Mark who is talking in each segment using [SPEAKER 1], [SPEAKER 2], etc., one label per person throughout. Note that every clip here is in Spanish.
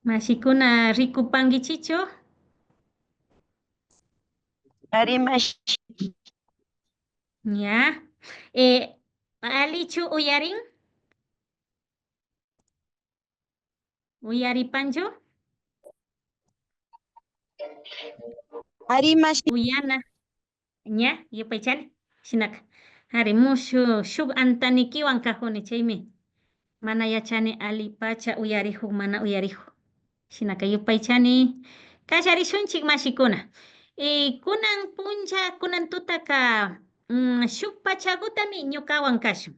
[SPEAKER 1] Mashikuna rikupangichicho.
[SPEAKER 2] Ari mashi.
[SPEAKER 1] Ya. Alichu uyarin. Uyaripancho.
[SPEAKER 2] Ari mashi.
[SPEAKER 1] Uyana. Ya, yupaychani. Shinaka. Hari mushu shuk antanikiwan kajuni chaymi. Mana yachani alipacha uyarihu mana uyarihu. Shinaka yupaychani. Kallarishunchik mashikuna. Kunan puncha kunan tutaka shuk pachagutami ñukawan kashun.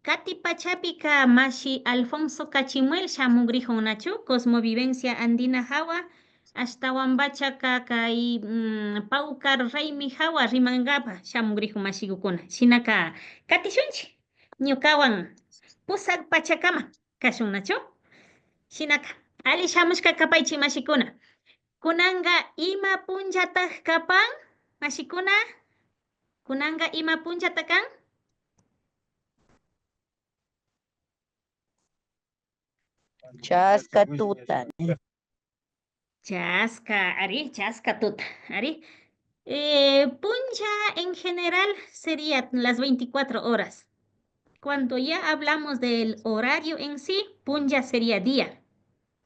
[SPEAKER 1] Kati pachapika mashi Alfonso Cachimuel shamugrihun nachu Cosmovivencia Andina Hawa ashtawan bachaka kay Paucar Reymi Hawa rimangapa shamugrihun mashigukuna shinaka katishunchi ñukawan pusak pachakama kashun nachu shinaka ali shamushka kapaychi mashikuna kunanga ima punchataq kapan mashikuna kunanga ima punchata kan
[SPEAKER 2] Chaska tuta.
[SPEAKER 1] Chaska tuta, Ari. Puncha en general sería las 24 horas. Cuando ya hablamos del horario en sí, puncha sería día.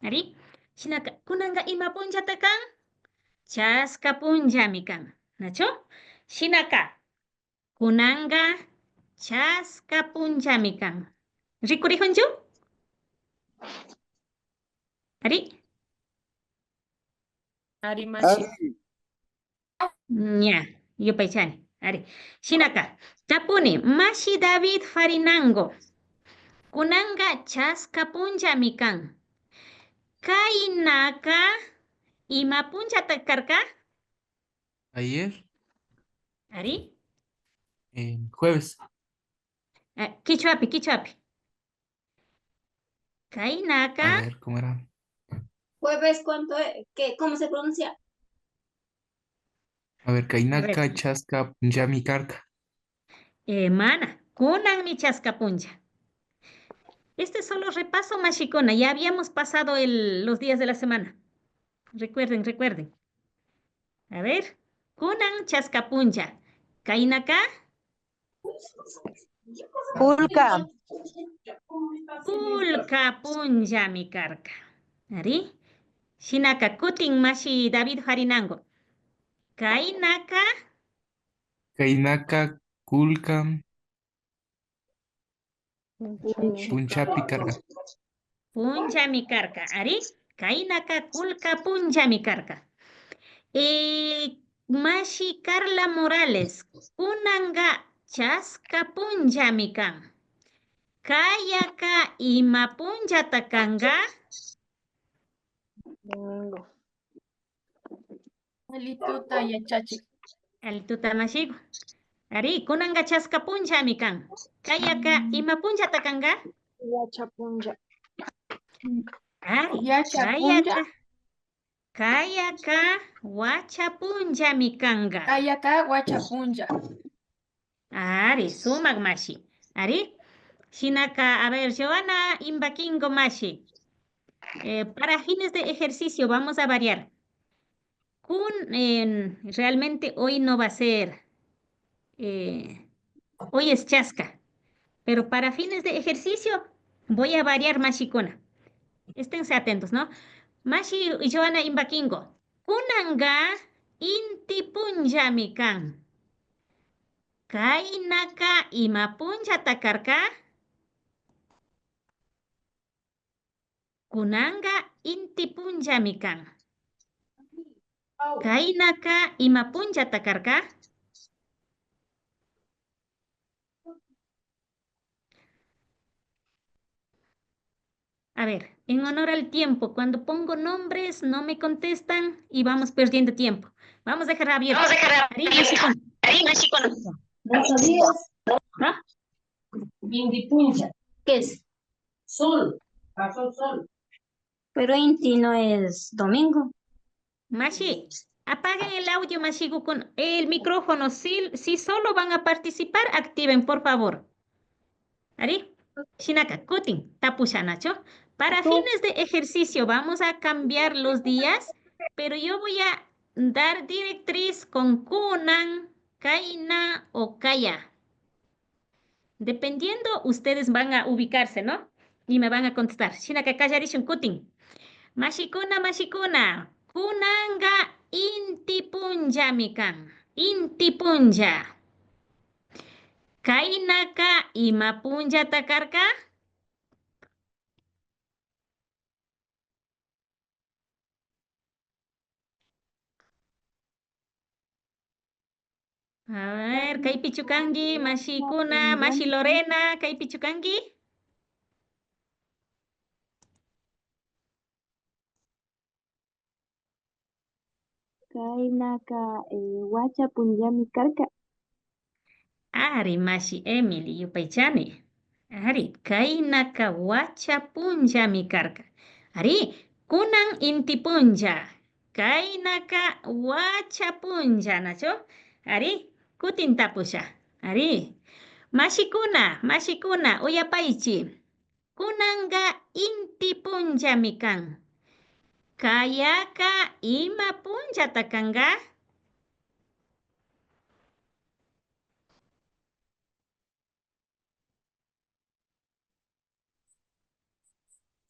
[SPEAKER 1] Ari. Shinaka, kunanga ima puncha takan? Chaska puncha mikan. ¿Nacho? Shinaka, kunanga chaska puncha mikan. ¿Rikurihunchu? Ari.
[SPEAKER 3] Ari mashi.
[SPEAKER 1] Ya, yupaychani. Ari. Shinaka, tapuni, Mashi David Farinango. Kunanga chaska puncha mikan. Kainaka ima puncha takarka.
[SPEAKER 4] Ayer,
[SPEAKER 1] Ari.
[SPEAKER 4] jueves.
[SPEAKER 1] Kichwapi.
[SPEAKER 4] A
[SPEAKER 1] Kainaka.
[SPEAKER 4] ver, ¿cómo era?
[SPEAKER 3] Jueves, ¿cuánto es? ¿Cómo se pronuncia?
[SPEAKER 4] A ver,
[SPEAKER 1] A ver.
[SPEAKER 4] Kainaka, Chaska, Punjami, Karka.
[SPEAKER 1] Mana, kunan mi chaska puncha. Este es solo repaso, Mashikona. Ya habíamos pasado los días de la semana. Recuerden. A ver. Kunan chaska puncha. Kainaka.
[SPEAKER 2] Pulka.
[SPEAKER 1] Pulka punjami karka. Ari. Shinaka kutin mashi David Harinango. Kainaka.
[SPEAKER 4] Kainaka, Kulkam, Punchapi, Karka.
[SPEAKER 1] Punjami karka. Ari. Kainaka kulka punjami karka. Mashi Carla Morales. Kunanga chaska punjami kan. Kayaka ima punjata kanga.
[SPEAKER 3] Alituta yachachi.
[SPEAKER 1] Alituta mashigo. Ari, kunanga chaska punjami kan. Kayaka ima punjata kanga.
[SPEAKER 2] Yachapunja.
[SPEAKER 1] Ari,
[SPEAKER 3] Yachapunja.
[SPEAKER 1] kayaka wachapunjami kanga.
[SPEAKER 3] Kayaka wachapunja.
[SPEAKER 1] Ari, sumak mashi. Ari, shinaka, a ver, Joana Imbaquingo mashi. Para fines de ejercicio vamos a variar. Realmente hoy no va a ser, hoy es chasca, pero para fines de ejercicio voy a variar mashikuna. Esténse atentos, ¿no? Mashi y Joana Imbaquingo. Kunanga inti punjami kan. Kainaka ima punja takarka. Kunanga inti punjami kan. Kainaka ima punja takarka. A ver, en honor al tiempo, cuando pongo nombres no me contestan y vamos perdiendo tiempo. Vamos a dejar abierto. Ari, mashikuna.
[SPEAKER 5] Buenos días.
[SPEAKER 1] ¿No?
[SPEAKER 5] Indipuncha.
[SPEAKER 3] ¿Qué es?
[SPEAKER 5] Sol. Pasó sol.
[SPEAKER 3] Pero Inti no es domingo.
[SPEAKER 1] Mashi, apaguen el audio, Mashigu, con el micrófono. Si solo van a participar, activen, por favor. Ari, Shinaka, Kutin, Tapushanacho. Para fines de ejercicio vamos a cambiar los días, pero yo voy a dar directriz con kunan, kaina o kaya. Dependiendo, ustedes van a ubicarse, ¿no? Y me van a contestar. Shinaka kallarishun kutin. Mashikuna, mashikuna. Kunanga inti punja mikan. Inti punja. Kainaka ima punja takarka. A ver, kaypi chukangi, mashikuna, mashi Lorena, kaypi chukangi.
[SPEAKER 2] Kainaka wacha punllami karka.
[SPEAKER 1] Ari, mashi Emily, yupaychani. Ari, kainaka wacha punjami karka. Ari, kunan inti punja. Kainaka wacha punja, nacho. Ari, kutin tapusha. Ari, mashikuna, uyapaychi. Kunanga inti punjami kan. Kayaka ima punjata kanga.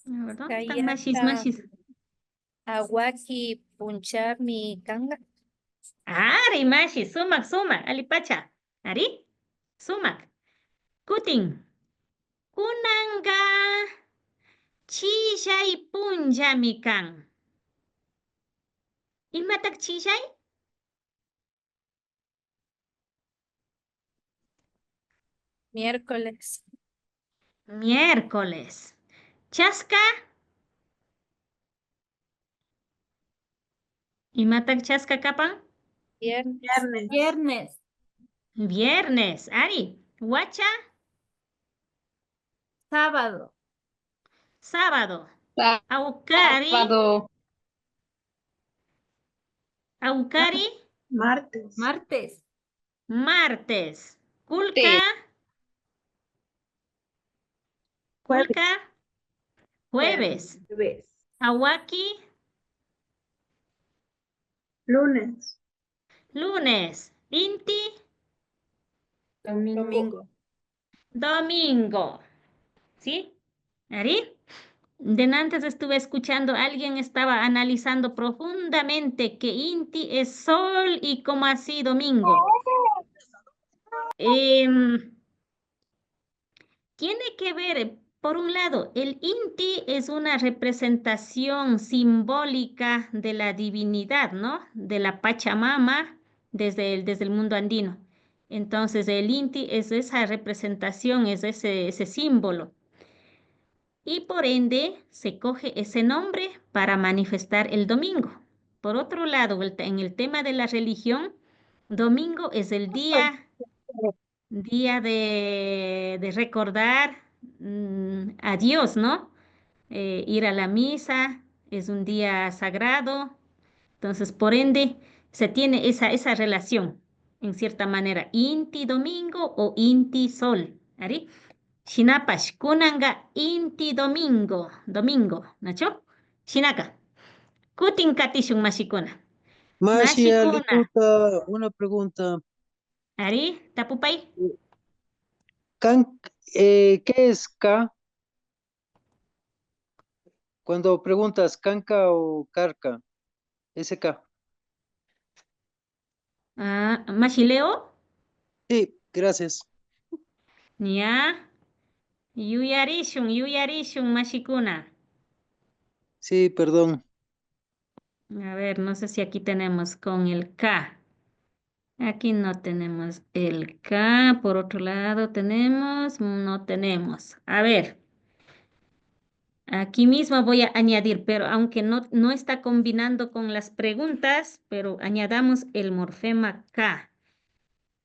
[SPEAKER 1] A ver, ¿dónde están mashis?
[SPEAKER 6] Awaki punchami kanga.
[SPEAKER 1] Ari, mashi, sumak, alipacha. Ari, sumak. Kutin. Kunanga chillay punjami kan. Imatak chillay?
[SPEAKER 6] Miércoles.
[SPEAKER 1] Miércoles. Chaska? Imatak chaska kapan?
[SPEAKER 6] Viernes.
[SPEAKER 1] Viernes. Ari, wacha?
[SPEAKER 6] Sábado.
[SPEAKER 1] Sábado. Aukari? Aukari?
[SPEAKER 6] Martes.
[SPEAKER 1] Martes. Kulka? Kulka? Jueves. Awaki? Lunes. Inti? Domingo. ¿Sí? ¿Ari? Antes estuve escuchando, alguien estaba analizando profundamente que Inti es sol y como así domingo. Tiene que ver, por un lado, el Inti es una representación simbólica de la divinidad, ¿no? De la Pachamama desde el mundo andino. Entonces, el Inti es esa representación, es ese símbolo. Y por ende, se coge ese nombre para manifestar el domingo. Por otro lado, en el tema de la religión, domingo es el día de recordar a Dios, ¿no? Ir a la misa es un día sagrado, entonces por ende se tiene esa relación, en cierta manera, inti domingo o inti sol, ¿ari? Shinapash, kunanga inti domingo, ¿nacho? Shinaka, kutin katishun mashikuna.
[SPEAKER 7] Mashi,
[SPEAKER 1] Mashikuna,
[SPEAKER 7] disculpa, una pregunta.
[SPEAKER 1] ¿ari? Tapupay.
[SPEAKER 7] ¿Qué es K? Cuando preguntas canca o carca, SK.
[SPEAKER 1] Ah, Mashileo.
[SPEAKER 7] Sí, gracias.
[SPEAKER 1] Ya, yuyarishun, mashikuna.
[SPEAKER 7] Sí, perdón.
[SPEAKER 1] A ver, no sé si aquí tenemos con el K. Aquí no tenemos el K. Por otro lado tenemos, no tenemos. A ver, aquí mismo voy a añadir, pero aunque no está combinando con las preguntas, pero añadamos el morfema K.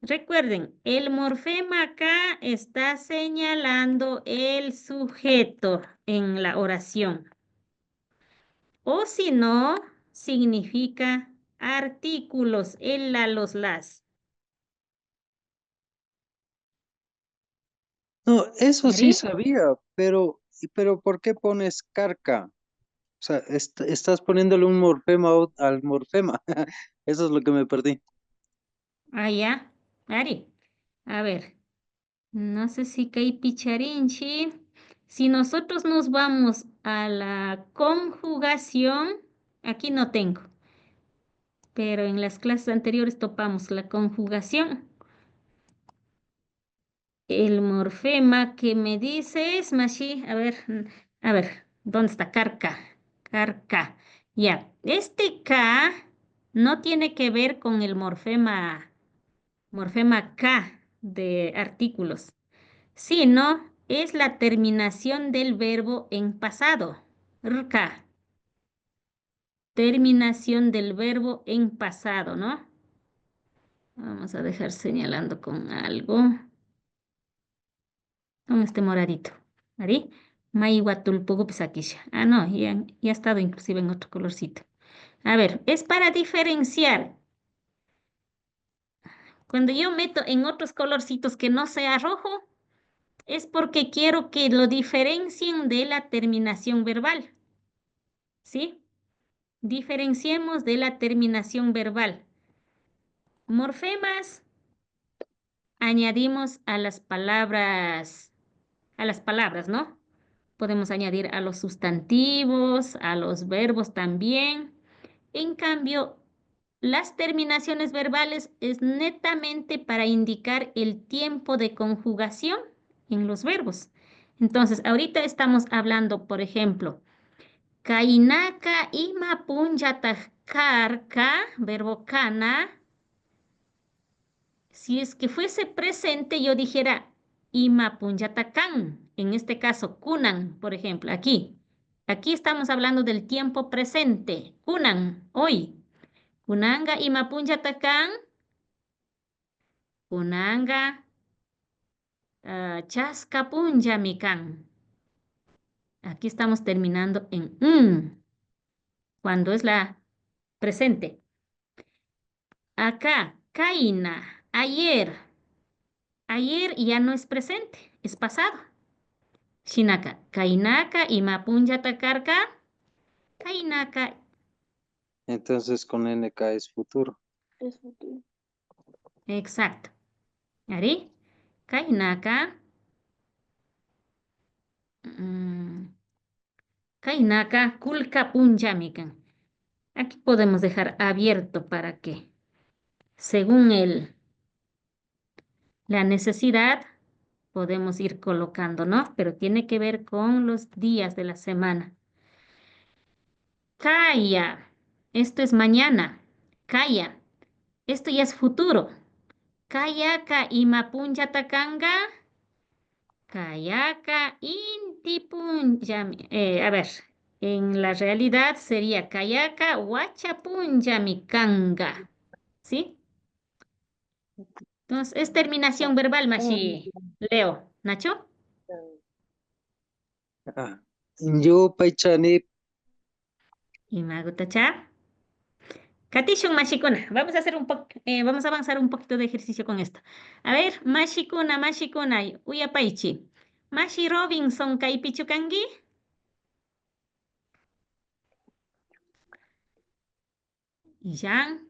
[SPEAKER 1] Recuerden, el morfema acá está señalando el sujeto en la oración. O si no, significa artículos, el, la, los, las.
[SPEAKER 7] No, eso sí
[SPEAKER 1] ¿Ari?
[SPEAKER 7] sabía, pero pero ¿por qué pones carca? O sea, estás poniéndole un morfema al morfema. Eso es lo que me perdí.
[SPEAKER 1] Ah, ya. Ari, a ver, no sé si hay picharinchi. Si nosotros nos vamos a la conjugación, aquí no tengo, pero en las clases anteriores topamos la conjugación. El morfema que me dice es Mashi, a ver, ¿dónde está? Carca, carca. Ya, este K no tiene que ver con el morfema K de artículos, sino es la terminación del verbo en pasado. Rka, terminación del verbo en pasado, ¿no? Vamos a dejar señalando con algo. Con este moradito. ¿Ari? Maihuatulpugu pisakisha. Ah, no, ya ha estado inclusive en otro colorcito. A ver, es para diferenciar. Cuando yo meto en otros colorcitos que no sea rojo, es porque quiero que lo diferencien de la terminación verbal. ¿Sí? Diferenciemos de la terminación verbal. Morfemas añadimos a las palabras, ¿no? Podemos añadir a los sustantivos, a los verbos también. En cambio, las terminaciones verbales es netamente para indicar el tiempo de conjugación en los verbos. Entonces, ahorita estamos hablando, por ejemplo, kainaka ima punyatajkarka, verbo kana. Si es que fuese presente, yo dijera ima punyatakan. En este caso, kunan, por ejemplo, aquí. Aquí estamos hablando del tiempo presente. Kunan, hoy. Kunanga ima punyatakan. Kunanga chaska punyamikan. Aquí estamos terminando en cuando es la presente. Acá, kaina, ayer. Ayer ya no es presente, es pasado. Shinaka, kainaka ima punyatakarka. Kainaka,
[SPEAKER 7] Entonces con NK es futuro.
[SPEAKER 2] Es futuro.
[SPEAKER 1] exacto. ¿Ari? Kainaka. mm, Kainaka kulka punyamikan. Aquí podemos dejar abierto para que, según la necesidad, podemos ir colocando, ¿no? Pero tiene que ver con los días de la semana. Kaya, esto es mañana. Kaya, esto ya es futuro. Kayaka ima punyatakanga. Kayaka inti punyami. A ver, en la realidad sería Kayaka wacha punyamikanga. ¿Sí? Entonces, es terminación verbal, Mashi. Leo, Nacho.
[SPEAKER 7] Ah, yo paichani
[SPEAKER 1] Y Magutacha. Katishun Mashikuna. Vamos a avanzar un poquito de ejercicio con esto. A ver, Mashikuna, Mashikuna, Uyapaichi. Mashi Robinson, Kaipichukangi. Jan.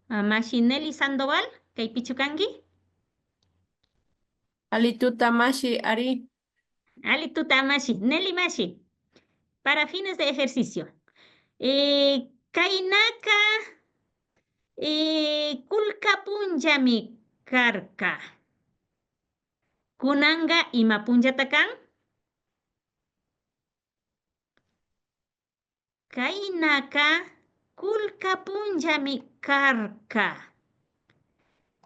[SPEAKER 1] Mashi Nelly Sandoval, Kaipichukangi.
[SPEAKER 6] Alituta mashi ari.
[SPEAKER 1] Ali Tuta Mashi, Nelly Mashi. Para fines de ejercicio. Kainaka, Kulkapunjami Karka. Kunanga imapunjatakan. Kainaka kulkapunjami karka.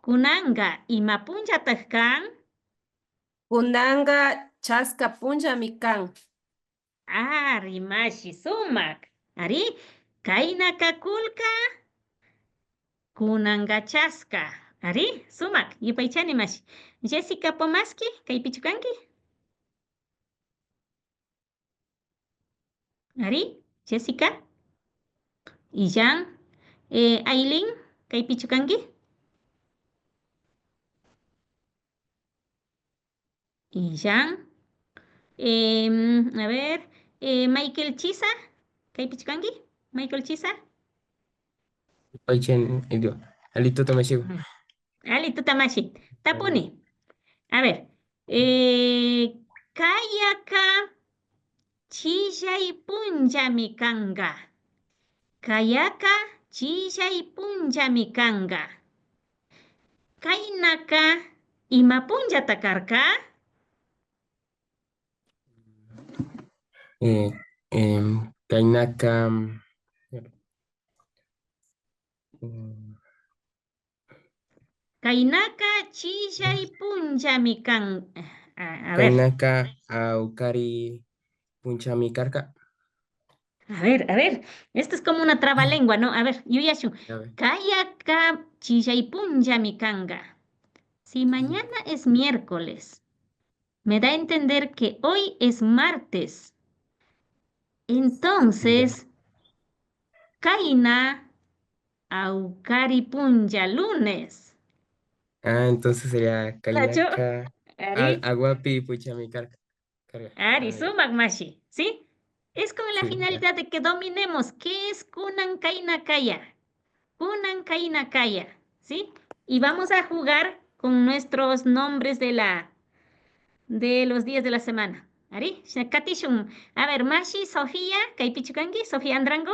[SPEAKER 1] Kunanga imapunjatakan.
[SPEAKER 6] Kunanga chaska punja mikan.
[SPEAKER 1] Ari mashi sumak. Ari kainaka kulka. Kunanga chaska. Ari sumak. Yupaychani mashi. Jessica Pomaski, kaipichukanki. Ari, Jessica. Y Jan, Aileen, kaipichukanki. Y Jan, A ver, Michael Chisa, Kaipichkangi, Michael Chisa.
[SPEAKER 8] Oichen, idio. Alito tomasigo.
[SPEAKER 1] Ali tutamashi. Tapuni. A ver, kayaka chillay punllami kanga. Kayaka chillay punllami kanga. Kaynaka ima punllata karka?
[SPEAKER 8] Kainaka.
[SPEAKER 1] Kaynaka chillay punllami kan. A ver,
[SPEAKER 8] Kainaka aukari punchami karka.
[SPEAKER 1] a ver. Esto es como una trabalengua, ¿no? A ver, Yuyashu.
[SPEAKER 8] A ver.
[SPEAKER 1] Kayaka chillay punllami kanga. Si mañana es miércoles, me da a entender que hoy es martes. Entonces, Kaina aukari punja lunes.
[SPEAKER 8] Entonces sería
[SPEAKER 1] Nacho,
[SPEAKER 8] Kainaka
[SPEAKER 1] Ari,
[SPEAKER 8] aguapi puchami karka. Carga.
[SPEAKER 1] Ari,
[SPEAKER 8] Ya.
[SPEAKER 1] sumak mashi, ¿sí? Es con la
[SPEAKER 8] Sí, ya.
[SPEAKER 1] finalidad de que dominemos qué es Kunan Kaina Kaya. Kunan Kaina Kaya, ¿sí? Y vamos a jugar con nuestros nombres de los días de la semana. Ari, Katishun. A ver, Mashi, Sofía, Kaipichukangi, Sofía Andrango.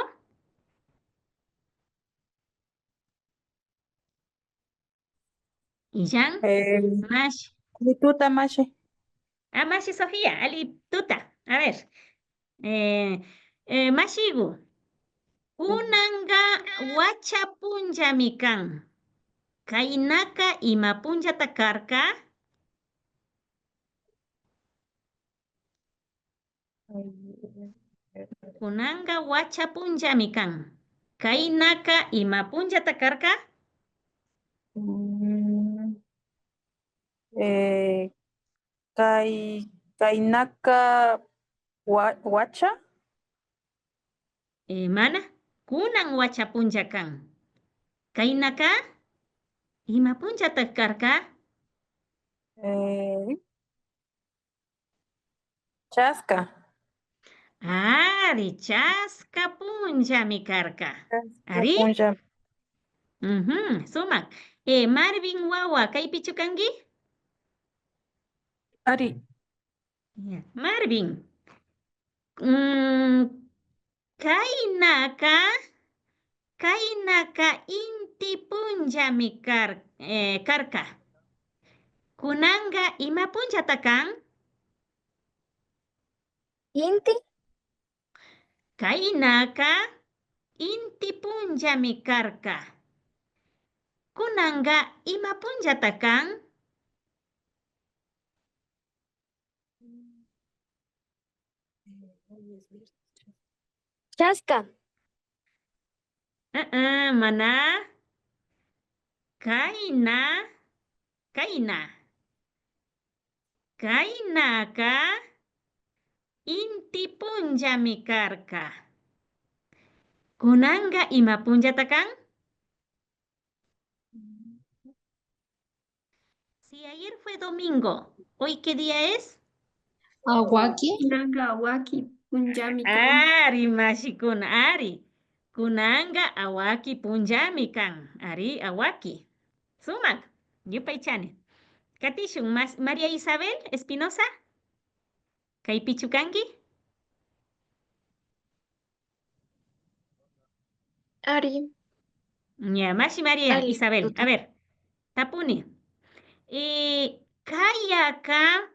[SPEAKER 1] Y Jan, Mashi.
[SPEAKER 9] Tuta Mashi.
[SPEAKER 1] Ah, Mashi, Sofía, Ali, Tuta. A ver, Mashigu. Kunanga wachapunja mikan. Kainaka imapunja takarka. Kunanga wachapunja mikan. Kainaka imapunja takarka.
[SPEAKER 9] Kainaka Wacha.
[SPEAKER 1] Mana, kunan wachapunja kan. Kainaka imapunja takarka.
[SPEAKER 9] Chaska.
[SPEAKER 1] Ari, chaska punja mi karka. Ari?
[SPEAKER 9] Punja.
[SPEAKER 1] Sumak. Marvin wawa, kaipichukangi?
[SPEAKER 9] Ari.
[SPEAKER 1] Ya, Marvin. Kainaka inti punja mi karka. Kunanga ima punja takan?
[SPEAKER 3] Inti.
[SPEAKER 1] Kainaka inti punja mi karka. Kunanga ima punja takan?
[SPEAKER 3] Chaska.
[SPEAKER 1] Mana. Kainaka inti punja mi karka. Kunanga ima punja takan? Si ayer fue domingo, ¿hoy qué día es?
[SPEAKER 3] Awaki.
[SPEAKER 6] Kunanga awaki punjami kan.
[SPEAKER 1] Ari mashikun, Ari. Kunanga awaki punjami kan. Ari awaki. Sumak. Yupaychani. Katishun, María Isabel Espinosa. Kaipichukangi.
[SPEAKER 3] Ari.
[SPEAKER 1] Ya, Mashi María
[SPEAKER 3] Ari,
[SPEAKER 1] Isabel.
[SPEAKER 3] tuta.
[SPEAKER 1] A ver. Tapuni. Kayaka.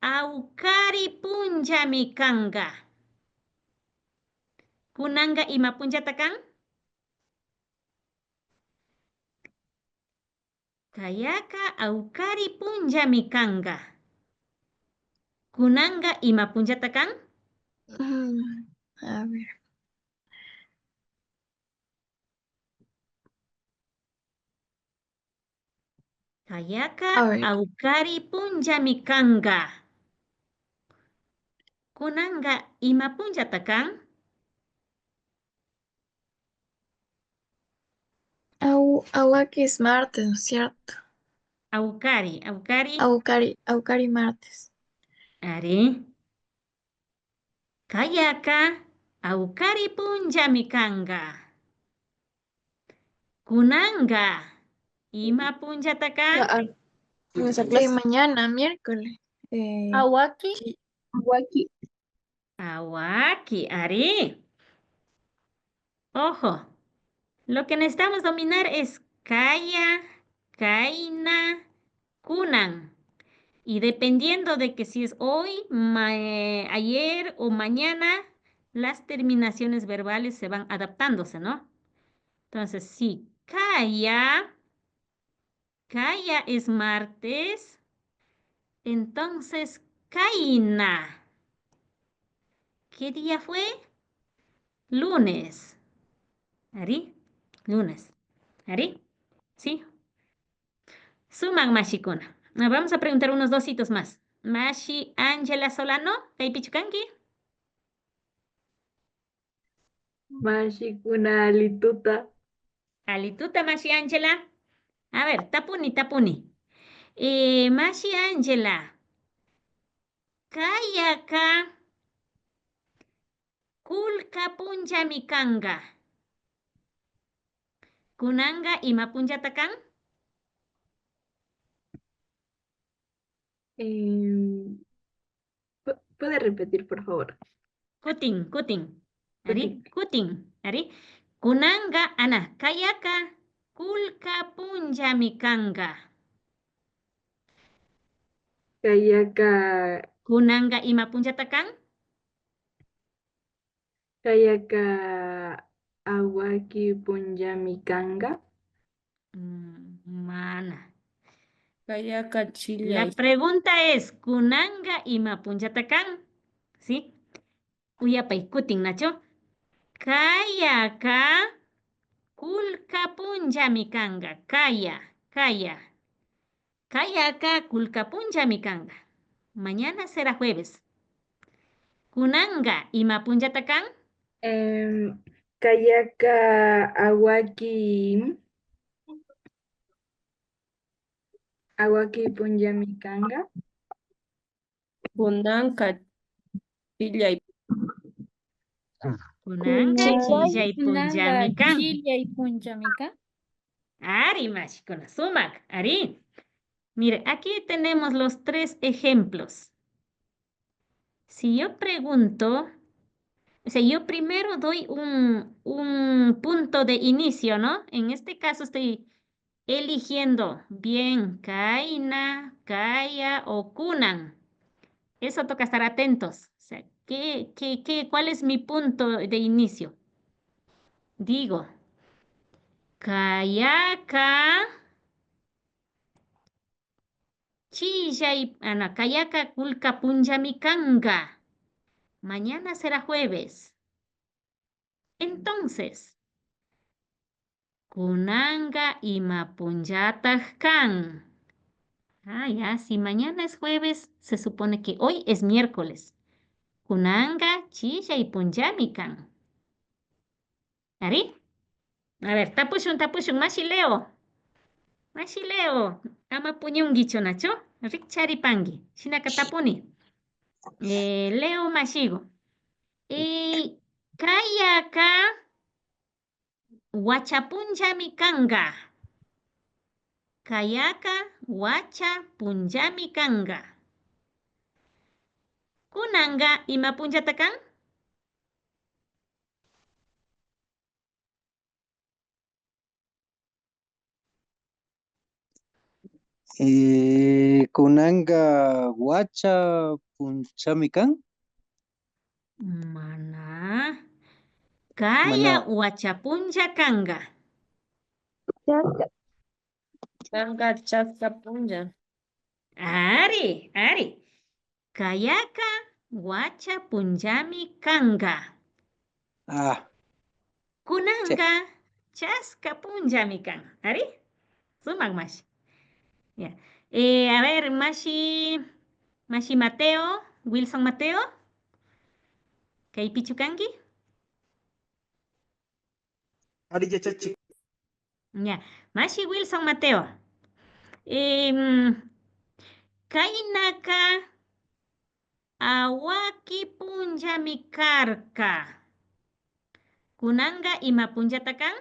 [SPEAKER 1] Aukari punjami kanga. Kunanga ima punja takan? Kayaka aukari punjami kanga. Kunanga ima punja takan?
[SPEAKER 3] A ver.
[SPEAKER 1] Kayaka
[SPEAKER 3] A ver.
[SPEAKER 1] aukari punjami kanga. Kunanga ima punja takan?
[SPEAKER 3] Awaki es martes, ¿no es cierto?
[SPEAKER 1] Aucari, Aucari,
[SPEAKER 6] Aucari martes.
[SPEAKER 1] Ari. Kayaka, Aucari punllami kanga. Kunanga, ima punllataka?
[SPEAKER 6] Mañana, miércoles.
[SPEAKER 9] Awaki.
[SPEAKER 2] Awaki.
[SPEAKER 1] Awaki, Ari. Ojo, lo que necesitamos dominar es kaya, kaina, kunan. Y dependiendo de que si es hoy, ayer o mañana, las terminaciones verbales se van adaptándose, ¿no? Entonces, si kaya es martes, entonces kaina. ¿Qué día fue? Lunes. ¿Ari? Lunes. ¿Ari? ¿Sí? Suman mashikuna. Vamos a preguntar unos dositos más. Mashi Ángela Solano, Kaypichukanki.
[SPEAKER 6] Mashikuna alituta.
[SPEAKER 1] Alituta Mashi Ángela. A ver, tapuni, tapuni. Mashi Ángela. Kayaka. Kulka punja mikanga. Kunanga y mapunja takan.
[SPEAKER 6] ¿Puede repetir, por favor?
[SPEAKER 1] Kuting, kuting. Ari,
[SPEAKER 6] Kuting.
[SPEAKER 1] kuting. Ari. Kunanga ana. Kayaka. Kulka punja mikanga.
[SPEAKER 6] Kayaka,
[SPEAKER 1] Kunanga y mapunja takan.
[SPEAKER 6] kayaka awaki punjamikanga.
[SPEAKER 1] Mana.
[SPEAKER 9] Kayaka
[SPEAKER 1] La
[SPEAKER 9] chillay.
[SPEAKER 1] pregunta es, Kunanga y mapunjatakan. ¿Sí? Uyapay, kutin, Nacho. Kayaka kulka punjamikanga. Kaya. Kayaka kulka punjamikanga. Mañana será jueves. Kunanga y mapunjatakan.
[SPEAKER 6] Kayaka awaki punjamikanga.
[SPEAKER 9] Kunanka chillay.
[SPEAKER 1] Kunanga chillay punjamikan.
[SPEAKER 9] Chillay punjamika.
[SPEAKER 1] Ari, mashikuna, sumak, Ari. Mire, aquí tenemos los 3 ejemplos. Si yo pregunto, o sea, yo primero doy un punto de inicio, ¿no? En este caso estoy eligiendo bien Kaina, Kaya o Kunan. Eso toca estar atentos. O sea, ¿cuál es mi punto de inicio? Digo, Kayaka, Kayaka kulka punjamikanga. Mañana será jueves. Entonces, kunanga imapunllataq kan. Ya, si mañana es jueves, se supone que hoy es miércoles. Kunanga chilla y punjami kan. ¿Ari? A ver, tapushun, mashileo. Mashileo. Ama puñungicho nacho. Richari pangi. Shinaka tapuni. Leo mashigo. Kayaka wachapunjami kanga. Kayaka wacha punjami kanga. Kunanga ima punjatakan?
[SPEAKER 7] Kunanga Huacha Punchamikan.
[SPEAKER 1] Mana. Kaya
[SPEAKER 7] Mana.
[SPEAKER 1] wachapunja kanga.
[SPEAKER 2] Chaska.
[SPEAKER 9] Kanga chaska punja.
[SPEAKER 1] Ari. Kayaka wacha punjami kanga. Kunanga chaska punjami kan. Ari? Sumak mashi. Ya. A ver, Mashi Mateo, Wilson Mateo. ¿Kay pichukangi? Ya. Mashi Wilson Mateo. Kainaka awaki punllami karka. Kunanga ima punllata kan?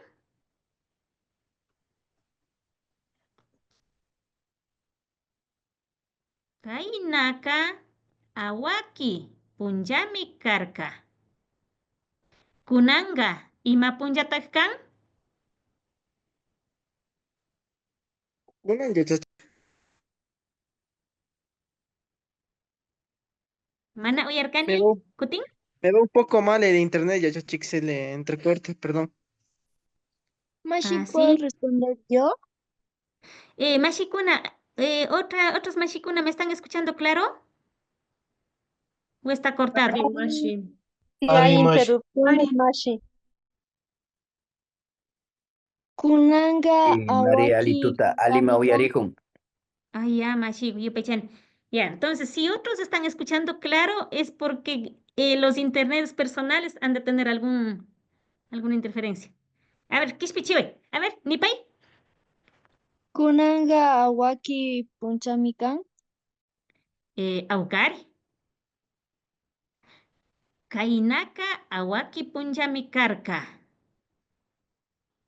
[SPEAKER 1] Kainaka awaki punllami karka. Kunanga ima punllata kan? Mana uyarkani?
[SPEAKER 10] Pero
[SPEAKER 1] Kuting?
[SPEAKER 10] me va un poco mal el internet, ya chachik, se le entrecorta, perdón.
[SPEAKER 2] Mashi,
[SPEAKER 1] Ah,
[SPEAKER 2] ¿puedo
[SPEAKER 1] sí.
[SPEAKER 2] responder yo?
[SPEAKER 1] Mashikuna, otros Mashikuna, ¿me están escuchando claro? ¿O está cortado?
[SPEAKER 9] Ari, Mashi.
[SPEAKER 2] Si
[SPEAKER 10] Ari,
[SPEAKER 2] hay
[SPEAKER 10] Mashi.
[SPEAKER 2] interrupciones, Mashi. Kunanga
[SPEAKER 11] María
[SPEAKER 2] awaki
[SPEAKER 11] Alituta, Alima
[SPEAKER 2] punllami kan.
[SPEAKER 11] Uyarikun.
[SPEAKER 1] Ah, ya, Mashiku, Yupechan. Ya, entonces, si otros están escuchando claro, es porque los internets personales han de tener alguna interferencia. A ver, Kishpichiwe. A ver, Nipay.
[SPEAKER 2] Kunanga awaki punllami kan.
[SPEAKER 1] Aukari. Kainaka awaki punjami karka.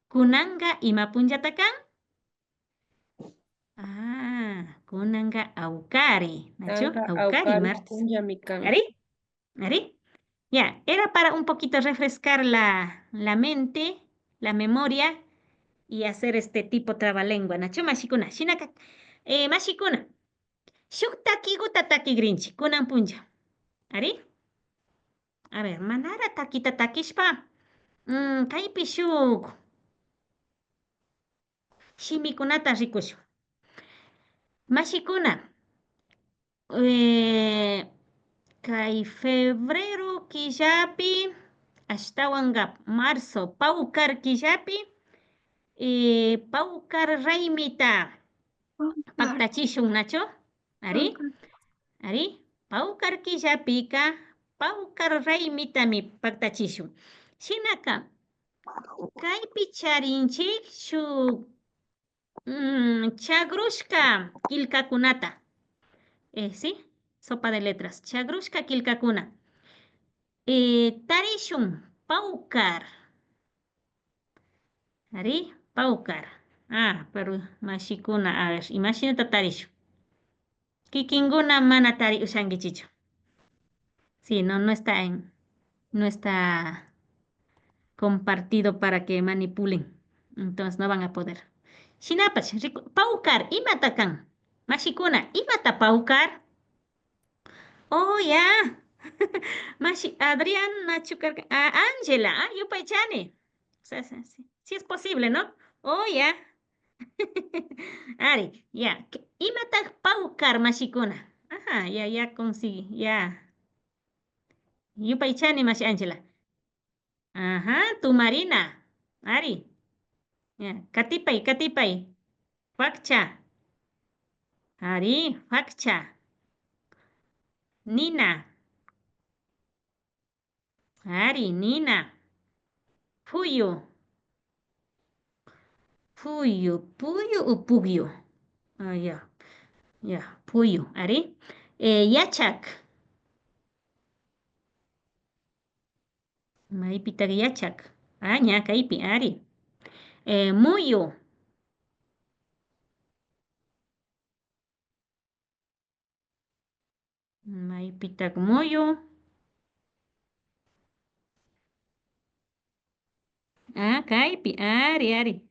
[SPEAKER 1] Kunanga ima punjata kan? Ah, kunanga aukari. Nacho,
[SPEAKER 9] Kanka
[SPEAKER 1] aukari,
[SPEAKER 9] aukari
[SPEAKER 1] martes.
[SPEAKER 9] punllami kan.
[SPEAKER 1] ¿Ari? ¿Ari? Ya, era para un poquito refrescar la mente, la memoria y hacer este tipo trabalengua. Nacho, mashikuna. Shinaka. Mashikuna. Shuktaki gutataki grinchi. Kunan punja. ¿Ari? A ver, manara takita takishpa. Kaypi shuk. Shimikunata rikushu. Mashikuna. Kay febrero killapi. Ashtawan marzo. Paukar killapi. Paukar raymita. Paktachishun Nacho. Ari? Ari? Paukar killapika. Paukar raymitami paktachishun. Shinaka. Kaypi charinchik shuk chagrushka kilkakunata. ¿Sí? Sopa de letras. Chagrushka kilkakuna. Tarishun paukar. Ari, paukar. Ah, pero mashikuna, a ver, imagínate tarishu. Kikinguna mana tari ushangichicho. Sí, no está compartido para que manipulen. Entonces no van a poder. Shinapash, paukar, imatakan. Mashikuna, imata paukar. Oh, ya. Adriana Chucar, Ángela, Yupaychani. O sea, sí es posible, ¿no? Oh, ya. Ari, ya. Imata paukar, Mashikuna. Ajá, ya consigue, ya. Yupaychani, Mashi Ángela. Ajá, tu Marina. Ari. Ya. Katipay. Fakcha. Ari, fakcha. Nina. Ari, Nina. Fuyo. Puyo o pugyo. Ah, ya, puyo. Ari. Yachak. Maipita yachak. Ña, kaipi, Ari. Muyo. Maipita muyo. Kaipi, Ari.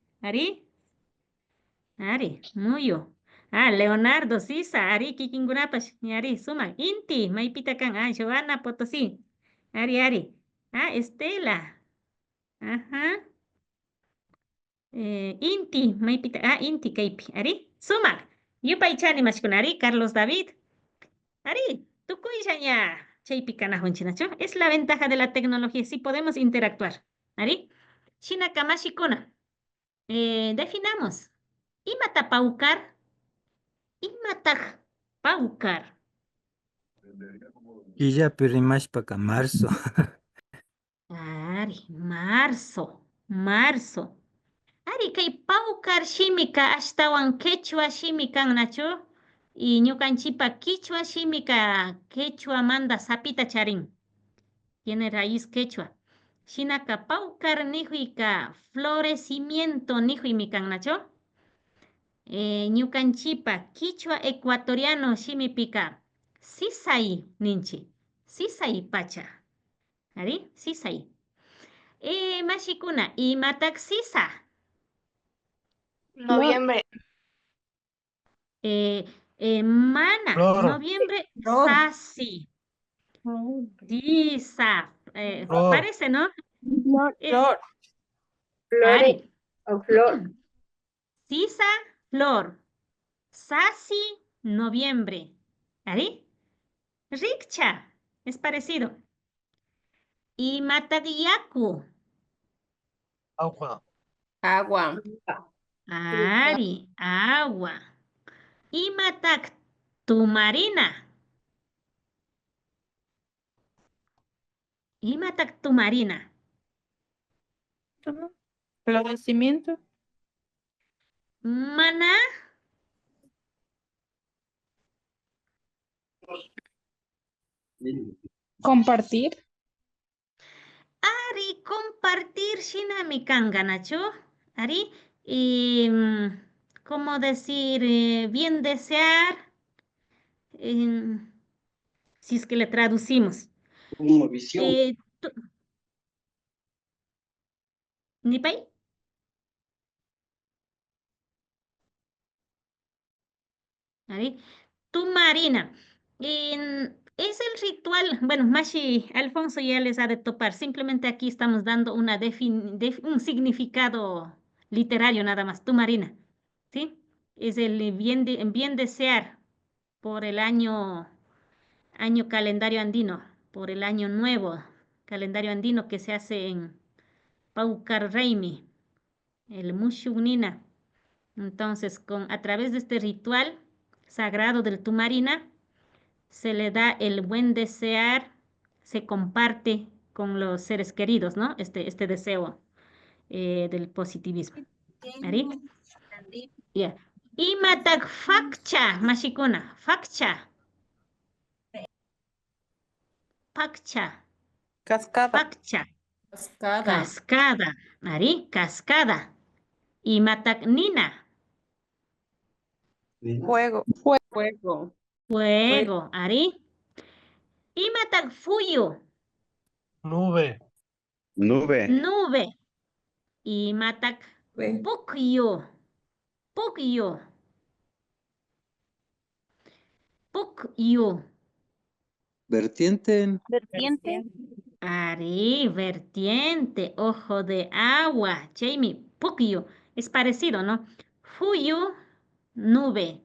[SPEAKER 1] Ari, muyo. Leonardo, Sisa, Ari, Kikingunapash, Ari, Suma, Inti, Maipita kan, Giovanna Potosí, Ari. Estela, ajá. Inti, Maipita, Inti, Kaipi, Ari, Suma, Yupaychani, Mashkunari, Carlos David, Ari, Tukuyaña, Chaypicana, Honchinacho. Es la ventaja de la tecnología, sí podemos interactuar, Ari, Shinakamashikuna. Definamos. Imata paukar. Imataj paukar.
[SPEAKER 12] Y ya pirimashpaka marzo.
[SPEAKER 1] Ari, marzo. Ari kay pawkar shimika ashtawan quechua shimikan nacho. Y ñukanchipa quichua shimika quechua manda sapita charin. Tiene raíz quechua. Shinaka pawkar nihuika florecimiento nihuimikan nacho. Ñukanchipa quichua ecuatoriano shimipika sisay ninchi. Sisay pacha. ¿Ari? Sisay. Mashikuna, imatak sisa.
[SPEAKER 2] Noviembre.
[SPEAKER 1] Mana,
[SPEAKER 10] Flor.
[SPEAKER 1] noviembre,
[SPEAKER 10] Flor.
[SPEAKER 1] sasi. Sisa.
[SPEAKER 10] Flor.
[SPEAKER 1] Parece, ¿no?
[SPEAKER 10] Flor.
[SPEAKER 6] Flores
[SPEAKER 1] Ari.
[SPEAKER 6] o flor.
[SPEAKER 1] Sisa, flor. Sasi, noviembre. ¿Ari? Rikcha. Es parecido. Imatak yaku.
[SPEAKER 10] Agua.
[SPEAKER 9] Agua.
[SPEAKER 1] Ari, agua. Imatak tumarina. Imatak tumarina.
[SPEAKER 9] Florecimiento.
[SPEAKER 1] Mana.
[SPEAKER 9] Compartir.
[SPEAKER 1] Ari, compartir shinami kanga, Nacho. Ari, ¿cómo decir? Bien desear. Si es que le traducimos. Tu- ¿Ni pay? Ari, tu marina. Es el ritual, bueno, Mashi Alfonso ya les ha de topar. Simplemente aquí estamos dando una un significado literario nada más. Tu marina, ¿sí? Es el bien desear por el año calendario andino, por el año nuevo calendario andino que se hace en Paucar Reimi, el Mushugnina. Entonces, a través de este ritual sagrado del Tumarina, se le da el buen desear, se comparte con los seres queridos, ¿no? Este deseo del positivismo. ¿Ari? Ya. Y matak fakcha, mashikuna, fakcha. Pakcha,
[SPEAKER 9] Cascada.
[SPEAKER 1] fakcha,
[SPEAKER 9] Cascada.
[SPEAKER 1] cascada, ¿ari? Cascada. Y matak nina,
[SPEAKER 9] Fuego. Fuego.
[SPEAKER 1] fuego, ¿ari? Y matak fuyo,
[SPEAKER 10] Nube.
[SPEAKER 1] nube. Y matak pukyo, pukyo, pukyo.
[SPEAKER 7] Vertiente.
[SPEAKER 2] Vertiente.
[SPEAKER 1] Ari, vertiente, ojo de agua. Jamie, pukyo. Es parecido, ¿no? Fuyo, nube.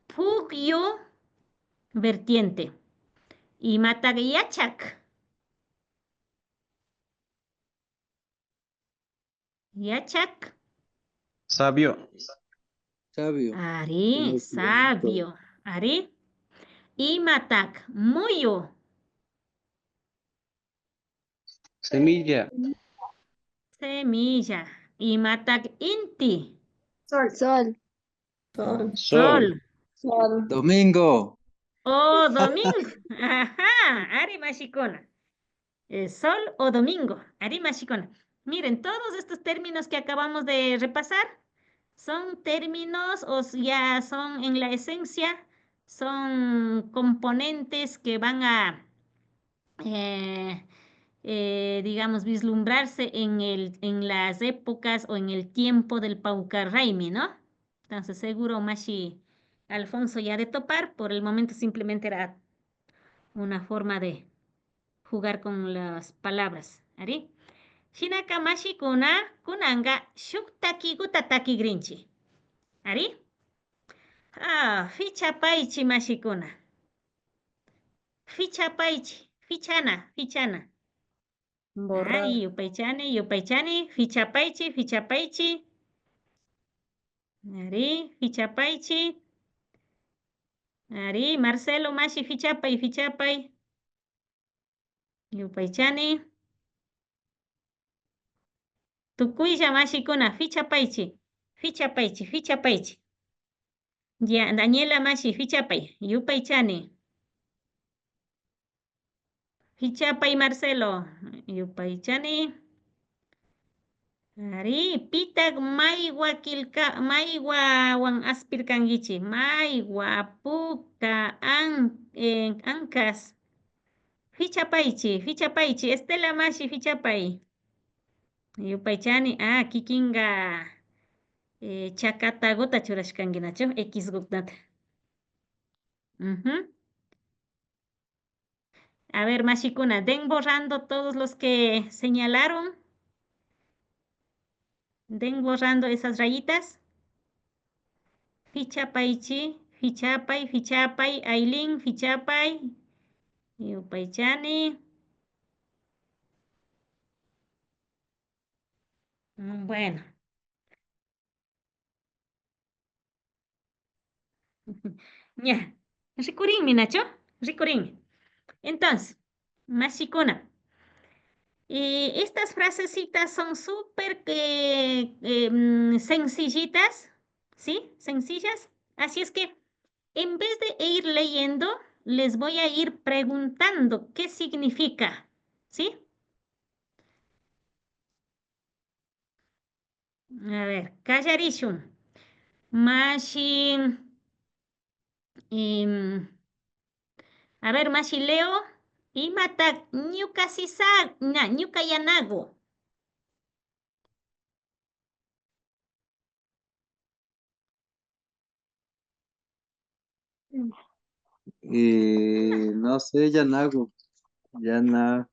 [SPEAKER 1] Pukyo, vertiente. Y matagayachak. Yachak.
[SPEAKER 7] Sabio.
[SPEAKER 1] Ari, sabio. Ari. Y matak, muyo.
[SPEAKER 7] Semilla.
[SPEAKER 1] Semilla. Y matak inti.
[SPEAKER 2] Sol.
[SPEAKER 1] Sol.
[SPEAKER 7] Domingo.
[SPEAKER 1] Oh, domingo. Ajá, Ari Mashikona. Sol o domingo, Ari Mashikona. Miren, todos estos términos que acabamos de repasar son términos o ya son en la esencia, son componentes que van a, digamos, vislumbrarse en las épocas o en el tiempo del Paucarraimi, ¿no? Entonces, seguro Mashi Alfonso ya de topar, por el momento simplemente era una forma de jugar con las palabras, ¿ari? Shinaka mashi kunanga shuktaki gutataki grinchi, ¿ari? Ficha paichi mashi kuna. Ficha paichi, fichana.
[SPEAKER 9] Borrar.
[SPEAKER 1] Ari, yupaichani, ficha paichi. Ari, ficha paichi. Ari, Marcelo mashi fichapai. Yupaichani. Tukuylla mashikuna, fichapaychi. Fichapaychi, fichapaychi. Ya, Daniela mashi, fichapay. Yupaychani. Fichapay Marcelo. Yupaychani. Ari, pitak maywa wan aspirkangichi. Maywa, puka, ankas. Fichapaychi, fichapaychi. Estela mashi, fichapay. Yupaychani, kikinga. Chakatagota churashkanginacho, X gutnata. A ver, mashikuna, den borrando todos los que señalaron. Den borrando esas rayitas. Fichapaychi, fichapay, fichapay, Ailín, fichapay. Yupaychani. Bueno. Ya. Rikurin, Minacho. Rikurin. Entonces, mashikuna. Estas frasecitas son súper sencillitas, ¿sí? Sencillas. Así es que en vez de ir leyendo, les voy a ir preguntando qué significa, ¿sí? A ver, kallarishun. Mashi. A ver, Mashi Leo. Imatak ñuka ñuka yanago.
[SPEAKER 7] No sé, Yanago. Yana.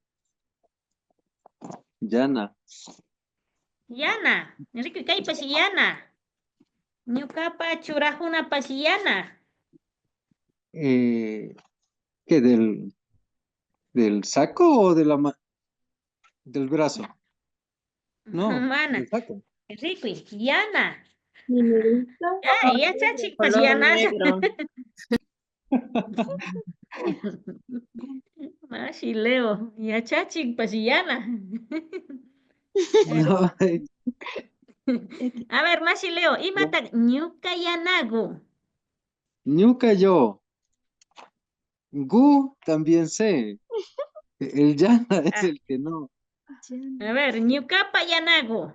[SPEAKER 1] Enrique Kay Yana. Ñukapa churajuna Yana.
[SPEAKER 7] ¿Qué del saco o de del brazo? No,
[SPEAKER 1] Mana.
[SPEAKER 7] del saco.
[SPEAKER 1] Enrique, Yana.
[SPEAKER 2] Minerita.
[SPEAKER 1] Ya chachik
[SPEAKER 9] Color
[SPEAKER 1] Yana.
[SPEAKER 9] negro.
[SPEAKER 1] Mashi Leo. Ya chachik Yana.
[SPEAKER 7] No,
[SPEAKER 1] A ver, Mashi Leo. Imata ñuka yanago.
[SPEAKER 7] Ñuka yo. Gu también sé. El Yana es el que no.
[SPEAKER 1] A ver, ñukapa yanago.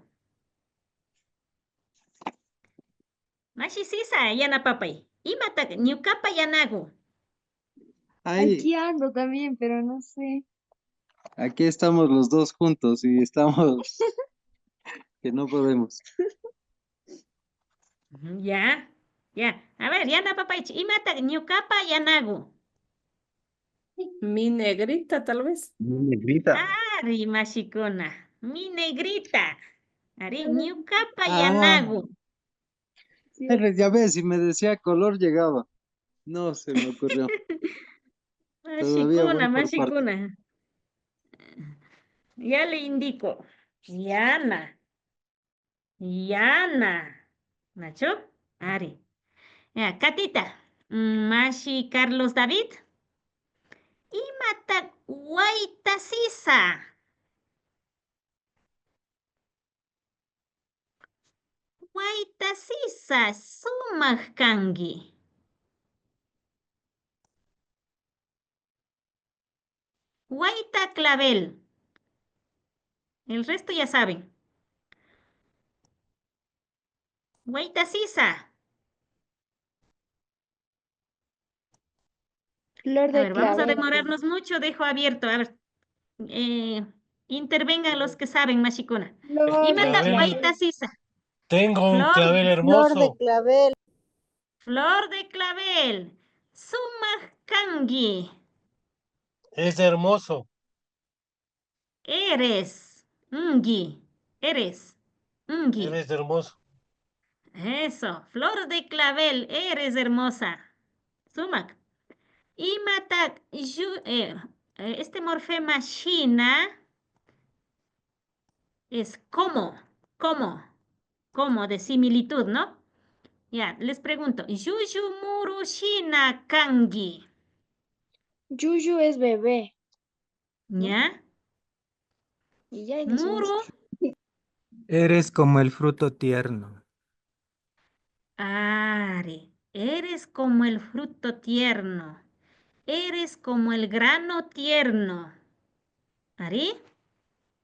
[SPEAKER 1] Mashi sisa yana papay. Imata ñukapa yanago.
[SPEAKER 7] Ahí,
[SPEAKER 2] Aquí ando también, pero no sé.
[SPEAKER 7] aquí estamos los dos juntos y estamos que no podemos.
[SPEAKER 1] Ya. A ver, yana papay. Imata ñukapa yanago.
[SPEAKER 9] Mi negrita, tal vez.
[SPEAKER 10] Negrita.
[SPEAKER 1] Ari, mashikuna. Mi negrita. Ari, ñukapa
[SPEAKER 7] Ah.
[SPEAKER 1] yanago.
[SPEAKER 7] Ya ves, si me decía color llegaba. No se me ocurrió. Todavía voy por
[SPEAKER 1] Mashikuna. Ya le indico. Yana. ¿Nacho? Ari. Ya, Catita. Mashi Carlos David. Imata guaita sisa. Guaita sisa. Sumaq kangi. Guaita clavel. El resto ya saben. Guaita sisa.
[SPEAKER 2] Flor
[SPEAKER 1] A
[SPEAKER 2] de
[SPEAKER 1] ver, vamos a
[SPEAKER 2] clavel.
[SPEAKER 1] demorarnos mucho. Dejo abierto. A ver. Intervengan los que saben, mashikuna.
[SPEAKER 2] Flor
[SPEAKER 1] Imata
[SPEAKER 5] clavel.
[SPEAKER 1] guaita sisa.
[SPEAKER 5] Tengo un
[SPEAKER 1] Flor,
[SPEAKER 5] clavel hermoso.
[SPEAKER 6] clavel.
[SPEAKER 1] Flor de clavel. Sumaq kangi.
[SPEAKER 5] Es hermoso.
[SPEAKER 1] Eres. Ungi. Eres. Ungi.
[SPEAKER 5] Eres hermoso.
[SPEAKER 1] Eso. Flor de clavel. Eres hermosa. Sumaq. Imatak. Este morfema shina es como. Como de similitud, ¿no? Ya, les pregunto. Yuyu muru shina kangi.
[SPEAKER 2] Yuyu es bebé.
[SPEAKER 1] ¿Ya?
[SPEAKER 2] Y ya, y nos
[SPEAKER 1] Muru.
[SPEAKER 2] vamos.
[SPEAKER 12] Eres como el fruto tierno.
[SPEAKER 1] Ari, eres como el fruto tierno. Eres como el grano tierno. Ari,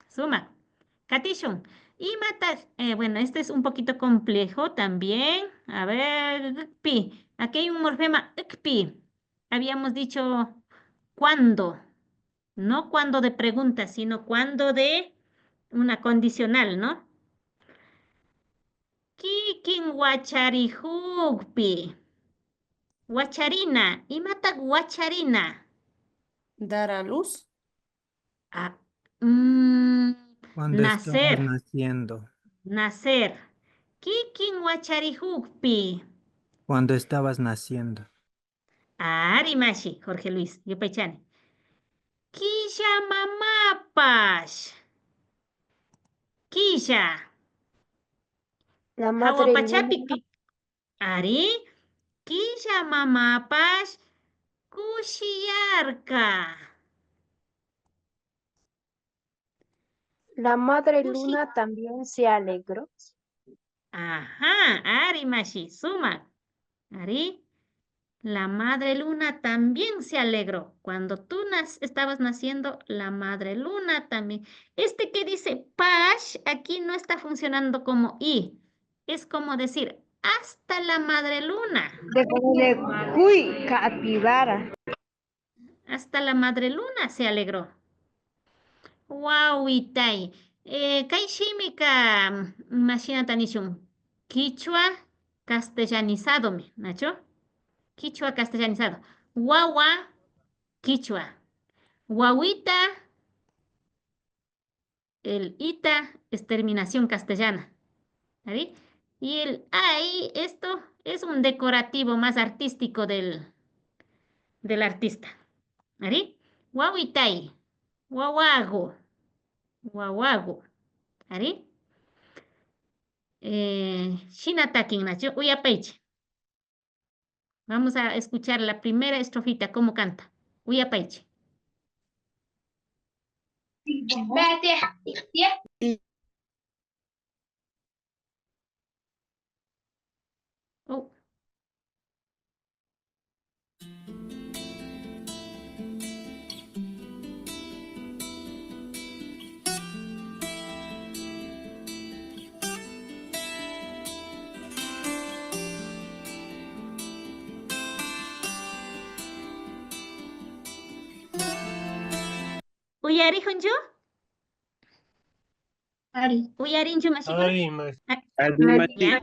[SPEAKER 1] suma. Katishun. Y mata. Bueno, este es un poquito complejo también. A ver, pi. Aquí hay un morfema pi. Habíamos dicho cuándo. No cuando de pregunta, sino cuando de una condicional, ¿no? Kikin wacharihukpi. Guacharina. Y mata guacharina.
[SPEAKER 9] Dar a luz.
[SPEAKER 1] Ah,
[SPEAKER 12] Cuando estabas
[SPEAKER 1] nacer.
[SPEAKER 12] naciendo.
[SPEAKER 1] Nacer. Kikin wacharihukpi.
[SPEAKER 12] Cuando estabas naciendo.
[SPEAKER 1] Arimashi, Jorge Luis. Yupaychani. Quilla mamapash. Quilla.
[SPEAKER 6] La madre luna.
[SPEAKER 1] Hawapachapi. Ari. Quilla mamapash. Kushiyarka.
[SPEAKER 6] La madre
[SPEAKER 1] Kushi-
[SPEAKER 6] luna también se alegró.
[SPEAKER 1] Ajá, Arimashi, suma. Ari. La madre luna también se alegró. Cuando tú estabas naciendo, la madre luna también. Este que dice pash, aquí no está funcionando como i. Es como decir, hasta la madre luna.
[SPEAKER 2] De cuy, capibara.
[SPEAKER 1] Hasta la madre luna se alegró. Wow, itai. Kaishimika, machina tanishun. Quichua castellanizado, Nacho. Quichua castellanizado. Wawa, quichua. Guauita, el ita es terminación castellana. ¿Ahí? Y el ahí, esto es un decorativo más artístico del artista. ¿Ahí? Guauitai, guaguago, guaguago. ¿Ahí? Shinatakin, Nacho, Uyapaiche. Vamos a escuchar la primera estrofita, cómo canta. Uyapaiche. Oh. Uyarihunju?
[SPEAKER 3] Ari.
[SPEAKER 1] Uyarinju masih
[SPEAKER 5] Ari, mas.
[SPEAKER 1] Ya.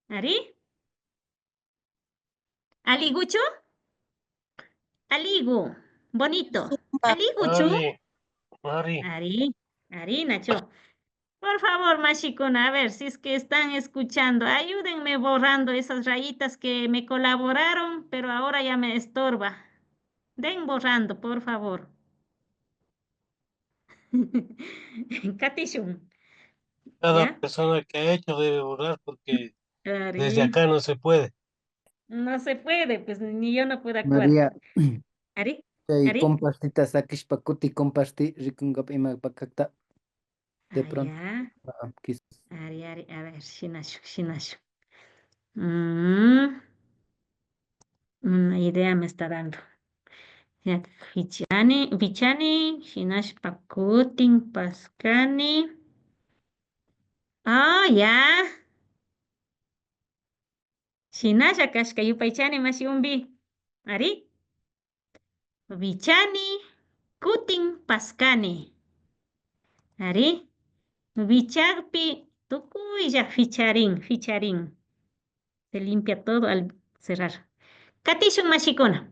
[SPEAKER 1] Ari? ¿Aligucho? Aligu. Bonito. Aligucho.
[SPEAKER 5] Ari.
[SPEAKER 1] Ari, Nacho. Por favor, Mashikuna, a ver si es que están escuchando. Ayúdenme borrando esas rayitas que me colaboraron, pero ahora ya me estorba. Den borrando, por favor. Katishun.
[SPEAKER 5] Cada
[SPEAKER 1] ¿Ya?
[SPEAKER 5] persona que ha hecho debe borrar porque
[SPEAKER 1] Ari.
[SPEAKER 5] desde acá no se puede.
[SPEAKER 1] No se puede, pues ni yo no puedo actuar.
[SPEAKER 12] María,
[SPEAKER 1] Ari.
[SPEAKER 12] chay
[SPEAKER 1] Ari.
[SPEAKER 12] compartita sakishpa kuti comparti rikunkap ima pakakta. De pronto.
[SPEAKER 1] Ya.
[SPEAKER 12] Quizás.
[SPEAKER 1] Ari, a ver, Shinashu. Una idea me está dando. Ya, Vichani, Shinash Pakutin, Paskani. Ah, ya. Shinash Akashka Yupaichani Mashiumbi. Ari. Vichani, Kutin, Paskani. Ari. Vichagpi, Tukuya, ficharín. Se limpia todo al cerrar. Katishun Mashikona.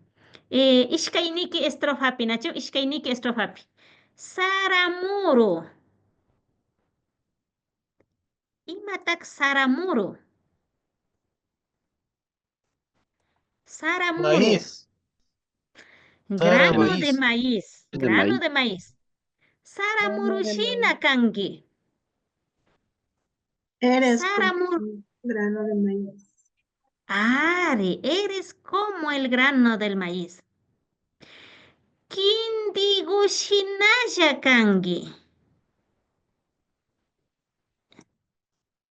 [SPEAKER 1] Ishkayniki estrofapi, Nacho, ishkayniki estrofapi. Saramuro. Imatak saramuro. Saramuro.
[SPEAKER 5] Maíz.
[SPEAKER 1] Grano de
[SPEAKER 5] Maíz.
[SPEAKER 1] maíz.
[SPEAKER 7] De
[SPEAKER 1] Grano
[SPEAKER 7] maíz.
[SPEAKER 1] de maíz. Saramuro
[SPEAKER 9] de
[SPEAKER 1] shina kangi.
[SPEAKER 2] Eres
[SPEAKER 1] Saramuro.
[SPEAKER 2] como un grano de maíz.
[SPEAKER 1] Ari, eres como el grano del maíz. Kindigu shinaya kangi.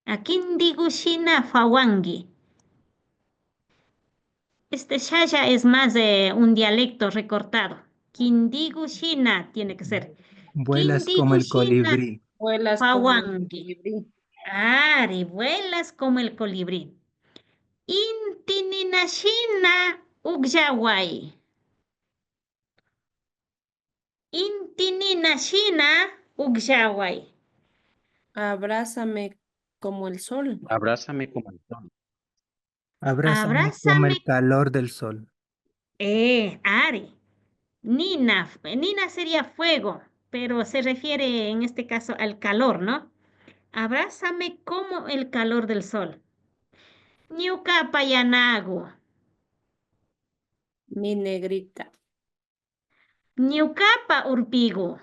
[SPEAKER 1] A kindigu shina fawangi. Este shaya es más de un dialecto recortado. Kindigu shina tiene que ser.
[SPEAKER 12] Vuelas como
[SPEAKER 1] Kindigu
[SPEAKER 12] el
[SPEAKER 1] shina
[SPEAKER 12] colibrí.
[SPEAKER 9] Vuelas como el
[SPEAKER 1] fawangi.
[SPEAKER 9] colibrí.
[SPEAKER 1] Ari, vuelas como el colibrí. Intininashina ugyawai. Intininashina ugyawai.
[SPEAKER 9] Abrázame como el sol.
[SPEAKER 7] Abrázame como el sol.
[SPEAKER 12] Abrázame como
[SPEAKER 1] Abrázame.
[SPEAKER 12] el calor del sol.
[SPEAKER 1] Ari. Nina. Nina sería fuego, pero se refiere en este caso al calor, ¿no? Abrázame como el calor del sol. Ñucapa yanago.
[SPEAKER 9] Mi negrita.
[SPEAKER 1] Ñucapa urpigo.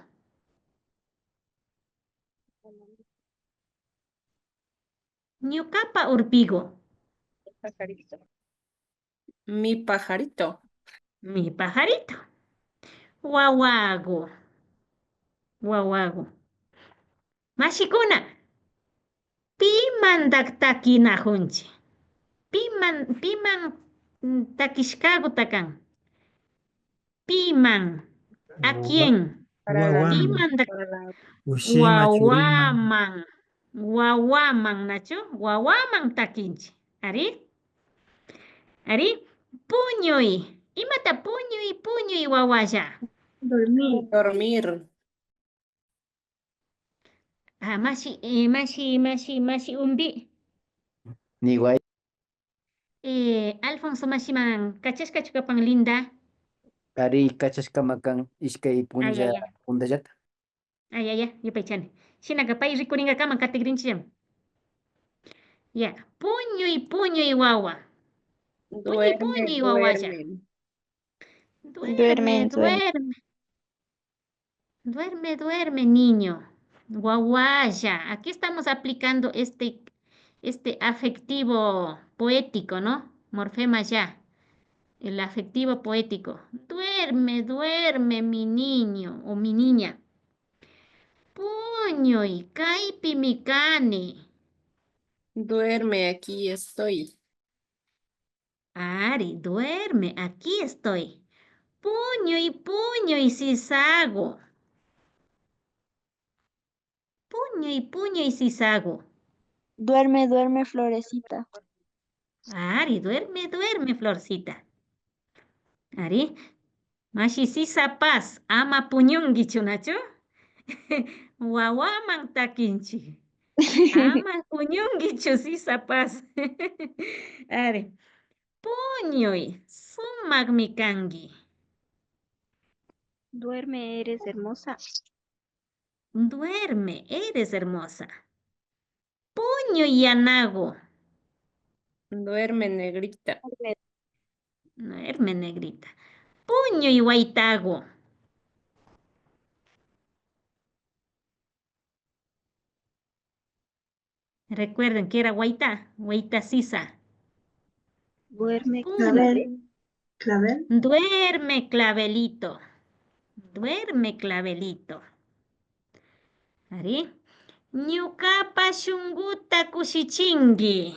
[SPEAKER 1] Ñucapa urpigo.
[SPEAKER 9] Mi pajarito.
[SPEAKER 1] Mi pajarito. Wawago. Wawago. Mashikuna. Piman daktakina hunchi. Piman takishkago takan. Piman. ¿A quién?
[SPEAKER 9] Para la,
[SPEAKER 12] Wawaman.
[SPEAKER 1] Piman
[SPEAKER 9] para la
[SPEAKER 12] Ushima churiman.
[SPEAKER 1] Wawaman. Wawaman, Nacho. Wawaman takinchi. ¿Ari? ¿Ari? Puñuy. Imata puñuy wawaya.
[SPEAKER 2] Dormir.
[SPEAKER 9] dormir.
[SPEAKER 1] Ah, mashi umbi.
[SPEAKER 12] Ni guay.
[SPEAKER 1] Alfonso Mashiman, ¿cachas chukapan linda?
[SPEAKER 12] Ari kachashkamakan ishkay punja
[SPEAKER 1] Ay.
[SPEAKER 12] pundallata.
[SPEAKER 1] Ay, yupaychani. Shinakapay rikuringa kaman katigrinchim. Ya, puñuy wawa. Puñuy wawaya.
[SPEAKER 6] Duerme,
[SPEAKER 1] Duerme, niño. Guaguaya. Aquí estamos aplicando este afectivo poético, ¿no? Morfema ya. El afectivo poético. Duerme, mi niño o mi niña. Puño y caipi mi cane.
[SPEAKER 9] Duerme, aquí estoy.
[SPEAKER 1] Ari, duerme, aquí estoy. Puño y cizago. Puño y cizago.
[SPEAKER 6] duerme, florecita.
[SPEAKER 1] Ari, duerme, florcita. Ari, mashi sisa paz, ama puñungi chunacho. Wawaman takinchi. Ama puñungi sisa paz. Ari, puñoy, sumak mi kangi.
[SPEAKER 6] Duerme, eres hermosa.
[SPEAKER 1] Duerme, eres hermosa. Puño y anago.
[SPEAKER 9] Duerme, negrita.
[SPEAKER 1] Duerme, negrita. Puño y guaitago. Recuerden que era guaita sisa.
[SPEAKER 2] Duerme,
[SPEAKER 1] Puño.
[SPEAKER 2] clavel.
[SPEAKER 1] Duerme, clavelito. Duerme, clavelito. ¿Ari? Ñukapa shunguta kushichingi.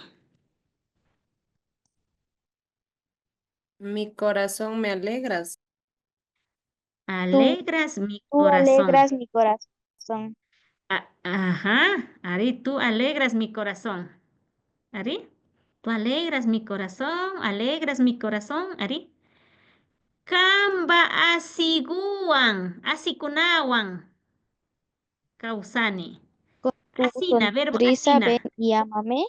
[SPEAKER 9] Mi corazón me alegras.
[SPEAKER 1] Alegras mi
[SPEAKER 6] Tú
[SPEAKER 1] corazón.
[SPEAKER 6] alegras mi corazón.
[SPEAKER 1] Ajá, Ari, tú alegras mi corazón. ¿Ari? Tú alegras mi corazón, Ari. Kamba asikunawan. Kausani.
[SPEAKER 6] Con tu
[SPEAKER 1] Asina, verbo
[SPEAKER 6] sonrisa
[SPEAKER 1] asina.
[SPEAKER 6] ven y ámame.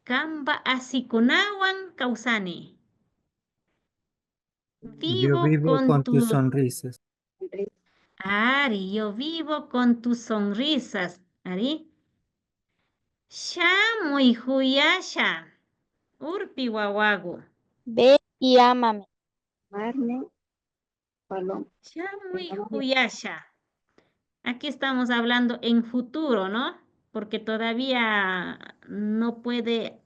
[SPEAKER 1] Kamba asikunawan kausani.
[SPEAKER 12] Yo
[SPEAKER 1] Vivo
[SPEAKER 12] vivo
[SPEAKER 1] con
[SPEAKER 12] con tus
[SPEAKER 1] tus...
[SPEAKER 12] sonrisas.
[SPEAKER 1] Ari, yo vivo con tus sonrisas. Ari. Shamuy huyasha. Urpi wawagu.
[SPEAKER 6] Ve y ámame.
[SPEAKER 3] Amarme, paloma.
[SPEAKER 1] Shamuy huyasha. Aquí estamos hablando en futuro, ¿no? Porque todavía no puede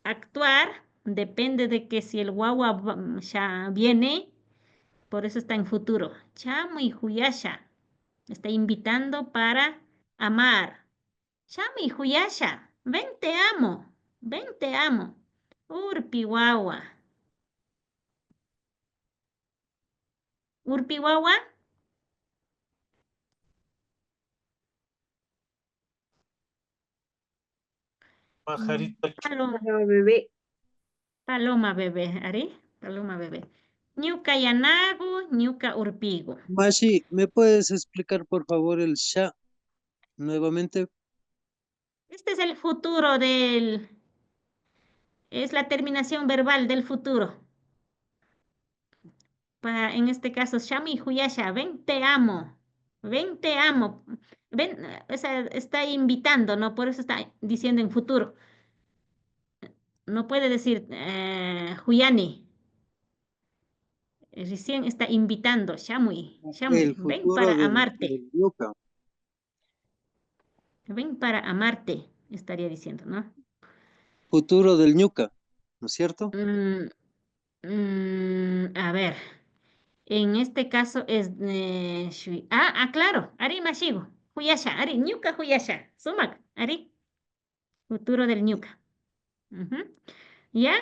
[SPEAKER 1] actuar. Depende de que si el guagua ya viene, por eso está en futuro. Chamuy huyasha. Está invitando para amar. Chami huyasha. Ven, te amo. Ven, te amo. Urpi guagua. Urpi guagua.
[SPEAKER 5] Pajarito
[SPEAKER 1] Paloma.
[SPEAKER 2] Bebé.
[SPEAKER 1] Paloma bebé, Ari. Paloma bebé. Ñuka yanagu, ñuka urpigu.
[SPEAKER 7] Mashi, ¿me puedes explicar por favor el sha nuevamente?
[SPEAKER 1] Este es el futuro del... Es la terminación verbal del futuro. En este caso, Shami Huyasha, ven, te amo. Ven, te amo. Ven, o sea, está invitando, ¿no? Por eso está diciendo en futuro. No puede decir Huyani. Recién está invitando, Shamui. Shamui,
[SPEAKER 7] El
[SPEAKER 1] ven
[SPEAKER 7] futuro
[SPEAKER 1] para
[SPEAKER 7] del
[SPEAKER 1] amarte.
[SPEAKER 7] yuca.
[SPEAKER 1] Ven para amarte, estaría diciendo, ¿no?
[SPEAKER 7] Futuro del ñuca, ¿no es cierto?
[SPEAKER 1] A ver. En este caso es claro, Ari Mashigo, Huyasha, Ari, Ñuka Huyasha, Sumak, Ari, futuro del Ñuka. ¿Ya?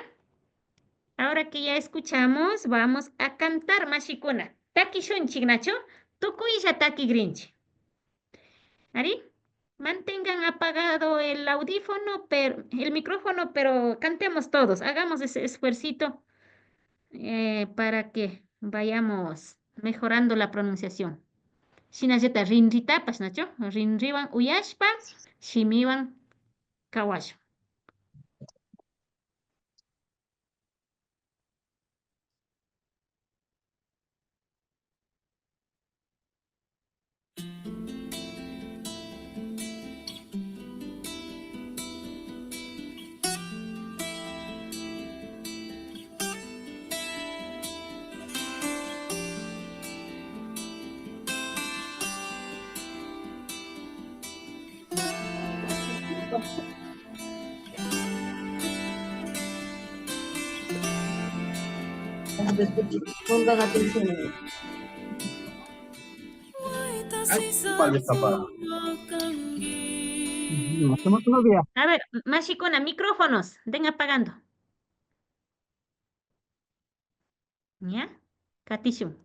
[SPEAKER 1] Ahora que ya escuchamos, vamos a cantar Mashikuna. Taki Shunchik, Nacho, Tukuisha Taki Grinch. Ari, mantengan apagado el audífono, el micrófono, pero cantemos todos, hagamos ese esfuercito para que vayamos mejorando la pronunciación. Shinallata rinritapas, Nacho. Rinriwan uyashpa, shimiwan kawasho.
[SPEAKER 3] Pongan atención.
[SPEAKER 1] A ver, Mashikuna, micrófonos, den apagando. ¿Ya? Katishun.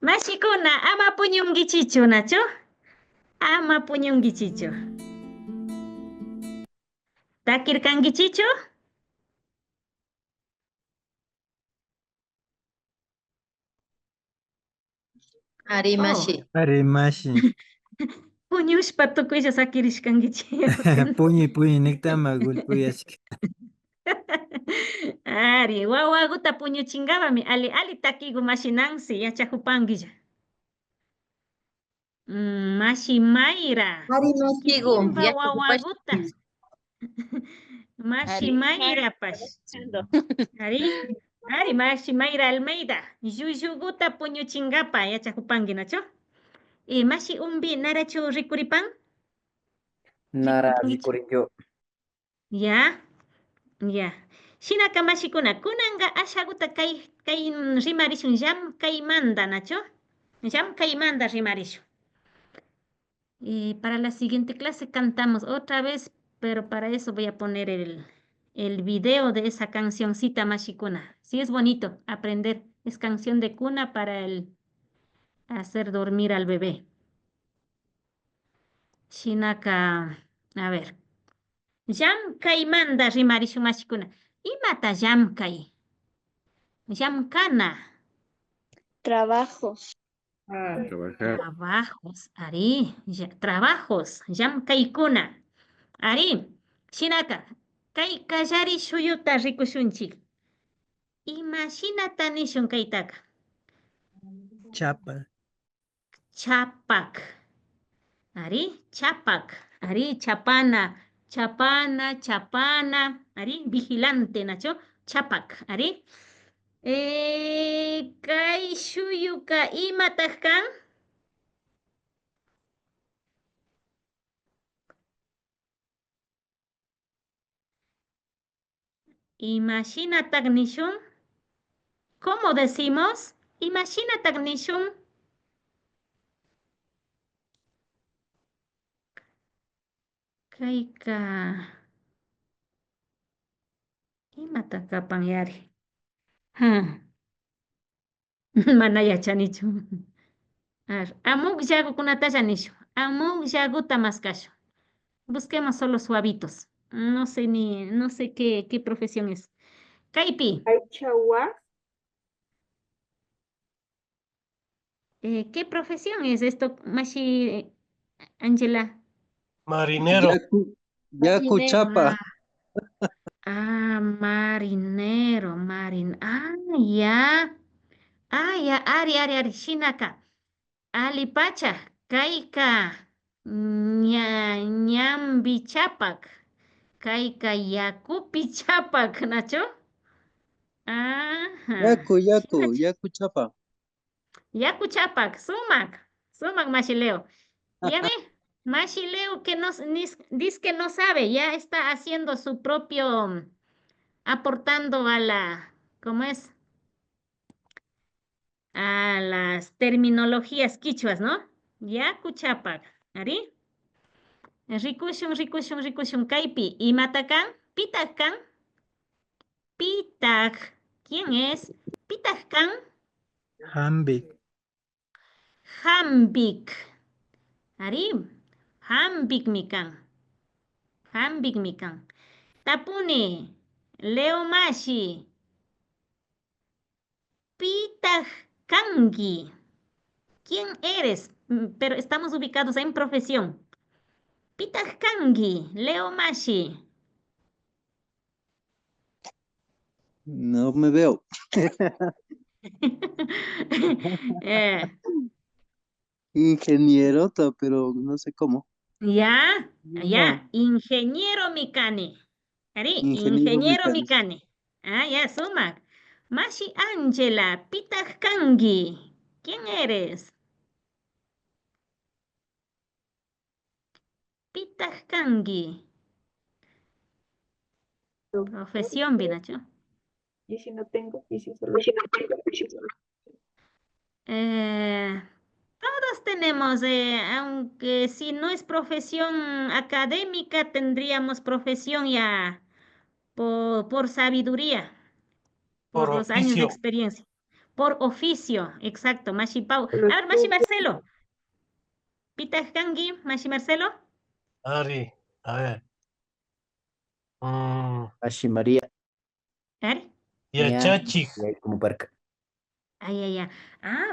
[SPEAKER 1] Mashikuna, ama puñunkichichu, Nacho. Ama puñunkichichu. ¿Takirkankichichu?
[SPEAKER 11] Arimashi.
[SPEAKER 12] Arimashi.
[SPEAKER 1] Puñushpa tukuylla sakirishkankichi.
[SPEAKER 12] Puñi niktama gulpuyashka.
[SPEAKER 1] Ari, wawaguta puñuchingabami ali takigu mashinansi yachakupankilla. Mashi Mayra.
[SPEAKER 11] Arimashigu.
[SPEAKER 1] Kikinpa wawaguta. Mashi Mayra pash. Ari Mashi Mayra Almeida. Yuyuguta puñuchingapa yachakupanki, Nacho. Mashi umbi narachu rikuripan?
[SPEAKER 12] Nara rikurinyo.
[SPEAKER 1] Ya. Shinaka mashikuna, kunanga ashaguta kay rimarishun llam kaymanta, Nacho. Llam kaymanta rimarishun. Y para la siguiente clase cantamos otra vez, pero para eso voy a poner el video de esa cancioncita mashikuna. Sí, es bonito aprender. Es canción de cuna para hacer dormir al bebé. Shinaka, a ver. Llam kaymanta rimarishun mashikuna. Imata llam kay. Llam kana.
[SPEAKER 6] Trabajos.
[SPEAKER 1] Trabajos, Ari. Trabajos. Llam kaykuna. Ari. Shinaka. Kay kallari shuyuta rikushunchik. Imashinata nishun kaytaka.
[SPEAKER 12] Chapa.
[SPEAKER 1] Chapak. Ari, chapak. Ari, chapana. Ari, vigilante, Nacho. Chapak. Ari. Kay shuyuka imataq kan? Imashinataq nishun. ¿Cómo decimos? Imashinataq nishun. Kayka. Imataq kapan yari. Mana yachanichu. Amuk yagukunatacha nishu. Amuk yaguta maskashu. Busquemos solo suavitos. No sé qué profesión es. Kaipi. ¿Qué profesión es esto, Mashi Angela?
[SPEAKER 5] Marinero.
[SPEAKER 7] Yaku chapa.
[SPEAKER 1] Marinero, ya. Ari, Shinaka. Alipacha, Kaika. ñambi chapak. Kayka yakupi chapak, Nacho. Ajá.
[SPEAKER 7] Yaku chapa.
[SPEAKER 1] Yaku chapak, sumak Mashileo. Ya ve, Mashileo que dice que no sabe, ya está haciendo su propio, aportando a la, ¿cómo es? A las terminologías quichuas, ¿no? Yaku chapak, ¿ari? Rikushun, kaipi. ¿Y matakan? Pitakan. Pitak. ¿Quién es? Pitakan.
[SPEAKER 10] Hambik.
[SPEAKER 1] Hambik. Ari, hambik mikan. Hambik mikan. Tapuni. Leo Mashi. Pitak kangi. ¿Quién eres? Pero estamos ubicados en profesión. Pitak kangi. Leo Mashi.
[SPEAKER 7] No me veo.
[SPEAKER 1] Eh,
[SPEAKER 7] Ingenierota, pero no sé cómo.
[SPEAKER 1] ya,
[SPEAKER 7] No,
[SPEAKER 1] ingeniero Mikane. Ari,
[SPEAKER 7] ingeniero
[SPEAKER 1] ingeniero
[SPEAKER 7] mecánico.
[SPEAKER 1] Mikane. Ya, sumak. Mashi Angela, Pitak Kangi. ¿Quién eres? Pitak Kangi. Profesión, Binacho.
[SPEAKER 2] Y si no tengo, y si solo
[SPEAKER 1] Todos tenemos, aunque si no es profesión académica, tendríamos profesión ya por sabiduría,
[SPEAKER 5] Por
[SPEAKER 1] por los años de
[SPEAKER 5] oficio.
[SPEAKER 1] experiencia, por oficio, exacto, Mashi Pau. A ver, Mashi Marcelo, Pitak Kangi, Mashi Marcelo.
[SPEAKER 5] Ari, a ver.
[SPEAKER 12] Ashi María.
[SPEAKER 1] A ver.
[SPEAKER 5] Yachachik.
[SPEAKER 12] Como parca.
[SPEAKER 1] Ay.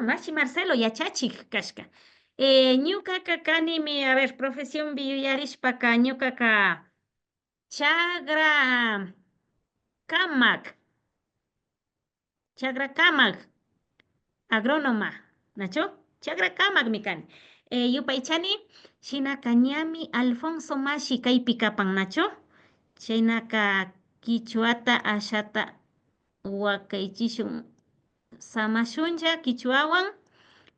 [SPEAKER 1] Mashi Marcelo, ya chachik, kashka. Ñuka kakanimi, a ver, profesión biyarishpaka, ñuka chagra kamak, agrónoma, Nacho, chagra kamak mikan. Yupaychani, shinaka ñami Alfonso Mashi kaypi kapan, Nacho. Chaynaka kichuata ashata wakaychishun samashuncha kichuawan.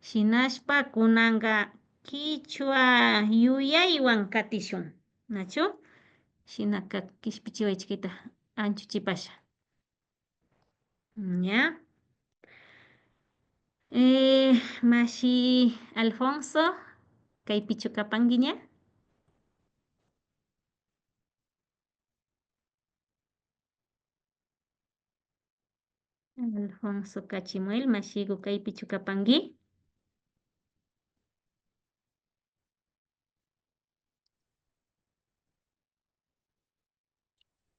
[SPEAKER 1] Shinashpa kunanga kichwa yuyaywan katishun. Nacho? Shinaka kishpichiway chiquita ancho chipasha. ¿Ya? Mashi Alfonso, kaypichu kapanguiña. Alfonso Cachimuel, mashigu kaypichu kapangui.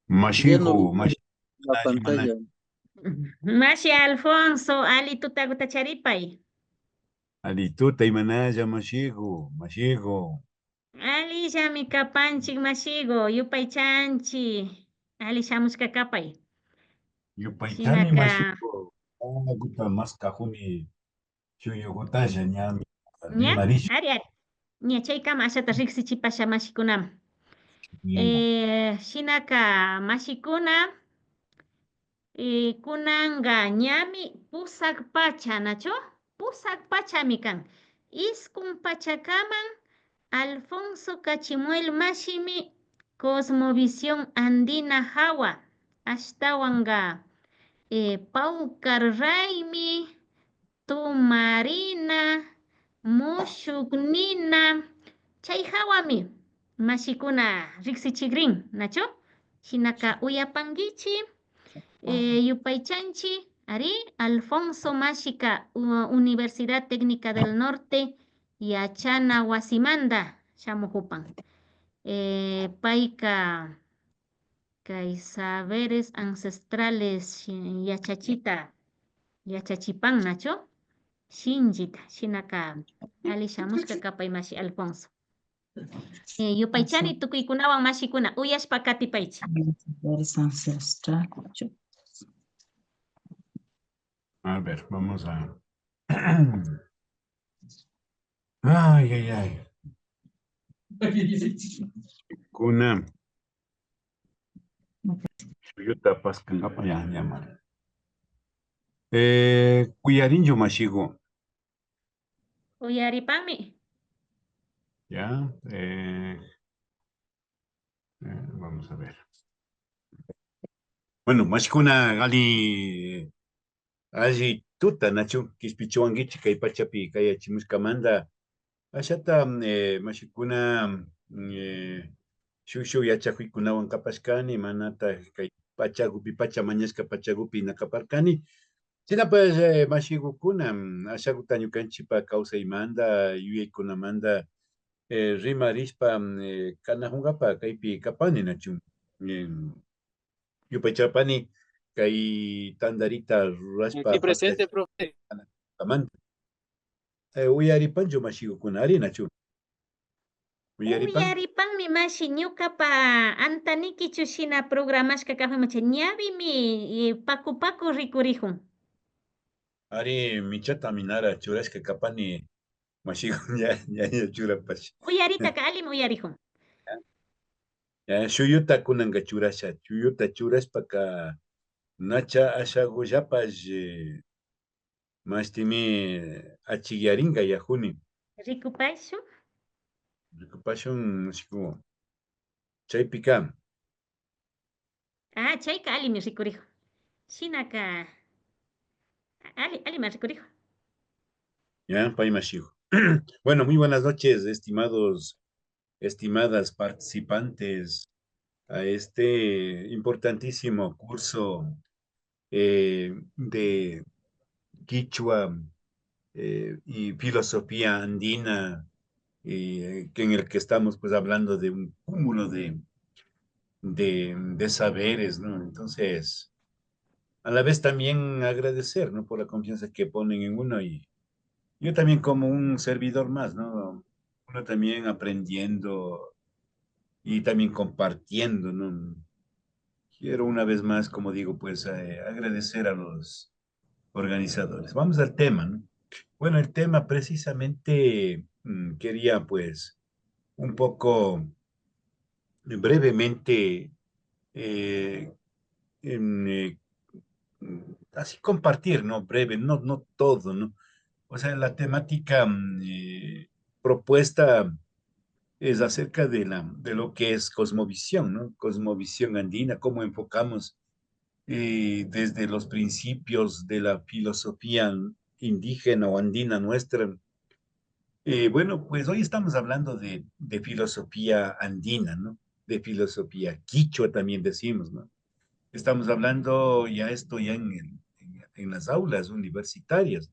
[SPEAKER 7] Ya no veo la pantalla.
[SPEAKER 1] Mashi Alfonso, Ali tutaguta charipay.
[SPEAKER 13] Alituta imanalla mashigo.
[SPEAKER 1] Ali llami kapanchik mashigo, yupay chanchi. Ali shamushka kapay.
[SPEAKER 13] Yupaytami
[SPEAKER 1] Shinaka.
[SPEAKER 13] mashigo. Guta mas kahuni chuyugutalla ñami.
[SPEAKER 1] ¿Ya? Ari. Ña chaykama ashata riqsichipasha mashikunam. Shinaka mashikuna. Kunanga ñami pusak pacha, Nacho? Pusak pacha mikan. Iskun pachakaman Alfonso Cachimuel Mashimi Cosmovisión Andina Hawa. Ashtawanga Paucar Raimi Tumarina Mushuknina Chay Hawami Mashikuna Rixichigrin, Nacho? Shinaka Uyapangichi Yupaychanchi, Ari, Alfonso Máxica, Universidad Técnica del Norte, Yachana Huasimanda, Chamujupan. Paika, Kay saberes ancestrales, Yachachipan, Nacho, Shinjita, Shinaka, Ali Shamushka Kapaimashi Alfonso. Yupaychani tukuykunawan mashikuna, uyashpa katipaychi.
[SPEAKER 11] Saberes ancestral.
[SPEAKER 13] A ver, vamos a... Ay. Kuna. Shuyuta paskangapa ya mal. Cuyarincho mashigo.
[SPEAKER 1] Uyaripami.
[SPEAKER 13] Ya. Vamos a ver. Bueno, mashkuna ali tuta nachu kispichuangichi kay pachapi kay chimuskamanda ashata mashikuna shushu yachakuykunawan kapashkani manata kay pachagupi pachamañashka pachagupi nakaparkani chinapas mashigukuna ashakuta ñukanchipa kawsaymanta yuyaykunamanta rimarishpa kanajungapa kaypi kapani nachu yupaychapani kay tandarita rurashpa
[SPEAKER 7] Aquí presente, profe.
[SPEAKER 13] kamanta uyaripanchu mashigukuna ari nachu uyaripan
[SPEAKER 1] Uyaripanmi mashi ñuqapa antanikichu shina programashka kajamacha ñawimi paku paku rikurihun.
[SPEAKER 13] ari michata minara churashka kapani mashigu ñaña churapash
[SPEAKER 1] Uyaritaka alim uyarihun.
[SPEAKER 13] shuyuta kunanga churasha shuyuta churashpaka nacha ashagullapash mashtimi achiyaringa yahuni
[SPEAKER 1] Rikupaysu.
[SPEAKER 13] recuperación mashku chaypika
[SPEAKER 1] Chayka alimi rikurihun. Shinaka alima rikurihun.
[SPEAKER 13] ya pay mashigu. Bueno, muy buenas noches, estimadas participantes a este importantísimo curso de Quichua y filosofía andina, que en el que estamos pues hablando de un cúmulo de saberes, ¿no? Entonces, a la vez también agradecer, ¿no? Por la confianza que ponen en uno y yo también como un servidor más, ¿no? Uno también aprendiendo y también compartiendo, ¿no? Quiero una vez más, como digo, pues agradecer a los organizadores. Vamos al tema, ¿no? Bueno, el tema precisamente quería pues un poco brevemente así compartir, ¿no? Breve, no todo, ¿no? O sea, la temática propuesta es acerca de lo que es cosmovisión, ¿no? Cosmovisión andina, cómo enfocamos desde los principios de la filosofía indígena o andina nuestra. Bueno, pues hoy estamos hablando de filosofía andina, ¿no? De filosofía quichua también decimos, ¿no? Estamos hablando ya en las aulas universitarias.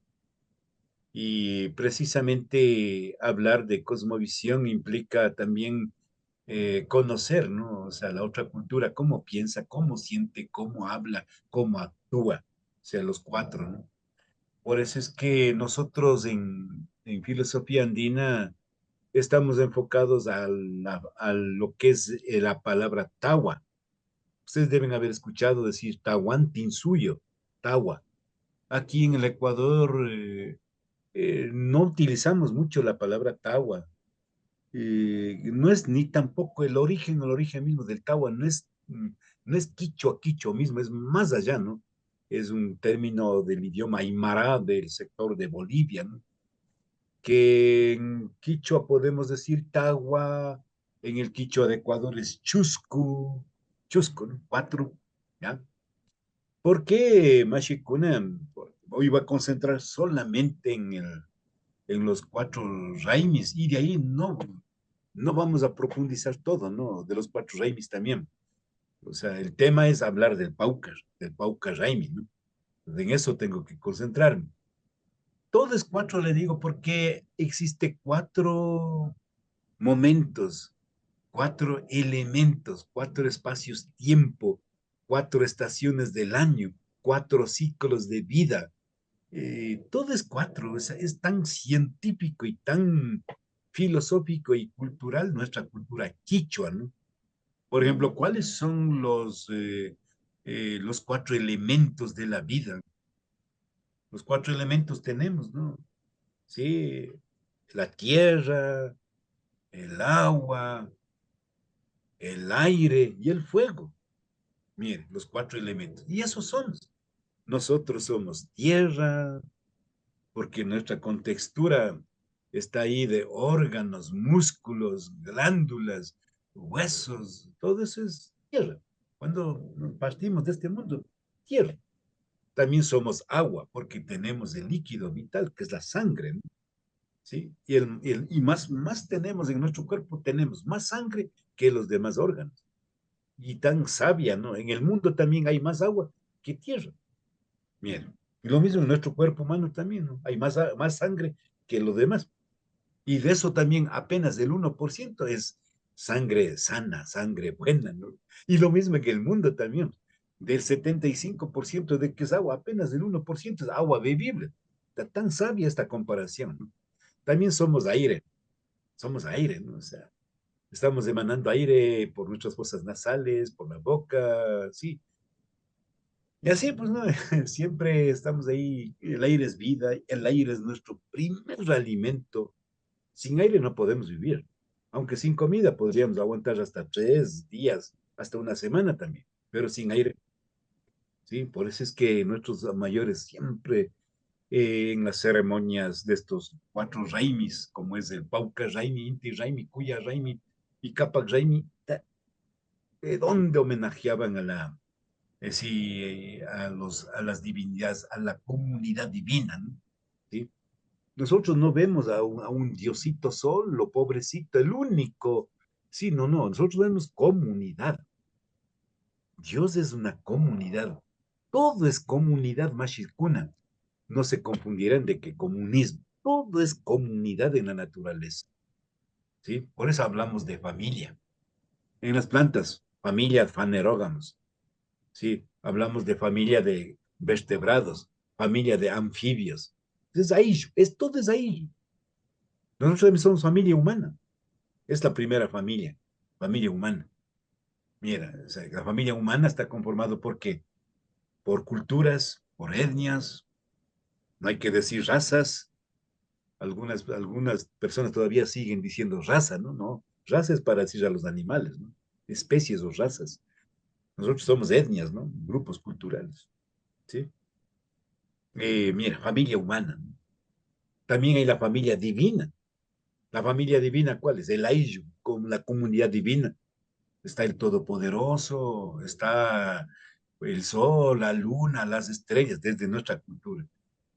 [SPEAKER 13] Y precisamente hablar de cosmovisión implica también conocer, ¿no? O sea, la otra cultura, cómo piensa, cómo siente, cómo habla, cómo actúa. O sea, los cuatro, ¿no? Por eso es que nosotros en filosofía andina estamos enfocados a lo que es la palabra tawa. Ustedes deben haber escuchado decir tahuantinsuyo, tawa. Aquí en el Ecuador no utilizamos mucho la palabra tawa. No es ni tampoco el origen mismo del tawa, no es quichua mismo, es más allá, ¿no? Es un término del idioma aymara del sector de Bolivia, ¿no? Que en quichua podemos decir tawa, en el quichua de Ecuador es chusco, ¿no? 4, ¿ya? ¿Por qué Mashikuna? Hoy va a concentrar solamente en los 4 raimis y de ahí no vamos a profundizar todo, ¿no? De los 4 raimis también. O sea, el tema es hablar del Paucar raimi, ¿no? En eso tengo que concentrarme. Todo es 4, le digo, porque existe 4 momentos, 4 elementos, 4 espacios-tiempo, 4 estaciones del año, 4 ciclos de vida. Todo es 4, es tan científico y tan filosófico y cultural nuestra cultura quichua, ¿no? Por ejemplo, ¿cuáles son los 4 elementos de la vida? Los 4 elementos tenemos, ¿no? Sí, la tierra, el agua, el aire y el fuego. Miren, los 4 elementos. Y esos somos. Nosotros somos tierra, porque nuestra contextura está ahí de órganos, músculos, glándulas, huesos, todo eso es tierra. Cuando partimos de este mundo, tierra. También somos agua, porque tenemos el líquido vital, que es la sangre, ¿no? ¿Sí? Y más tenemos en nuestro cuerpo, tenemos más sangre que los demás órganos. Y tan sabia, ¿no? En el mundo también hay más agua que tierra. Miren, y lo mismo en nuestro cuerpo humano también, ¿no? Hay más sangre que los demás. Y de eso también apenas el 1% es sangre sana, sangre buena, ¿no? Y lo mismo que el mundo también. Del 75% de que es agua, apenas el 1% es agua bebible. Está tan sabia esta comparación, ¿no? También somos aire, ¿no? O sea, estamos emanando aire por nuestras fosas nasales, por la boca, sí. Y así, pues, ¿no? Siempre estamos ahí, el aire es vida, el aire es nuestro primer alimento. Sin aire no podemos vivir, aunque sin comida podríamos aguantar hasta 3 días, hasta una semana también, pero sin aire, ¿sí? Por eso es que nuestros mayores siempre en las ceremonias de estos 4 Raimis, como es el Pauca Raimi, Inti Raimi, Cuya Raimi y Capac Raimi, donde homenajeaban sí, a las divinidades, a la comunidad divina, ¿no? ¿Sí? Nosotros no vemos a un Diosito solo, pobrecito, el único. Sí, no, no, nosotros vemos comunidad. Dios es una comunidad. Todo es comunidad, Mashikuna. No se confundirán de que comunismo. Todo es comunidad en la naturaleza. ¿Sí? Por eso hablamos de familia. En las plantas, familia faneróganos. Sí, hablamos de familia de vertebrados, familia de anfibios. Es ahí, todo es ahí. Nosotros también somos familia humana. Es la primera familia humana. Mira, o sea, la familia humana está conformado por qué? Por culturas, por etnias, no hay que decir razas. Algunas personas todavía siguen diciendo raza, ¿no? No, raza es para decir a los animales, ¿no? Especies o razas. Nosotros somos etnias, ¿no? Grupos culturales, ¿sí? Mira, familia humana, ¿no? También hay la familia divina. La familia divina, ¿cuál es? El Ayllu, con la comunidad divina. Está el Todopoderoso, está el sol, la luna, las estrellas, desde nuestra cultura.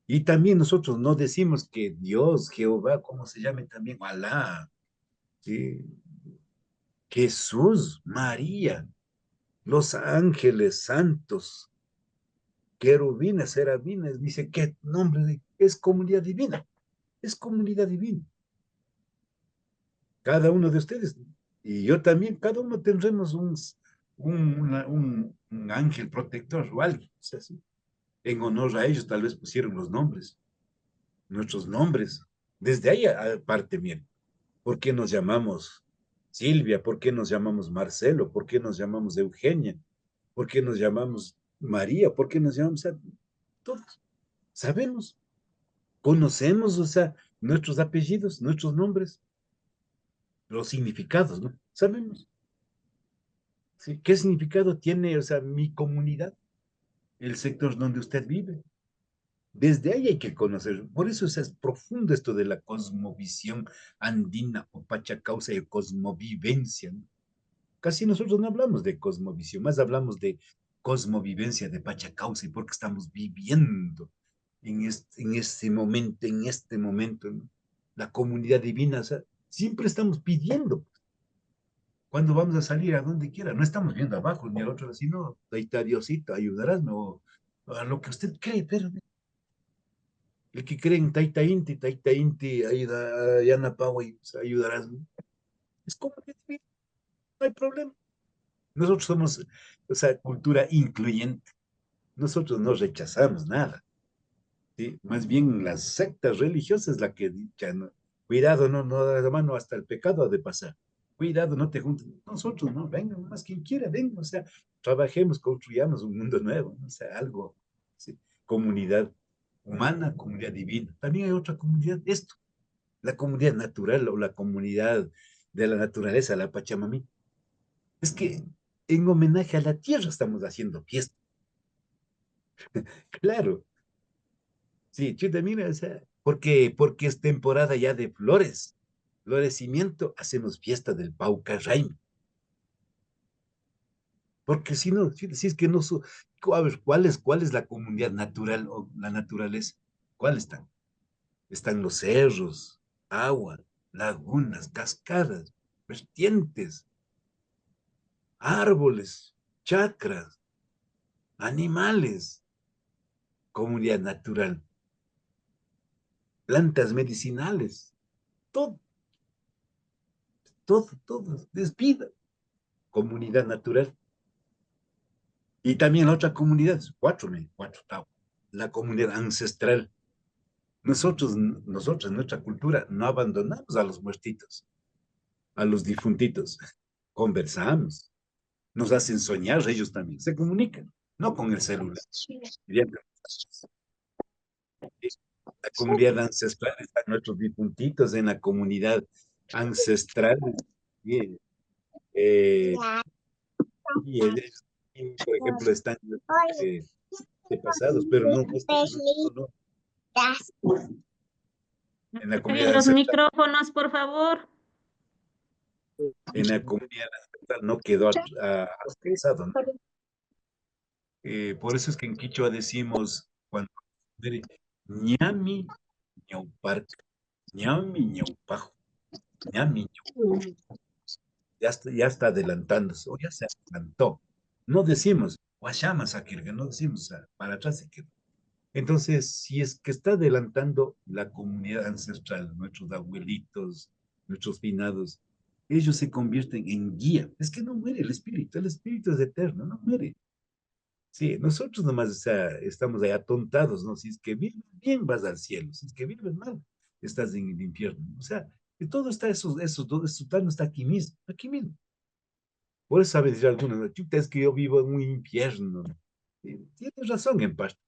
[SPEAKER 13] Y también nosotros no decimos que Dios, Jehová, ¿cómo se llame también? Alá, ¿sí? Jesús, María, los ángeles santos, querubines, serafines, dice, ¿qué nombre? Es comunidad divina, es comunidad divina. Cada uno de ustedes, y yo también, cada uno tendremos un ángel protector o algo, o sea, sí. En honor a ellos tal vez pusieron los nombres, nuestros nombres. Desde ahí aparte, miren, ¿por qué nos llamamos Silvia? ¿Por qué nos llamamos Marcelo? ¿Por qué nos llamamos Eugenia? ¿Por qué nos llamamos María? ¿Por qué nos llamamos todos? Sabemos, conocemos, o sea, nuestros apellidos, nuestros nombres, los significados, ¿no? Sabemos. ¿Sí? ¿Qué significado tiene, o sea, mi comunidad, el sector donde usted vive? Desde ahí hay que conocer. Por eso es profundo esto de la cosmovisión andina o pachacausa y cosmovivencia, ¿no? Casi nosotros no hablamos de cosmovisión, más hablamos de cosmovivencia de pachacausa y porque estamos viviendo en este momento, ¿no? La comunidad divina, o sea, siempre estamos pidiendo. Cuando vamos a salir a donde quiera, no estamos viendo abajo ni al otro, sino, Taita Diosito, ayudarás, no, a lo que usted cree, pero el que cree en Taita Inti, ayuda, Yana Pawai, ayudarás, ¿no? Es como que no hay problema. Nosotros somos, o sea, cultura incluyente. Nosotros no rechazamos nada, ¿sí? Más bien las sectas religiosas la que dicen, ¿no? Cuidado, no da la mano, hasta el pecado ha de pasar. Cuidado, no te juntes. Nosotros, no, venga, más quien quiera, venga, o sea, trabajemos, construyamos un mundo nuevo, ¿no? O sea, algo, ¿sí? Comunidad humana, comunidad divina. También hay otra comunidad, esto, la comunidad natural o la comunidad de la naturaleza, la Pachamamita. Es que en homenaje a la tierra estamos haciendo fiesta. Claro. Sí, chuta, mira, o sea, porque es temporada ya de flores. Florecimiento, hacemos fiesta del Paucarraimi. Porque si no, si es que no, a ver, ¿cuál es la comunidad natural o la naturaleza? ¿Cuál están? Están los cerros, agua, lagunas, cascadas, vertientes, árboles, chacras, animales, comunidad natural, plantas medicinales, todo, todo, es vida, comunidad natural. Y también la otra comunidad, cuatro, la comunidad ancestral. Nosotros, en nuestra cultura, no abandonamos a los muertitos, a los difuntitos. Conversamos, nos hacen soñar, ellos también se comunican, no con el celular. La comunidad ancestral, están nuestros difuntitos en la comunidad ancestral. Bien. Y ellos, por ejemplo, están pasados, pero no, en la comunidad
[SPEAKER 1] Los
[SPEAKER 13] ancestral.
[SPEAKER 1] micrófonos, por favor.
[SPEAKER 13] En la comunidad ancestral no quedó actualizado, ¿no? Por eso es que en Quichua decimos, cuando ñami, ñauparca, ñami, ñaupajo, ñami, ñaupajo. Ya está adelantándose, o ya se adelantó. No decimos, guachamas aquí, no decimos para atrás se quedó. Entonces, si es que está adelantando la comunidad ancestral, nuestros abuelitos, nuestros finados, ellos se convierten en guía. Es que no muere el espíritu es eterno, no muere. Sí, nosotros nomás, o sea, estamos ahí atontados, ¿no? Si es que vives bien, vas al cielo, si es que vives mal, estás en el infierno. O sea, que todo está, todo eso no está aquí mismo, aquí mismo. Por eso sabe decir algunos, chuta, es que yo vivo en un infierno. Tienes razón en parte.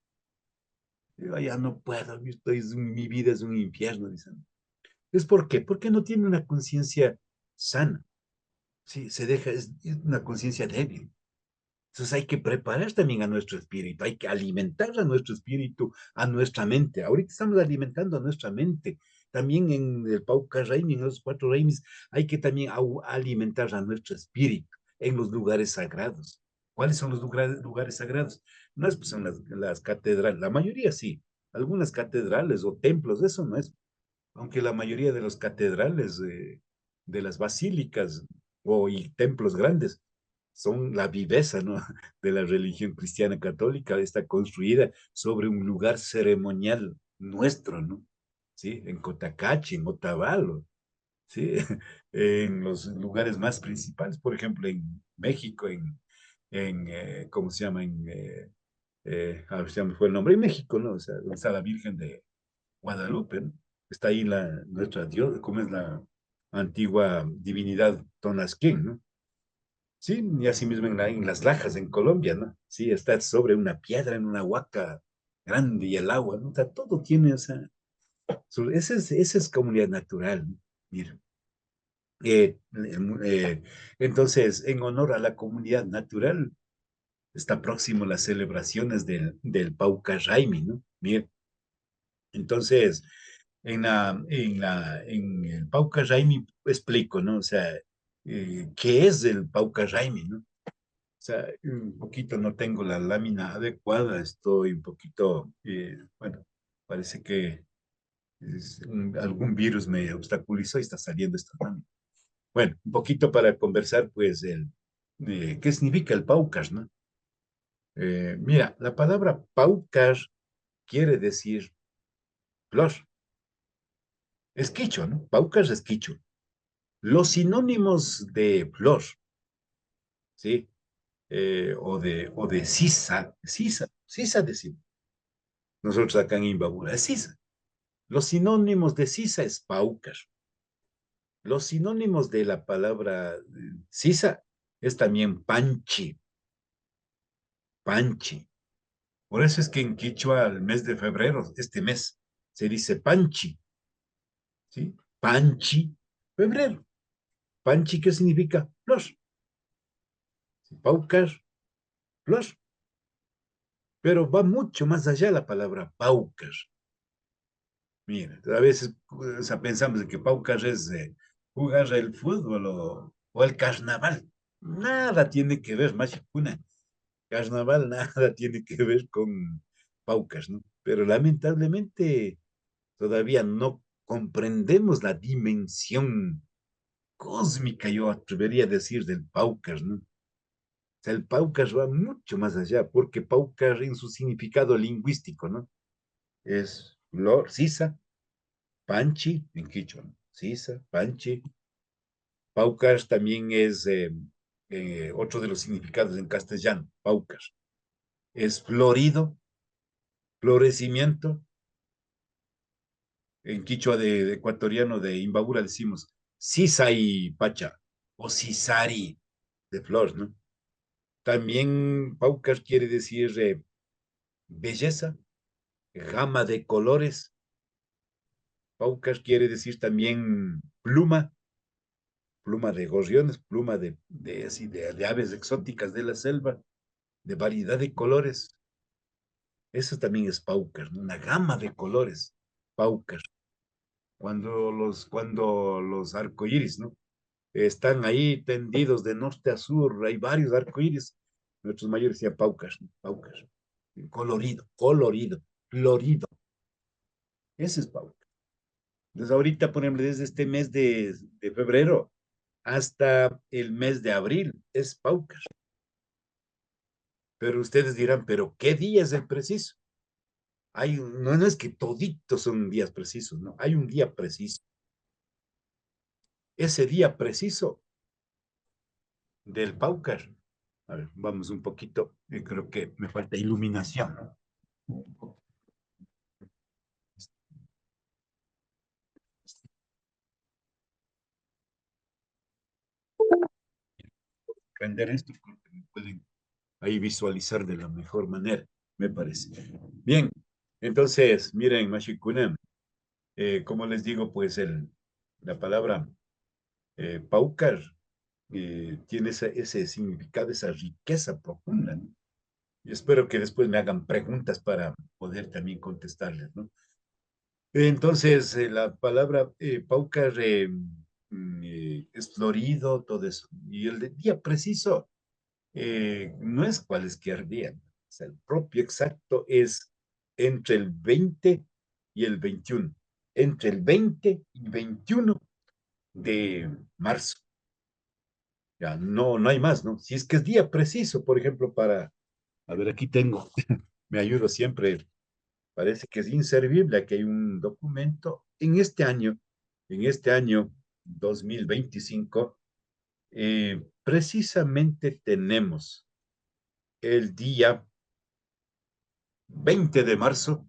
[SPEAKER 13] Yo ya no puedo, mi vida es un infierno, dicen. ¿Es por qué? Porque no tiene una conciencia sana. Sí, es una conciencia débil. Entonces hay que preparar también a nuestro espíritu, hay que alimentar a nuestro espíritu, a nuestra mente. Ahorita estamos alimentando a nuestra mente. También en el Pauca Raimi, en los cuatro Raimis, hay que también alimentar a nuestro espíritu en los lugares sagrados. ¿Cuáles son los lugares sagrados? No es pues en las catedrales, la mayoría sí, algunas catedrales o templos, eso no es. Aunque la mayoría de las catedrales, de las basílicas y templos grandes, son la viveza, ¿no? de la religión cristiana católica, está construida sobre un lugar ceremonial nuestro, ¿no? ¿Sí? En Cotacachi, en Otavalo, ¿sí? En los lugares más principales, por ejemplo, en México, ¿cómo se llama? A ver, se me fue el nombre, en México, ¿no? O sea, donde está la Virgen de Guadalupe, ¿no? Está ahí nuestra Dios, ¿cómo es la antigua divinidad Tonasquén, ¿no? Sí, y así mismo en las Lajas, en Colombia, ¿no? Sí, está sobre una piedra, en una huaca grande y el agua, ¿no? O sea, todo tiene, o sea, esa es comunidad natural, ¿no? Mira. Entonces, en honor a la comunidad natural, está próximo las celebraciones del Pauca Raimi, ¿no? Mira. Entonces, en el Pauca Raimi explico, ¿no? O sea, ¿qué es el Pauca Raimi, no? O sea, un poquito no tengo la lámina adecuada, estoy un poquito, bueno, parece que algún virus me obstaculizó y está saliendo esta lámina. Bueno, un poquito para conversar, pues, ¿qué significa el Paucar, no? Mira, la palabra Paucar quiere decir flor. Es quichua, ¿no? Paucar es quichua. Los sinónimos de flor, ¿sí? O de sisa decimos. Nosotros acá en Imbabura, es sisa. Los sinónimos de sisa es paucar. Los sinónimos de la palabra sisa es también panchi. Panchi. Por eso es que en Quichua, el mes de febrero, este mes, se dice panchi. ¿Sí? Panchi, febrero. Panchi, ¿qué significa? Flor. Paucar, flor. Pero va mucho más allá la palabra paucar. Mira, a veces o sea, pensamos en que paucar es jugar el fútbol o el carnaval. Nada tiene que ver, Machicuna. Carnaval nada tiene que ver con paucas, ¿no? Pero lamentablemente todavía no comprendemos la dimensión cósmica, yo atrevería a decir, del paucas, ¿no? O sea, el paucas va mucho más allá, porque paucas en su significado lingüístico, ¿no? Es flor, sisa, panchi, en quichua, ¿no? Sisa, panchi. Paucas también es otro de los significados en castellano, paucas. Es florido, florecimiento. En quichua de ecuatoriano de Imbabura decimos sisai pacha o sisari de flor, ¿no? También paucas quiere decir belleza, gama de colores. Paucas quiere decir también pluma, pluma de gorriones, pluma así, de aves exóticas de la selva, de variedad de colores. Eso también es paucas, ¿no? Una gama de colores, paucas. Cuando los arcoíris, ¿no? Están ahí tendidos de norte a sur, hay varios arcoíris. Nuestros mayores decían paucas, ¿no? Paucas. Colorido, colorido, florido. Ese es pauca. Entonces ahorita, por ejemplo, desde este mes de febrero hasta el mes de abril es paucas. Pero ustedes dirán, ¿pero qué día es el preciso? No es que toditos son días precisos, no, hay un día preciso. Ese día preciso del paucar. A ver, vamos un poquito, creo que me falta iluminación, ¿no? Prender esto porque me pueden ahí visualizar de la mejor manera, me parece. Bien, entonces, miren, Mashikunem, como les digo, pues la palabra paucar tiene ese significado, esa riqueza profunda, ¿no? Y espero que después me hagan preguntas para poder también contestarles, ¿no? Entonces, la palabra paucar es florido, todo eso. Y el día preciso no es cualesquier día. O sea, el propio exacto es entre el 20 y el 21. Entre el 20 y 21 de marzo. Ya, no hay más, ¿no? Si es que es día preciso, por ejemplo, a ver, aquí tengo, me ayudo siempre, parece que es inservible, aquí hay un documento. En este año 2025, precisamente tenemos el día 20 de marzo.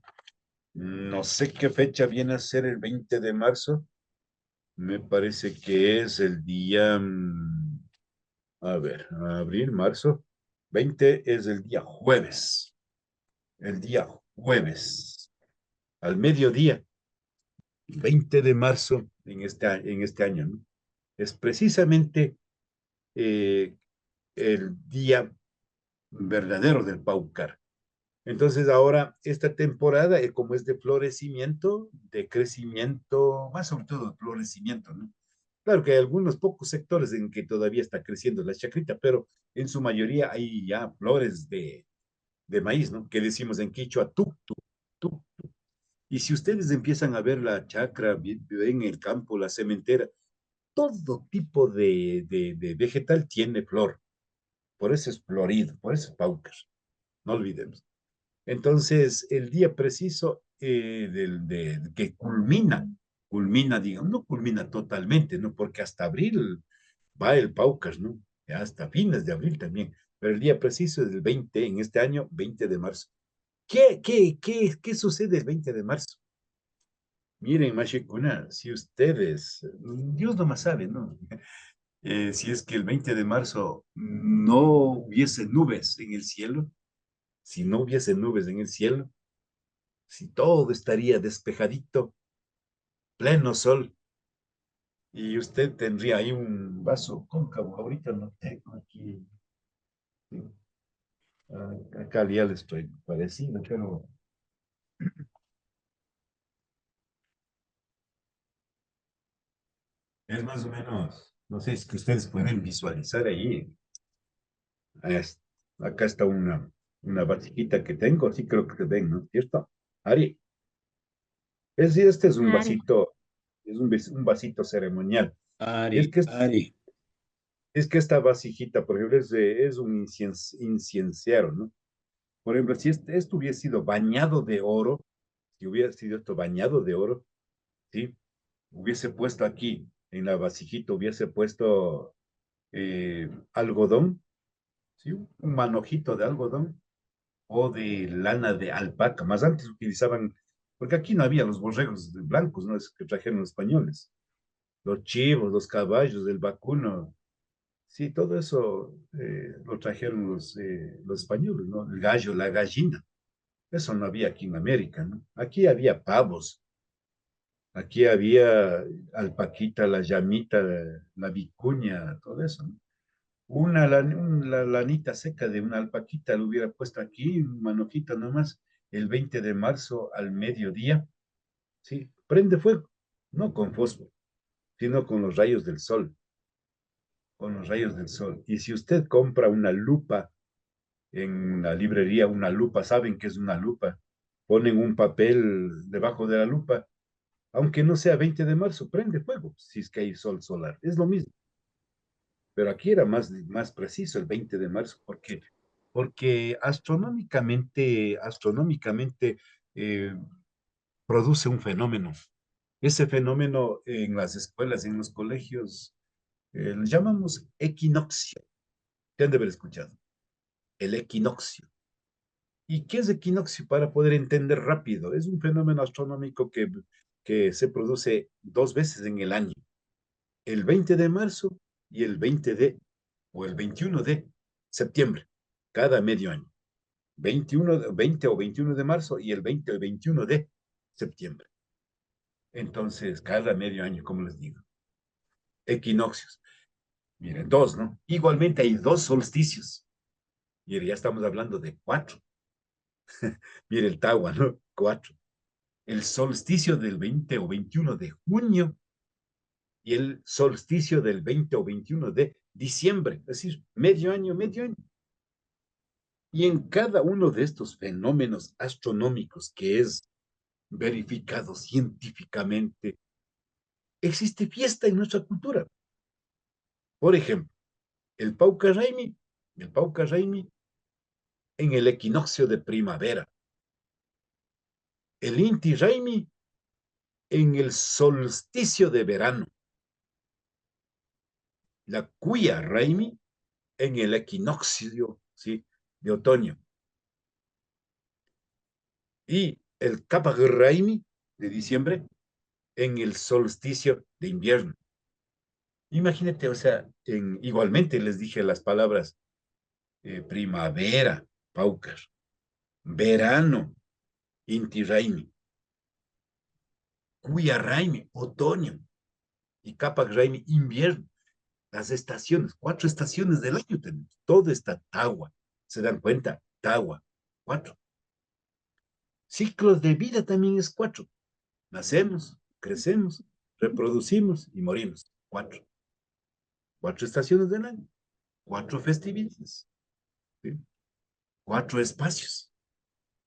[SPEAKER 13] No sé qué fecha viene a ser el 20 de marzo. Me parece que es el día, a ver, abril, marzo. 20 es el día jueves. El día jueves, al mediodía, 20 de marzo en este año, ¿no? Es precisamente el día verdadero del Paucar. Entonces ahora esta temporada, como es de florecimiento, de crecimiento, más sobre todo de florecimiento, ¿no? Claro que hay algunos pocos sectores en que todavía está creciendo la chacrita, pero en su mayoría hay ya flores de maíz, ¿no? Que decimos en quichua, tú. Y si ustedes empiezan a ver la chacra, ven el campo, la cementera, todo tipo de vegetal tiene flor. Por eso es florido, por eso es paucas. No olvidemos. Entonces, el día preciso que culmina, digamos, no culmina totalmente, ¿no? Porque hasta abril va el paucas, ¿no? Hasta fines de abril también. Pero el día preciso es el 20, en este año, 20 de marzo. ¿Qué sucede el 20 de marzo? Miren, Mashikuna, si ustedes, Dios nomás sabe, ¿no? Si es que el 20 de marzo no hubiese nubes en el cielo, si no hubiese nubes en el cielo, si todo estaría despejadito, pleno sol, Y usted tendría ahí un vaso cóncavo. Ahorita no tengo aquí. Sí. Acá ya le estoy parecido, pero es más o menos, no sé, es que ustedes pueden visualizar ahí. Ahí es- Acá está una vasijita que tengo, así creo que ven, ¿no es cierto? Ari, este es un
[SPEAKER 1] Ari.
[SPEAKER 13] vasito, es un vasito ceremonial. Y
[SPEAKER 7] Ari, Ari.
[SPEAKER 13] es que esta vasijita, por ejemplo, es un incienciero, ¿no? Por ejemplo, si esto hubiera sido bañado de oro, si hubiera sido esto bañado de oro, ¿sí? Hubiese puesto aquí, en la vasijita, hubiese puesto algodón, ¿sí? Un manojito de algodón o de lana de alpaca. Más antes utilizaban, porque aquí no había los borregos blancos, ¿no? Es que trajeron los españoles. Los chivos, los caballos, el vacuno. Sí, todo eso lo trajeron los españoles, ¿no? El gallo, la gallina. Eso no había aquí en América, ¿no? Aquí había pavos, aquí había alpaquita, la llamita, la vicuña, todo eso, ¿no? La lanita seca de una alpaquita lo hubiera puesto aquí, un manojito nomás, el 20 de marzo al mediodía, ¿sí? Prende fuego, no con fósforo, sino con los rayos del sol, con los rayos del sol. Y si usted compra una lupa en la librería, una lupa, saben que es una lupa, ponen un papel debajo de la lupa, aunque no sea 20 de marzo, prende fuego si es que hay sol solar, es lo mismo. Pero aquí era más preciso el 20 de marzo, porque astronómicamente eh, produce un fenómeno. Ese fenómeno en las escuelas, en los colegios, lo llamamos equinoccio. ¿Qué han de haber escuchado? El equinoccio. ¿Y qué es equinoccio? Para poder entender rápido, es un fenómeno astronómico que se produce 2 veces en el año, el 20 de marzo y o el 21 de septiembre, cada medio año. 20 o 21 de marzo y el 20 o 21 de septiembre. Entonces, cada medio año, como les digo. Equinoccios. Miren, dos, ¿no? Igualmente hay 2 solsticios. Mire, ya estamos hablando de 4. Mire el Tagua, ¿no? 4. El solsticio del 20 o 21 de junio y el solsticio del 20 o 21 de diciembre. Es decir, medio año, medio año. Y en cada uno de estos fenómenos astronómicos que es verificado científicamente, existe fiesta en nuestra cultura. Por ejemplo, el Pauca Raimi en el equinoccio de primavera, el Inti Raimi en el solsticio de verano, la Cuya Raimi en el equinoccio, ¿sí?, de otoño, y el Kapag Raimi de diciembre en el solsticio de invierno. Imagínate, o sea, igualmente les dije las palabras primavera, Paucar, verano, Inti Raimi, Cuya Raimi, otoño, y Capac Raimi, invierno. Las estaciones, 4 estaciones del año tenemos. Todo está Tagua. ¿Se dan cuenta? Tagua. 4. Ciclos de vida también es 4. Nacemos, crecemos, reproducimos y morimos. 4. 4 estaciones del año. 4 festividades. ¿Sí? 4 espacios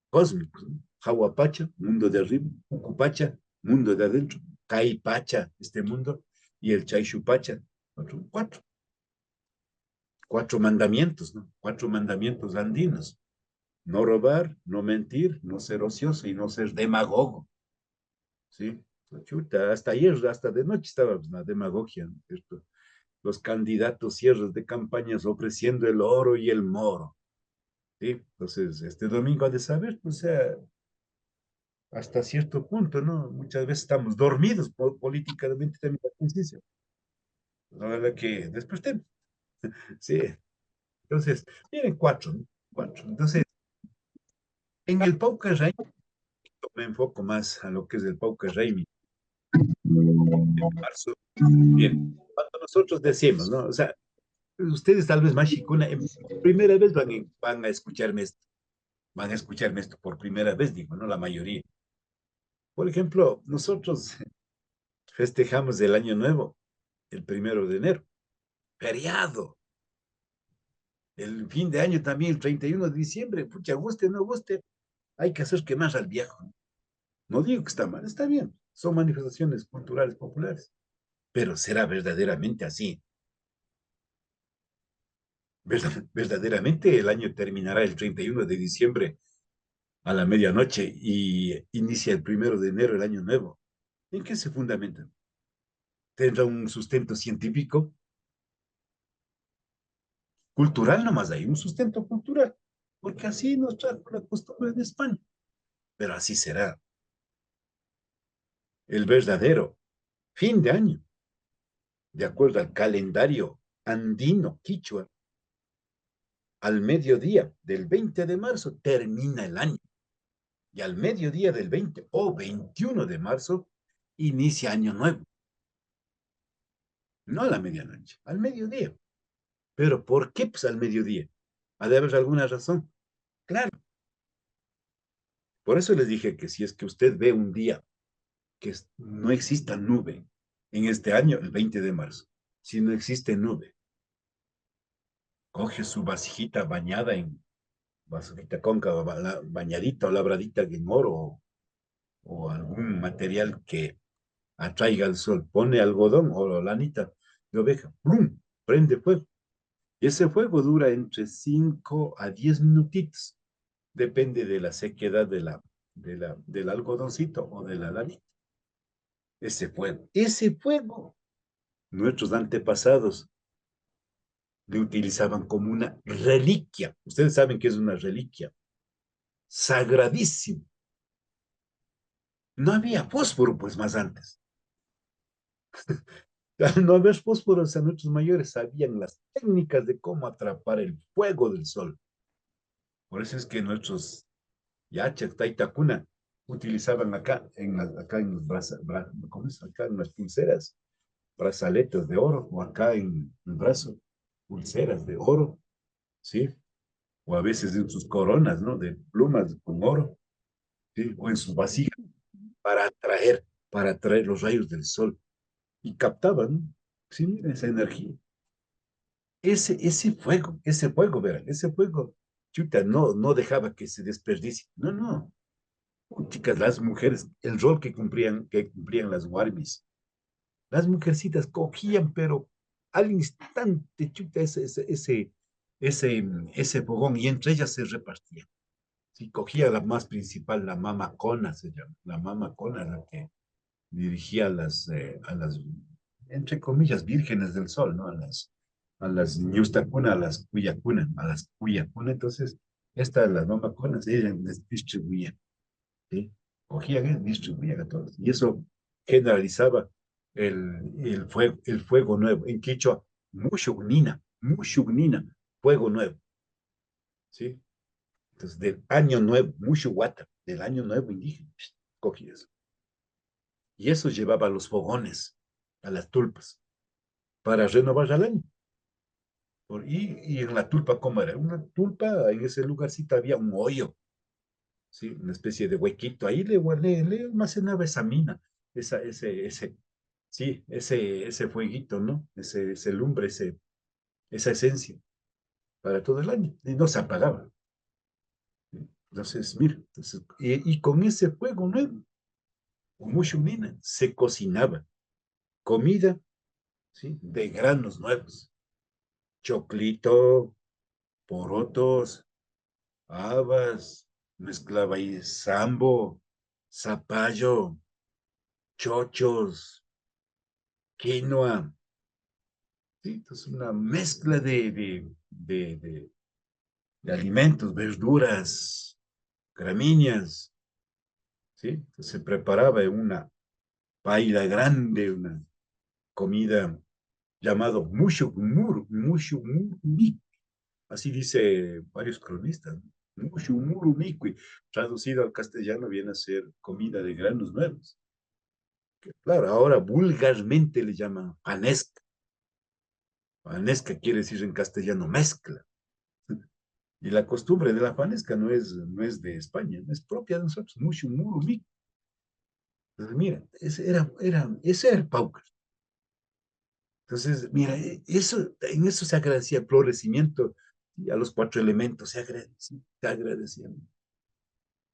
[SPEAKER 13] cósmicos, ¿no? Jahuapacha, mundo de arriba, Ucupacha, mundo de adentro, Caipacha, este mundo, y el Chaishupacha, 4. 4 mandamientos, ¿no? 4 mandamientos andinos. No robar, no mentir, no ser ocioso y no ser demagogo. ¿Sí? Chuta, hasta ayer, hasta de noche estaba la demagogia, ¿no? Esto, los candidatos cierres de campañas ofreciendo el oro y el moro. ¿Sí? Entonces, este domingo ha de saber, pues, o sea, hasta cierto punto, ¿no? Muchas veces estamos dormidos políticamente también la conciencia. La verdad que despertemos. Sí. Entonces, miren, 4, ¿no? 4. Entonces, en el Pauca Raimi, me enfoco más a lo que es el Pauca Raimi. de marzo. Bien, cuando nosotros decimos, ¿no? O sea, ustedes tal vez más chicuna, primera vez van a escucharme esto. Van a escucharme esto por primera vez, digo, ¿no? La mayoría. Por ejemplo, nosotros festejamos el Año Nuevo el 1 de enero, feriado. El fin de año también, el 31 de diciembre, pucha, guste o no guste, hay que hacer quemar al viejo. No digo que está mal, está bien. Son manifestaciones culturales populares. Pero ¿será verdaderamente así? Verdaderamente el año terminará el 31 de diciembre a la medianoche y inicia el 1 de enero el año nuevo. ¿En qué se fundamenta? ¿Tendrá un sustento científico? Cultural nomás hay, un sustento cultural, porque así nos trajo la costumbre de España. Pero así será. El verdadero fin de año, de acuerdo al calendario andino quichua, al mediodía del 20 de marzo termina el año. Y al mediodía del 20 o 21 de marzo inicia año nuevo. No a la medianoche, al mediodía. ¿Pero por qué pues al mediodía? ¿Ha de haber alguna razón? Claro. Por eso les dije que si es que usted ve un día que no exista nube en este año, el 20 de marzo, si no existe nube, coge su vasijita bañada en vasijita cóncava, bañadita o labradita en oro o algún material que atraiga el sol, pone algodón o lanita de oveja, ¡plum!, prende fuego. Y ese fuego dura entre 5 a 10 minutitos, depende de la sequedad del algodoncito o de la lanita. Ese fuego, nuestros antepasados le utilizaban como una reliquia. Ustedes saben que es una reliquia, sagradísimo. No había fósforo, pues, más antes. Al no haber fósforo, nuestros mayores sabían las técnicas de cómo atrapar el fuego del sol. Por eso es que nuestros yachas, taitacuna, utilizaban acá en las pulseras, brazaletes de oro, o acá en el brazo, pulseras de oro, ¿sí? O a veces en sus coronas, ¿no? De plumas con oro, ¿sí? O en sus vasijas, para atraer los rayos del sol. Y captaban, ¿no? Sí, mira esa energía. Ese fuego, verán, ese fuego, chuta, no dejaba que se desperdicie. No, no. Chicas, las mujeres, el rol que cumplían las warmis. Las mujercitas cogían, pero al instante, chuta, ese fogón, y entre ellas se repartían. Sí, cogía la más principal, la mama cona se llama, la mama cona, la que dirigía a las, entre comillas, vírgenes del sol, ¿no? A las ñustacuna, a las cuyacuna. Entonces, las mama conas, ellas les distribuían, ¿sí? Cogían y distribuían a todos. Y eso generalizaba el fuego nuevo. En quichua, mushugnina, fuego nuevo, ¿sí? Entonces, del año nuevo, mushuguata, del año nuevo indígena, cogí eso. Y eso llevaba a los fogones, a las tulpas, para renovar al año. Y en la tulpa, ¿cómo era? Una tulpa, en ese lugarcito había un hoyo, ¿sí? Una especie de huequito. Ahí le almacenaba esa mina, ese fueguito, ¿no? Ese lumbre, esa esencia, para todo el año. Y no se apagaba. Entonces, mira, y con ese fuego nuevo, con mucha unina, se cocinaba comida, ¿sí? De granos nuevos. Choclito, porotos, habas, mezclaba ahí sambo, zapallo, chochos, quinoa, ¿sí? Entonces una mezcla de alimentos, verduras, gramíneas, ¿sí? Entonces se preparaba en una paila grande, una comida llamado mushumurumikwi, así dice varios cronistas, mushumurumikwi, traducido al castellano viene a ser comida de granos nuevos. Claro, ahora vulgarmente le llaman fanesca. Fanesca quiere decir en castellano mezcla. Y la costumbre de la fanesca no es de España, no es propia de nosotros. Mucho, muro, mi. Entonces, mira, ese era el Paucar. Entonces, mira, en eso se agradecía el florecimiento y a los 4 elementos, se agradecía.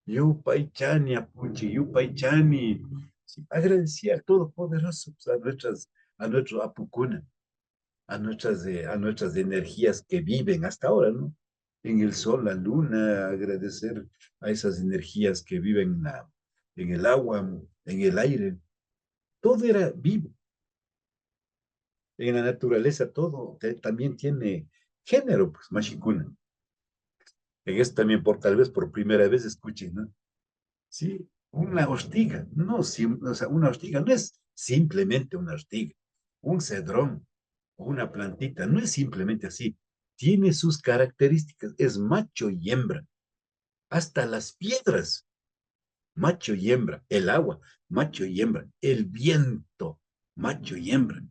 [SPEAKER 13] Yupaychani, Apuchi, Yupaychani. Sí, agradecía al Todopoderoso, pues, a nuestro Apucuna, a nuestras energías que viven hasta ahora, ¿no? En el sol, la luna, agradecer a esas energías que viven en el agua, en el aire. Todo era vivo. En la naturaleza todo también tiene género, pues, machicuna. En esto también, tal vez por primera vez escuchen, ¿no? Sí, una ortiga, no, o sea, una ortiga no es simplemente una ortiga, un cedrón o una plantita, no es simplemente así, tiene sus características, es macho y hembra, hasta las piedras, macho y hembra, el agua, macho y hembra, el viento, macho y hembra.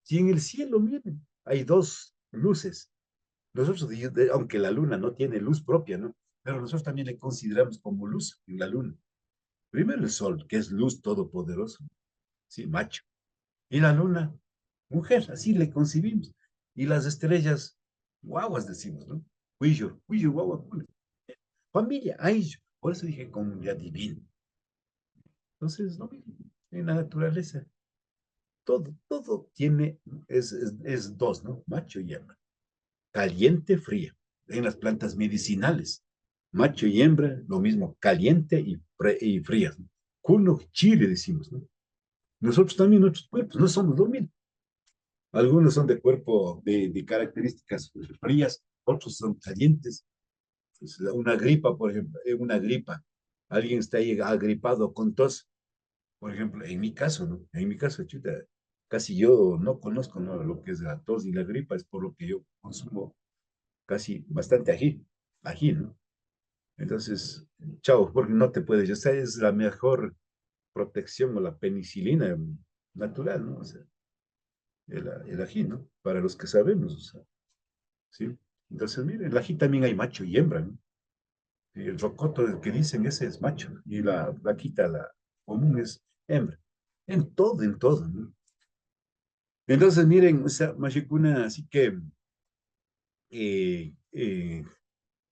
[SPEAKER 13] Si en el cielo, miren, hay dos luces, nosotros, aunque la luna no tiene luz propia, ¿no? Pero nosotros también le consideramos como luz en la luna. Primero el sol, que es luz todopoderoso, sí, macho. Y la luna, mujer, así le concibimos. Y las estrellas, guaguas decimos, ¿no? Huillo, huillo, guagua, cule. Familia, aillo. Por eso dije comunidad divina. Entonces, lo mismo, en la naturaleza, todo tiene, es dos, ¿no? Macho y hembra. Caliente, fría. En las plantas medicinales, macho y hembra, lo mismo, caliente y fría. Cuno, chile, decimos, ¿no? Nosotros también, nuestros cuerpos, no somos lo mismo. Algunos son de cuerpo de características frías, otros son calientes. Pues, una gripa, por ejemplo, una gripa. Alguien está ahí agripado con tos. Por ejemplo, en mi caso, ¿no? En mi caso, chuta, casi yo no conozco, ¿no?, lo que es la tos y la gripa, es por lo que yo consumo casi bastante ají, ¿no? Entonces, chao, porque no te puedes, esa es la mejor protección o la penicilina natural, ¿no? O sea, el ají, ¿no? Para los que sabemos, o sea, ¿sí? Entonces, miren, el ají también hay macho y hembra, ¿no? Y el rocoto el que dicen, ese es macho, y la vaquita, la común, es hembra. En todo, ¿no? Entonces, miren, o sea, machicuna, así que eh, eh,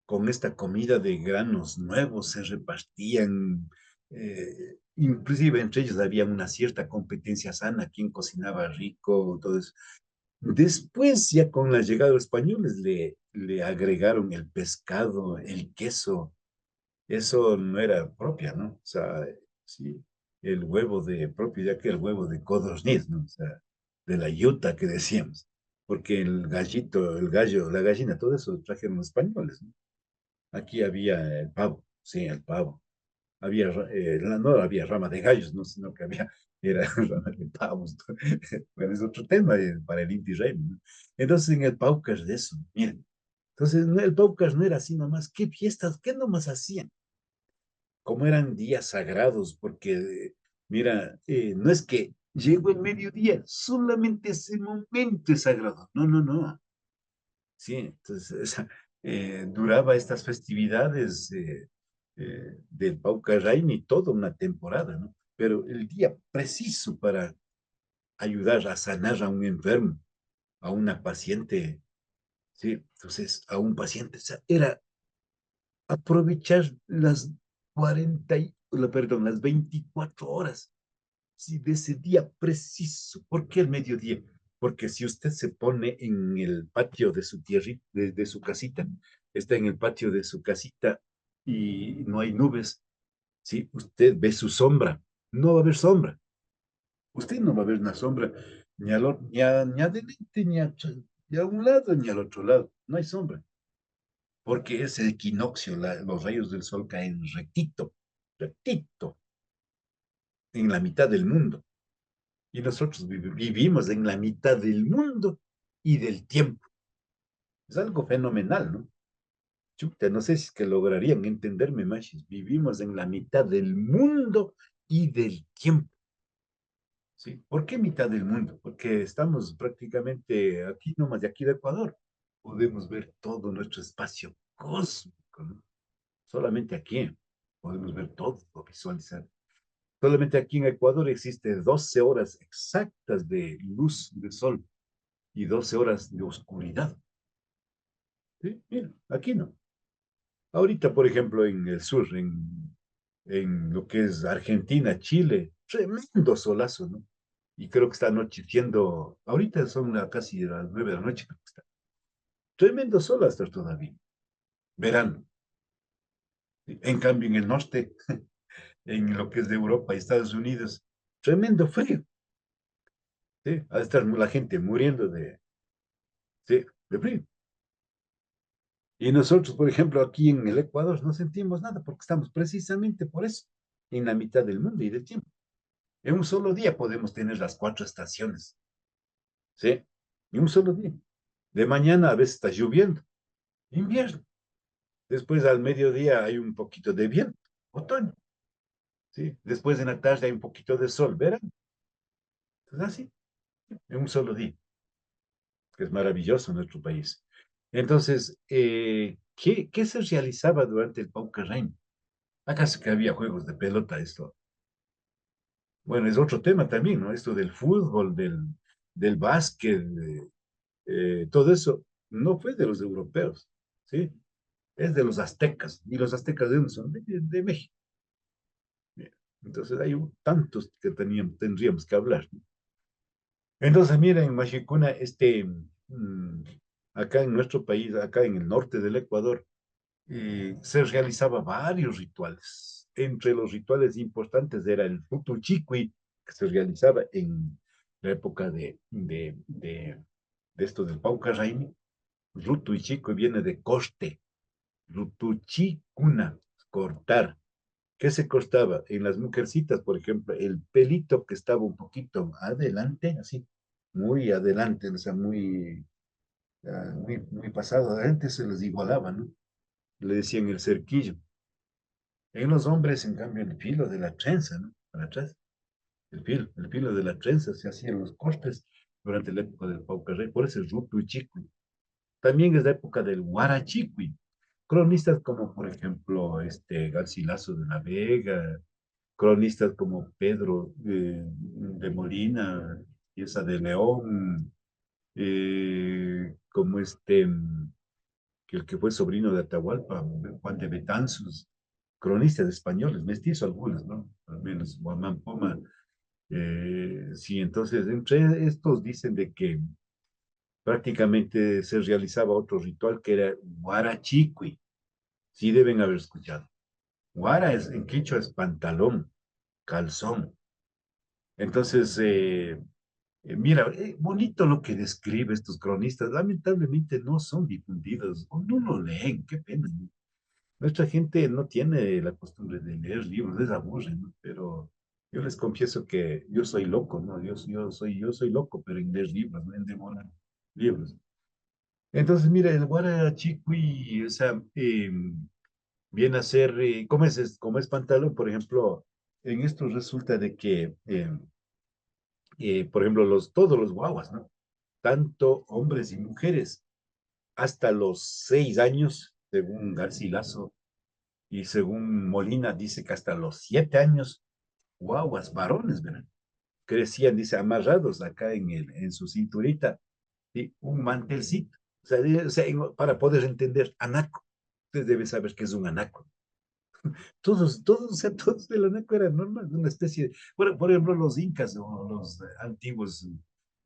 [SPEAKER 13] con esta comida de granos nuevos se repartían, inclusive entre ellos había una cierta competencia sana, quién cocinaba rico, todo eso. Después, ya con la llegada de los españoles, le agregaron el pescado, el queso. Eso no era propia, ¿no? O sea, sí, el huevo propio, ya que el huevo de codorniz, ¿no? O sea, de la yuta que decíamos. Porque el gallito, el gallo, la gallina, todo eso trajeron los españoles, ¿no? Aquí había el pavo, sí, el pavo. No había rama de gallos, ¿no? Sino que era rama de pavos. Bueno, es otro tema para el Inti Raymi, ¿no? Entonces, en el Paucas de eso, miren. Entonces, el Paucas no era así nomás. ¿Qué fiestas? ¿Qué nomás hacían? Como eran días sagrados, porque, mira, no es que llegó el mediodía, solamente ese momento es sagrado. No, no, no. Sí, entonces duraba estas festividades del Paucarraini toda una temporada, ¿no? Pero el día preciso para ayudar a sanar a un enfermo, a una paciente, sí, entonces a un paciente, o sea, era aprovechar las 24 horas, sí, de ese día preciso. ¿Por qué el mediodía? Porque si usted se pone en el patio de su tierra, de su casita, está en el patio de su casita y no hay nubes, ¿sí? Usted ve su sombra, no va a haber sombra. Usted no va a ver una sombra ni adelante, ni a un lado, ni al otro lado. No hay sombra. Porque es el equinoccio, los rayos del sol caen rectito, rectito, en la mitad del mundo. Y nosotros vivimos en la mitad del mundo y del tiempo. Es algo fenomenal, ¿no? Chuta, no sé si es que lograrían entenderme, machis. Vivimos en la mitad del mundo y del tiempo. ¿Sí? ¿Por qué mitad del mundo? Porque estamos prácticamente aquí nomás, de aquí de Ecuador. Podemos ver todo nuestro espacio cósmico, ¿no? Solamente aquí podemos ver todo, visualizar. Solamente aquí en Ecuador existe 12 horas exactas de luz de sol y 12 horas de oscuridad. ¿Sí? Mira, aquí no. Ahorita, por ejemplo, en el sur, en lo que es Argentina, Chile, tremendo solazo, ¿no? Y creo que está anocheciendo, ahorita son casi las 9 de la noche, creo que está. Tremendo sol hasta todavía, verano. ¿Sí? En cambio, en el norte, en lo que es de Europa y Estados Unidos, tremendo frío. ¿Sí? Ha de estar la gente muriendo sí, de frío. Y nosotros, por ejemplo, aquí en el Ecuador no sentimos nada porque estamos precisamente por eso, en la mitad del mundo y del tiempo. En un solo día podemos tener las 4 estaciones. ¿Sí? En un solo día. De mañana a veces está lloviendo. Invierno. Después al mediodía hay un poquito de viento. Otoño. ¿Sí? Después en la tarde hay un poquito de sol. Verano. Entonces así. En un solo día. Que es maravilloso nuestro país. Entonces, ¿qué se realizaba durante el Paucarreño? ¿Acaso que había juegos de pelota esto? Bueno, es otro tema también, ¿no? Esto del fútbol, del básquet, todo eso no fue de los europeos, ¿sí? Es de los aztecas. ¿Y los aztecas de dónde son? De México. Bien. Entonces hay tantos que tendríamos que hablar, ¿no? Entonces, miren, Machicuna, acá en nuestro país, acá en el norte del Ecuador, se realizaba varios rituales. Entre los rituales importantes era el Futuchiqui, que se realizaba en la época de esto del Paucarraimi. Rutuchiqui viene de coste. Rutuchicuna, cortar. ¿Qué se cortaba? En las mujercitas, por ejemplo, el pelito que estaba un poquito adelante, así, muy adelante, o sea, muy pasado adelante, se les igualaba, ¿no? Le decían el cerquillo. En los hombres, en cambio, el filo de la trenza, ¿no? Para atrás. El filo de la trenza se hacían los cortes durante la época del Paucarrey, por eso es Rutuchiqui. También es la época del Huarachiqui. Cronistas como, por ejemplo, Garcilaso de la Vega, cronistas como Pedro de Molina, Pieza de León, como que el que fue sobrino de Atahualpa, Juan de Betanzos, cronistas españoles, mestizos algunos, ¿no? Al menos Guamán Poma. Sí, entonces, entre estos dicen de que prácticamente se realizaba otro ritual que era Huarachiqui. Sí deben haber escuchado. Huara en quichua es pantalón, calzón. Entonces, mira, bonito lo que describe estos cronistas. Lamentablemente no son difundidos o no lo leen, qué pena, ¿no? Nuestra gente no tiene la costumbre de leer libros, les aburre, ¿no? Pero yo les confieso que yo soy loco, ¿no? Yo soy loco, pero en leer libros, no en devorar libros. Entonces, mira, el Guarachiqui, o sea, viene a ser, como es pantalón, por ejemplo, en esto resulta de que, por ejemplo, todos los guaguas, ¿no? Tanto hombres y mujeres, hasta los 6 años, según Garcilaso, y según Molina dice que hasta los 7 años, guaguas, varones, ¿verdad? Crecían, dice, amarrados acá en su cinturita, ¿sí? Un mantelcito. O sea, para poder entender, anaco. Ustedes deben saber qué es un anaco. O sea, todos el anaco era normal, una especie de, por ejemplo, los incas o los antiguos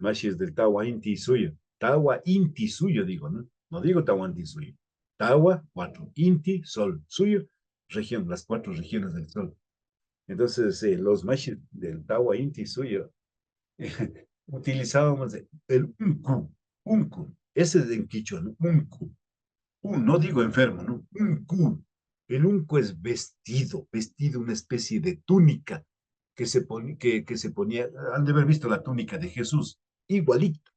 [SPEAKER 13] machis del Tawa Inti Suyo. Tawa Inti Suyo, digo, ¿no? No digo Tawa Inti Suyo. Tawa, 4, Inti, Sol, Suyo, región, las 4 regiones del Sol. Entonces, los machis del Tawa Inti Suyo utilizábamos el unku, ese es en quichua, ¿no? Unku. No digo enfermo, ¿no? Unku. El unku es vestido, una especie de túnica que se ponía, han de haber visto la túnica de Jesús, igualito,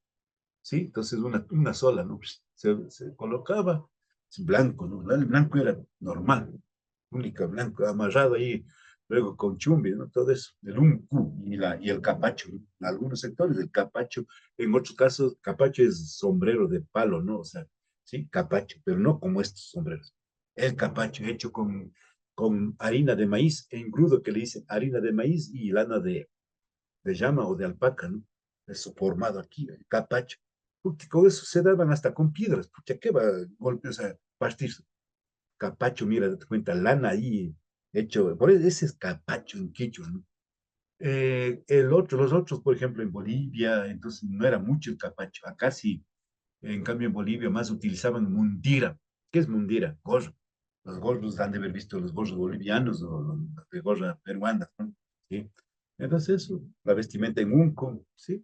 [SPEAKER 13] ¿sí? Entonces una sola, ¿no? Se colocaba, es blanco, ¿no? El blanco era normal, túnica blanca, amarrado ahí luego con chumbi, ¿no? Todo eso, el uncu y el capacho, ¿no? En algunos sectores el capacho, en otros casos capacho es sombrero de palo, ¿no? O sea, sí, capacho, pero no como estos sombreros. El capacho hecho con harina de maíz, engrudo que le dicen harina de maíz y lana de llama o de alpaca, ¿no? Eso formado aquí, el capacho. Porque con eso se daban hasta con piedras, pucha, ¿qué va a golpear, o sea, partirse? Capacho, mira, date cuenta, lana ahí hecho, por eso ese es capacho en quechua, ¿no? Los otros, por ejemplo, en Bolivia, entonces no era mucho el capacho. Acá sí, en cambio en Bolivia más utilizaban mundira. ¿Qué es mundira? Gorro. Los gorros han de haber visto los gorros bolivianos o los de gorra peruana, ¿no? ¿Sí? Entonces eso, la vestimenta en unco, ¿sí?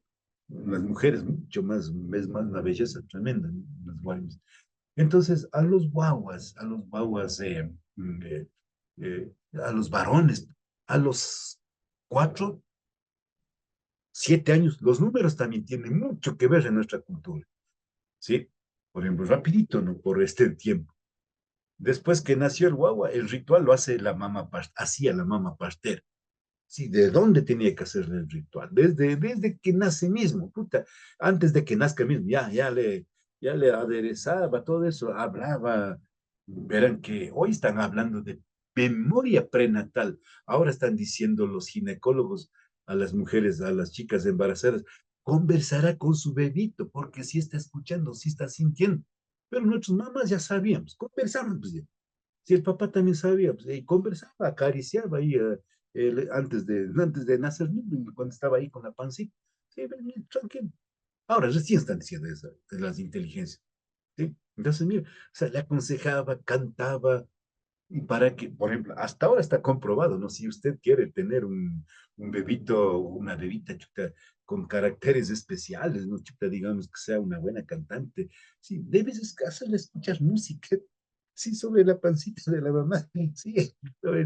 [SPEAKER 13] Las mujeres mucho más, es más una belleza tremenda, ¿no? Las guaymas. Entonces, a los varones, a los 4, 7 años, los números también tienen mucho que ver en nuestra cultura, ¿sí? Por ejemplo, rapidito, ¿no? Por este tiempo. Después que nació el guagua, el ritual lo hace hacía la mamá partera. Sí, ¿de dónde tenía que hacer el ritual? Desde que nace mismo, puta, antes de que nazca mismo, ya le aderezaba todo eso, hablaba, verán que hoy están hablando de memoria prenatal, ahora están diciendo los ginecólogos a las mujeres, a las chicas embarazadas, conversará con su bebito, porque si está escuchando, si está sintiendo, pero nuestras mamás ya sabíamos, conversamos, pues ya. Si el papá también sabía, pues, y conversaba, acariciaba ahí antes de nacer, ¿no? Cuando estaba ahí con la pancita. Sí, ven, tranquilo. Ahora recién están diciendo eso, de las inteligencias. ¿Sí? Entonces, mira, o sea, le aconsejaba, cantaba, y para que, por ejemplo, hasta ahora está comprobado, ¿no? Si usted quiere tener un bebito, una bebita, chuta, con caracteres especiales, ¿no? Chuta, digamos que sea una buena cantante, sí, debes hacerle escuchar música, sí, sobre la pancita de la mamá, sí,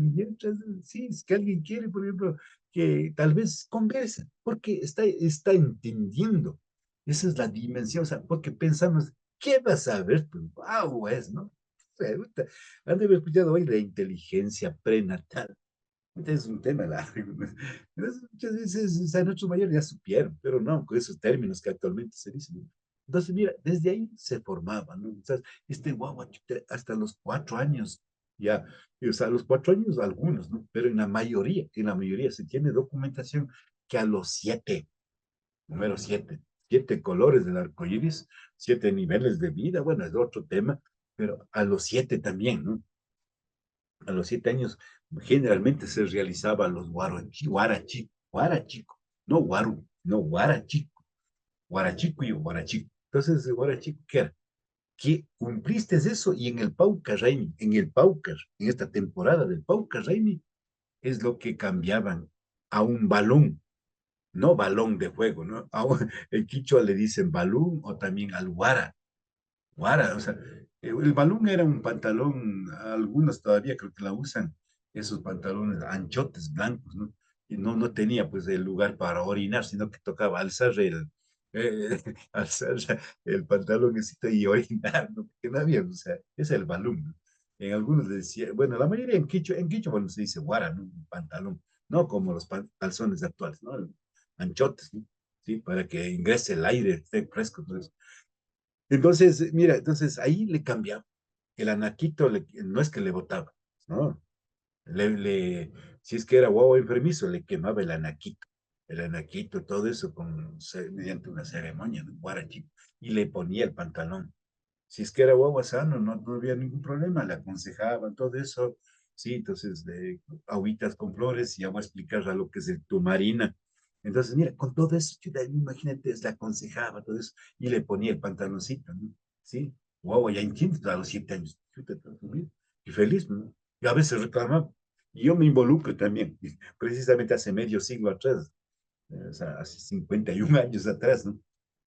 [SPEAKER 13] mientras, sí, es que alguien quiere, por ejemplo, que tal vez conversa, porque está entendiendo. Esa es la dimensión, o sea, porque pensamos, ¿qué vas a ver? Pues, wow, es, ¿no? Puta, han de haber escuchado hoy de inteligencia prenatal. Este es un tema largo, ¿no? Entonces, muchas veces, o sea, nuestros mayores ya supieron, pero no con esos términos que actualmente se dicen, ¿no? Entonces, mira, desde ahí se formaba, ¿no? O sea, este guagua chuta, hasta los 4 años, ya, y, o sea, a los 4 años algunos, ¿no? Pero en la mayoría se tiene documentación que a los 7, número 7 colores del arco iris, 7 niveles de vida, bueno, es otro tema, pero a los 7 también, ¿no? A los 7 años generalmente se realizaba los guarachico, no guaru, no guarachico y guarachico. Entonces, el guarachico, ¿qué era? Que cumpliste eso y en el Pauca Raimi, en esta temporada del Pauca Raimi, es lo que cambiaban a un balón, no balón de juego, ¿no? En Quichua le dicen balón o también al guara, o sea, el balón era un pantalón, algunos todavía creo que la usan, esos pantalones anchotes blancos, ¿no? Y no tenía pues el lugar para orinar, sino que tocaba alzar alzar el pantaloncito y orinar, ¿no? Porque no había, o sea, ese es el balón, ¿no? En algunos decía, bueno, la mayoría en Quichua, bueno, se dice guara, ¿no? Un pantalón, no como los calzones actuales, ¿no? Anchotes, ¿no? Sí, para que ingrese el aire, esté fresco, todo eso. Entonces, mira, entonces ahí le cambiaba. El anaquito no es que le botaba, ¿no? Si es que era guau enfermizo, le quemaba el anaquito. El anaquito, todo eso mediante una ceremonia, ¿no? Guarachi, y le ponía el pantalón. Si es que era guagua sano, no había ningún problema, le aconsejaban todo eso. Sí, entonces, agüitas con flores, y ya voy a explicar a lo que es el tumarina. Entonces, mira, con todo eso, imagínate, le aconsejaba todo eso y le ponía el pantaloncito, ¿no? Sí, guagua, ya entiendes, a los 7 años. Chuta, mira, y feliz, ¿no? Y a veces reclamaba. Y yo me involucro también, precisamente hace medio siglo atrás, o sea, hace 51 años atrás, ¿no?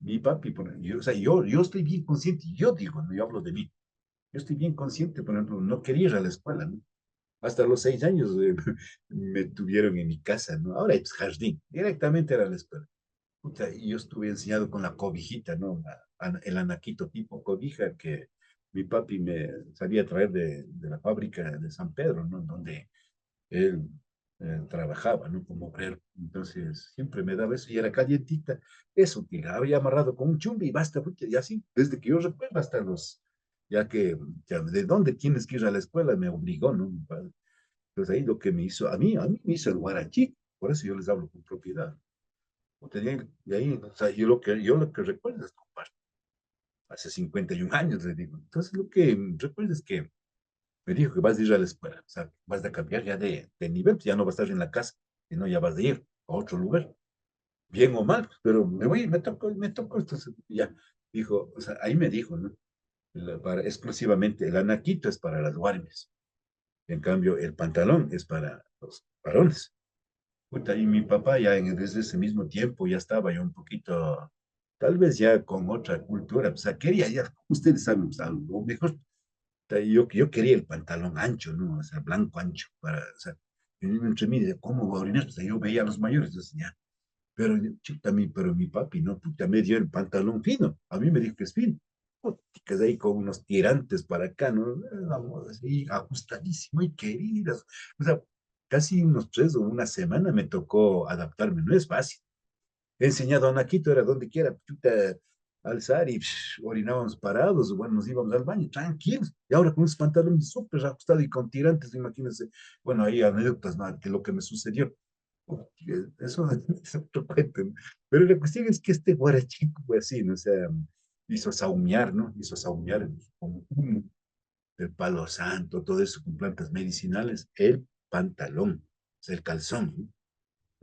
[SPEAKER 13] Mi papi, o sea, yo estoy bien consciente, yo digo, no, yo hablo de mí, yo estoy bien consciente, por ejemplo, no quería ir a la escuela, ¿no? Hasta los 6 años me tuvieron en mi casa, ¿no? Ahora es jardín, directamente era la escuela. Puta, y yo estuve enseñado con la cobijita, ¿no? El anaquito tipo cobija que mi papi me sabía traer de la fábrica de San Pedro, ¿no? Donde él trabajaba, ¿no? Como obrero. Entonces, siempre me daba eso y era calientita. Eso, tiraba y amarrado con un chumbi y basta, porque y así, desde que yo recuerdo hasta ya que, ya, ¿de dónde tienes que ir a la escuela? Me obligó, ¿no? Mi padre. Entonces ahí lo que me hizo, a mí me hizo el guarachico, por eso yo les hablo con propiedad. Y ahí, o sea, yo lo que recuerdo es compartir. Hace 51 años, le digo. Entonces lo que recuerdo es que me dijo que vas a ir a la escuela, o sea, vas a cambiar ya de nivel, pues ya no vas a estar en la casa, sino ya vas a ir a otro lugar, bien o mal, pero me voy, me tocó, entonces ya, dijo, o sea, ahí me dijo, ¿no? Exclusivamente, el anaquito es para las guardias, en cambio, el pantalón es para los varones. Puta, y mi papá ya desde ese mismo tiempo ya estaba yo un poquito, tal vez ya con otra cultura, o sea, quería ya, ustedes saben, o sea, lo mejor sea, yo quería el pantalón ancho, ¿no? O sea, blanco ancho, o sea, entre mí, de cómo voy a orinar, o sea, yo veía a los mayores, decía, pero, chuta, pero mi papi, no, puta, me dio el pantalón fino, a mí me dijo que es fino, puticas ahí con unos tirantes para acá, ¿no? Vamos, así, ajustadísimo y queridas, o sea, casi unos 3 o una semana me tocó adaptarme, no es fácil. He enseñado a Naquito, era donde quiera, chuta, alzar y orinábamos parados, bueno, nos íbamos al baño, tranquilos. Y ahora con esos pantalones súper ajustados y con tirantes, imagínense. Bueno, ahí anécdotas, ¿no? Que lo que me sucedió. Eso es otro cuento, ¿no? Pero la cuestión es que este guarachico fue así, ¿no? O sea, hizo saumear, ¿no? Hizo saumear con humo del palo santo, todo eso con plantas medicinales, el pantalón, o sea, el calzón, ¿no?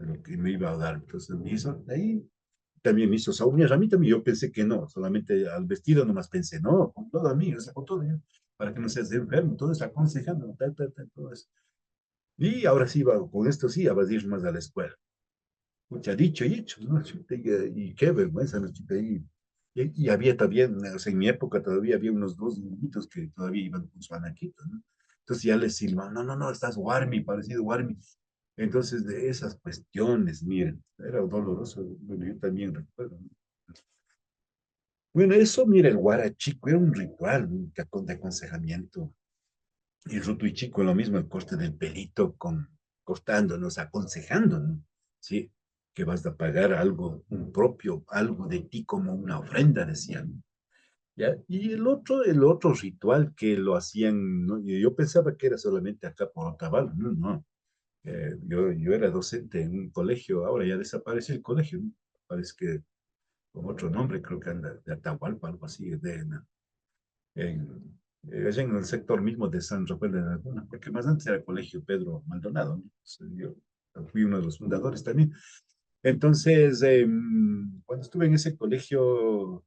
[SPEAKER 13] Lo que me iba a dar. Entonces me hizo, ahí también me hizo uñas. A mí también yo pensé que no, solamente al vestido nomás pensé, no, con todo a mí, o sea, con todo, para que no seas enfermo, todo eso aconsejando, todo eso. Y ahora sí, con esto sí, vas a ir más a la escuela. Mucha dicho y hecho, ¿no? Chuta, y qué vergüenza, ¿no? Chuta, y había también, o sea, en mi época todavía había unos 2 niñitos que todavía iban con su anaquito, ¿no? Entonces ya les silbaban, no, no, no, estás Warmi, parecido Warmi. Entonces, de esas cuestiones, miren, era doloroso, bueno, yo también recuerdo, ¿no? Bueno, eso, mira, el guarachico era un ritual, ¿no? De aconsejamiento. Y ruto y chico, lo mismo, el corte del pelito cortándonos, aconsejándonos, ¿sí? Que vas a pagar algo, un propio, algo de ti como una ofrenda, decían. ¿Ya? Y el otro ritual que lo hacían, ¿no? Yo pensaba que era solamente acá por Otavalo, no, no. Yo era docente en un colegio, ahora ya desapareció el colegio, ¿no? Parece que con otro nombre, creo que anda de Atahualpa, algo así, es en el sector mismo de San Rafael de Laguna, porque más antes era el Colegio Pedro Maldonado, ¿no? Yo fui uno de los fundadores también. Entonces, cuando estuve en ese colegio,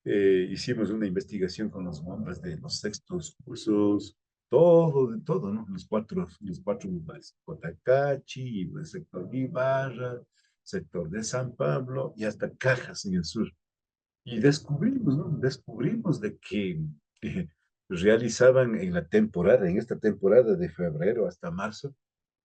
[SPEAKER 13] hicimos una investigación con los nombres de los sextos cursos, todo, de todo, ¿no? Los cuatro lugares, Cotacachi, el sector Ibarra, sector de San Pablo y hasta Cajas en el sur. Y descubrimos, ¿no? Descubrimos de que realizaban en esta temporada de febrero hasta marzo,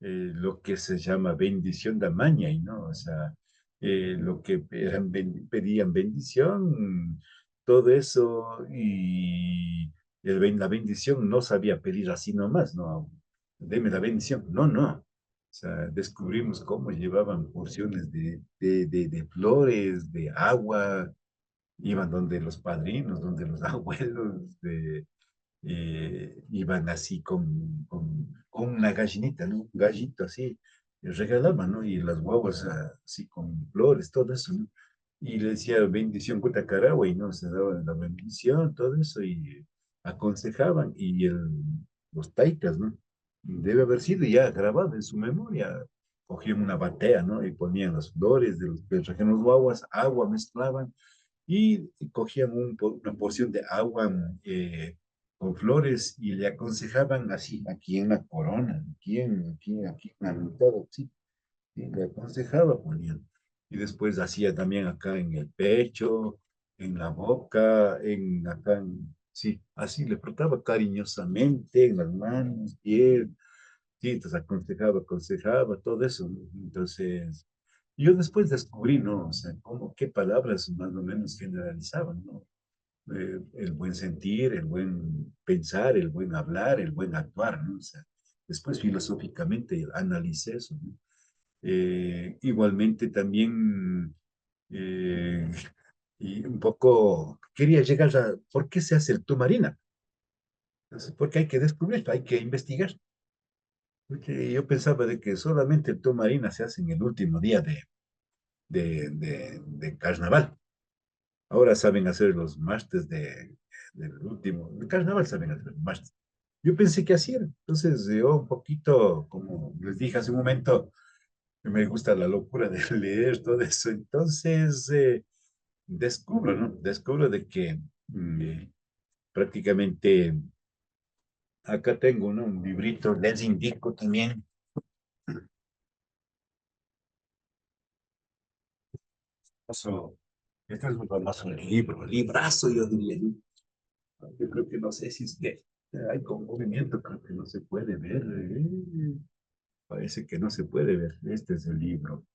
[SPEAKER 13] lo que se llama bendición de maña, ¿no? O sea, lo que pedían bendición, todo eso, y la bendición no sabía pedir así nomás, ¿no? Deme la bendición. No, no. O sea, descubrimos cómo llevaban porciones de flores, de agua, iban donde los padrinos, donde los abuelos, iban así con una gallinita, ¿no? Un gallito así, les regalaban, ¿no? Y las guaguas así con flores, todo eso, ¿no? Y le decía bendición Cutacaragua y no, se daban la bendición, todo eso, y aconsejaban, y los taitas, ¿no? Debe haber sido ya grabado en su memoria. Cogían una batea, ¿no? Y ponían las flores de les trajeron los guaguas, agua mezclaban y cogían una porción de agua con flores y le aconsejaban así, aquí en la corona, aquí en la mitad, sí, y le aconsejaba, ponían. Y después hacía también acá en el pecho, en la boca, sí, así le frotaba cariñosamente en las manos, piel, sí, entonces aconsejaba, todo eso, ¿no? Entonces, yo después descubrí, ¿no? O sea, qué palabras más o menos generalizaban, ¿no? El buen sentir, el buen pensar, el buen hablar, el buen actuar, ¿no? O sea, después filosóficamente analicé eso, ¿no? Igualmente también, y un poco quería llegar a, ¿por qué se hace el tumarina? Entonces, porque hay que descubrirlo, hay que investigar. Porque yo pensaba de que solamente el tumarina se hace en el último día de carnaval. Ahora saben hacer los martes del último, de carnaval saben hacer los martes. Yo pensé que así era. Entonces, yo un poquito, como les dije hace un momento, me gusta la locura de leer todo eso. Entonces, descubro, ¿no? Descubro de que prácticamente acá tengo, ¿no? Un librito, les indico también. Este es un famoso libro, librazo, yo diría. Yo creo que no sé si es que hay con movimiento, creo que no se puede ver. Parece que no se puede ver. Este es el libro.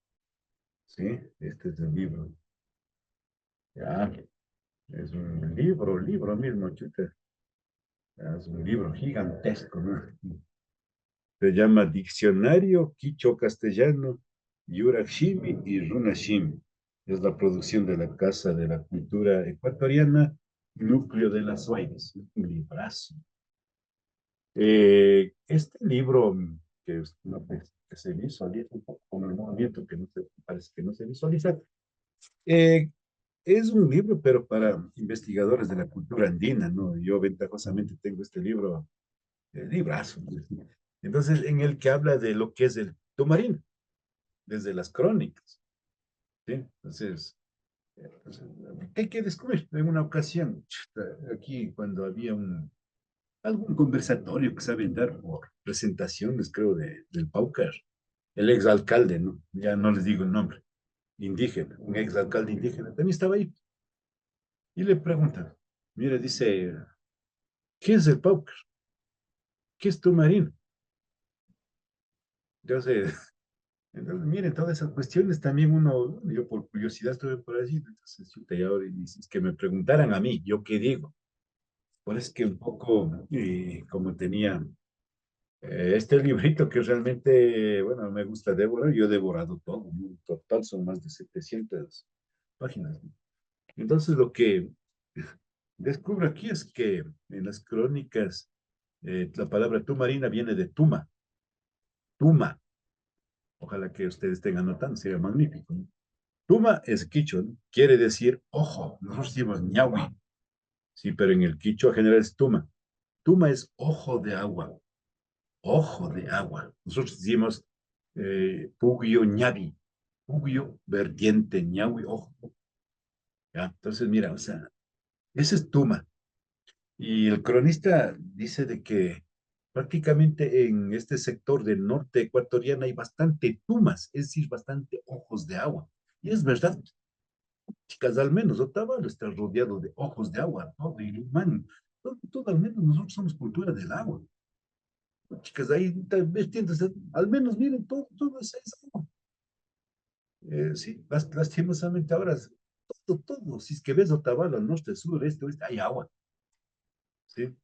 [SPEAKER 13] Sí, este es el libro. Ya, es un libro mismo, chuta. Ya, es un libro gigantesco, ¿no? Se llama Diccionario Quicho-Castellano, Yurashimi y Runashimi. Es la producción de la Casa de la Cultura Ecuatoriana, Núcleo de las Huaynas. Un librazo. Este libro no, que se visualiza un poco con el movimiento que no se, parece que no se visualiza, eh, es un libro, pero para investigadores de la cultura andina, ¿no? Yo ventajosamente tengo este libro, librazo, ¿no? Entonces, en el que habla de lo que es el tumarino, desde las crónicas, ¿sí? Entonces, ¿qué hay que descubrir? En una ocasión, aquí cuando había algún conversatorio que saben dar por presentaciones, creo, del Paucar, el exalcalde, ¿no? Ya no les digo el nombre, indígena, un exalcalde indígena, también estaba ahí. Y le preguntan, mire, dice, ¿qué es el Paucar? ¿Qué es tu marino? Entonces, entonces, miren, todas esas cuestiones también uno, yo por curiosidad estuve por allí, entonces, chuta, y ahora y si es que me preguntaran a mí, ¿yo qué digo? Pues es que un poco, como tenía este librito que realmente, bueno, me gusta devorar, yo he devorado todo, ¿no? En total son más de 700 páginas, ¿no? Entonces lo que descubro aquí es que en las crónicas la palabra tumarina viene de tuma, tuma. Ojalá que ustedes estén anotando, sería magnífico, ¿no? Tuma es quichua, ¿no? Quiere decir ojo, nosotros decimos ñahui, sí, pero en el quichua general es tuma. Tuma es ojo de agua, ojo de agua. Nosotros decimos Puguio ñavi, Puguio vertiente, ñahui, ojo. ¿Ya? Entonces, mira, o sea, ese es Tuma. Y el cronista dice de que prácticamente en este sector del norte ecuatoriano hay bastante tumas, es decir, bastante ojos de agua. Y es verdad, chicas, al menos Otavalo está rodeado de ojos de agua, todo, y man, todo al menos nosotros somos cultura del agua. Chicas, ahí vertientes, al menos miren, todo es agua. Sí, lastimosamente ahora, todo, si es que ves Otavalo, al norte, sur, este, oeste, hay agua. ¿Sí?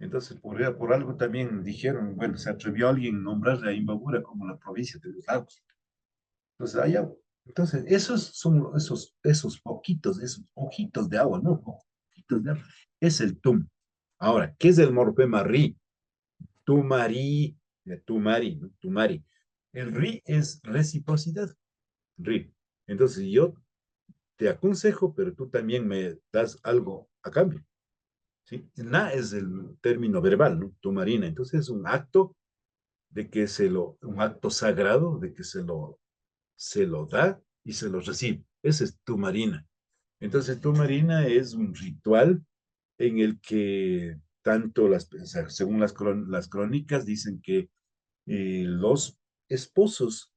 [SPEAKER 13] Entonces, por algo también dijeron, bueno, se atrevió alguien a nombrarle a Imbabura como la provincia de los lagos. Entonces, hay agua. Entonces, esos son esos poquitos, esos ojitos de agua, ¿no? Ojitos de agua. Es el tum. Ahora, ¿qué es el morfema ri? Tumari, tumari, ¿no? Tumari. El ri es reciprocidad. Ri. Entonces, yo te aconsejo, pero tú también me das algo a cambio. ¿Sí? Na es el término verbal, ¿no? Tu marina. Entonces es un acto de que un acto sagrado, de que se lo da y se lo recibe. Ese es tu marina. Entonces tu marina es un ritual en el que tanto o sea, según las crónicas dicen que los esposos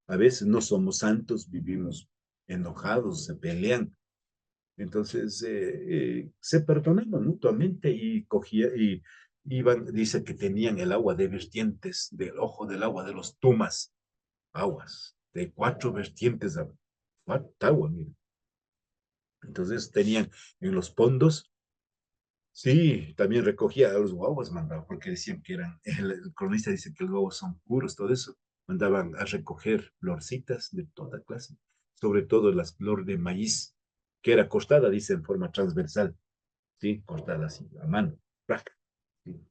[SPEAKER 13] a veces no somos santos, vivimos enojados, se pelean, entonces se perdonaban mutuamente y iban, dice que tenían el agua de vertientes, del ojo del agua de los tumas, aguas, de 4 vertientes de agua, mira. Entonces tenían en los pondos, Sí, también recogía a los guaguas, mandaba, porque decían que eran, el cronista dice que los guaguas son puros, todo eso. Mandaban a recoger florcitas de toda clase, sobre todo las flores de maíz, que era cortada, dice, en forma transversal, ¿sí? Cortada así, a mano, ¡prac! Sí,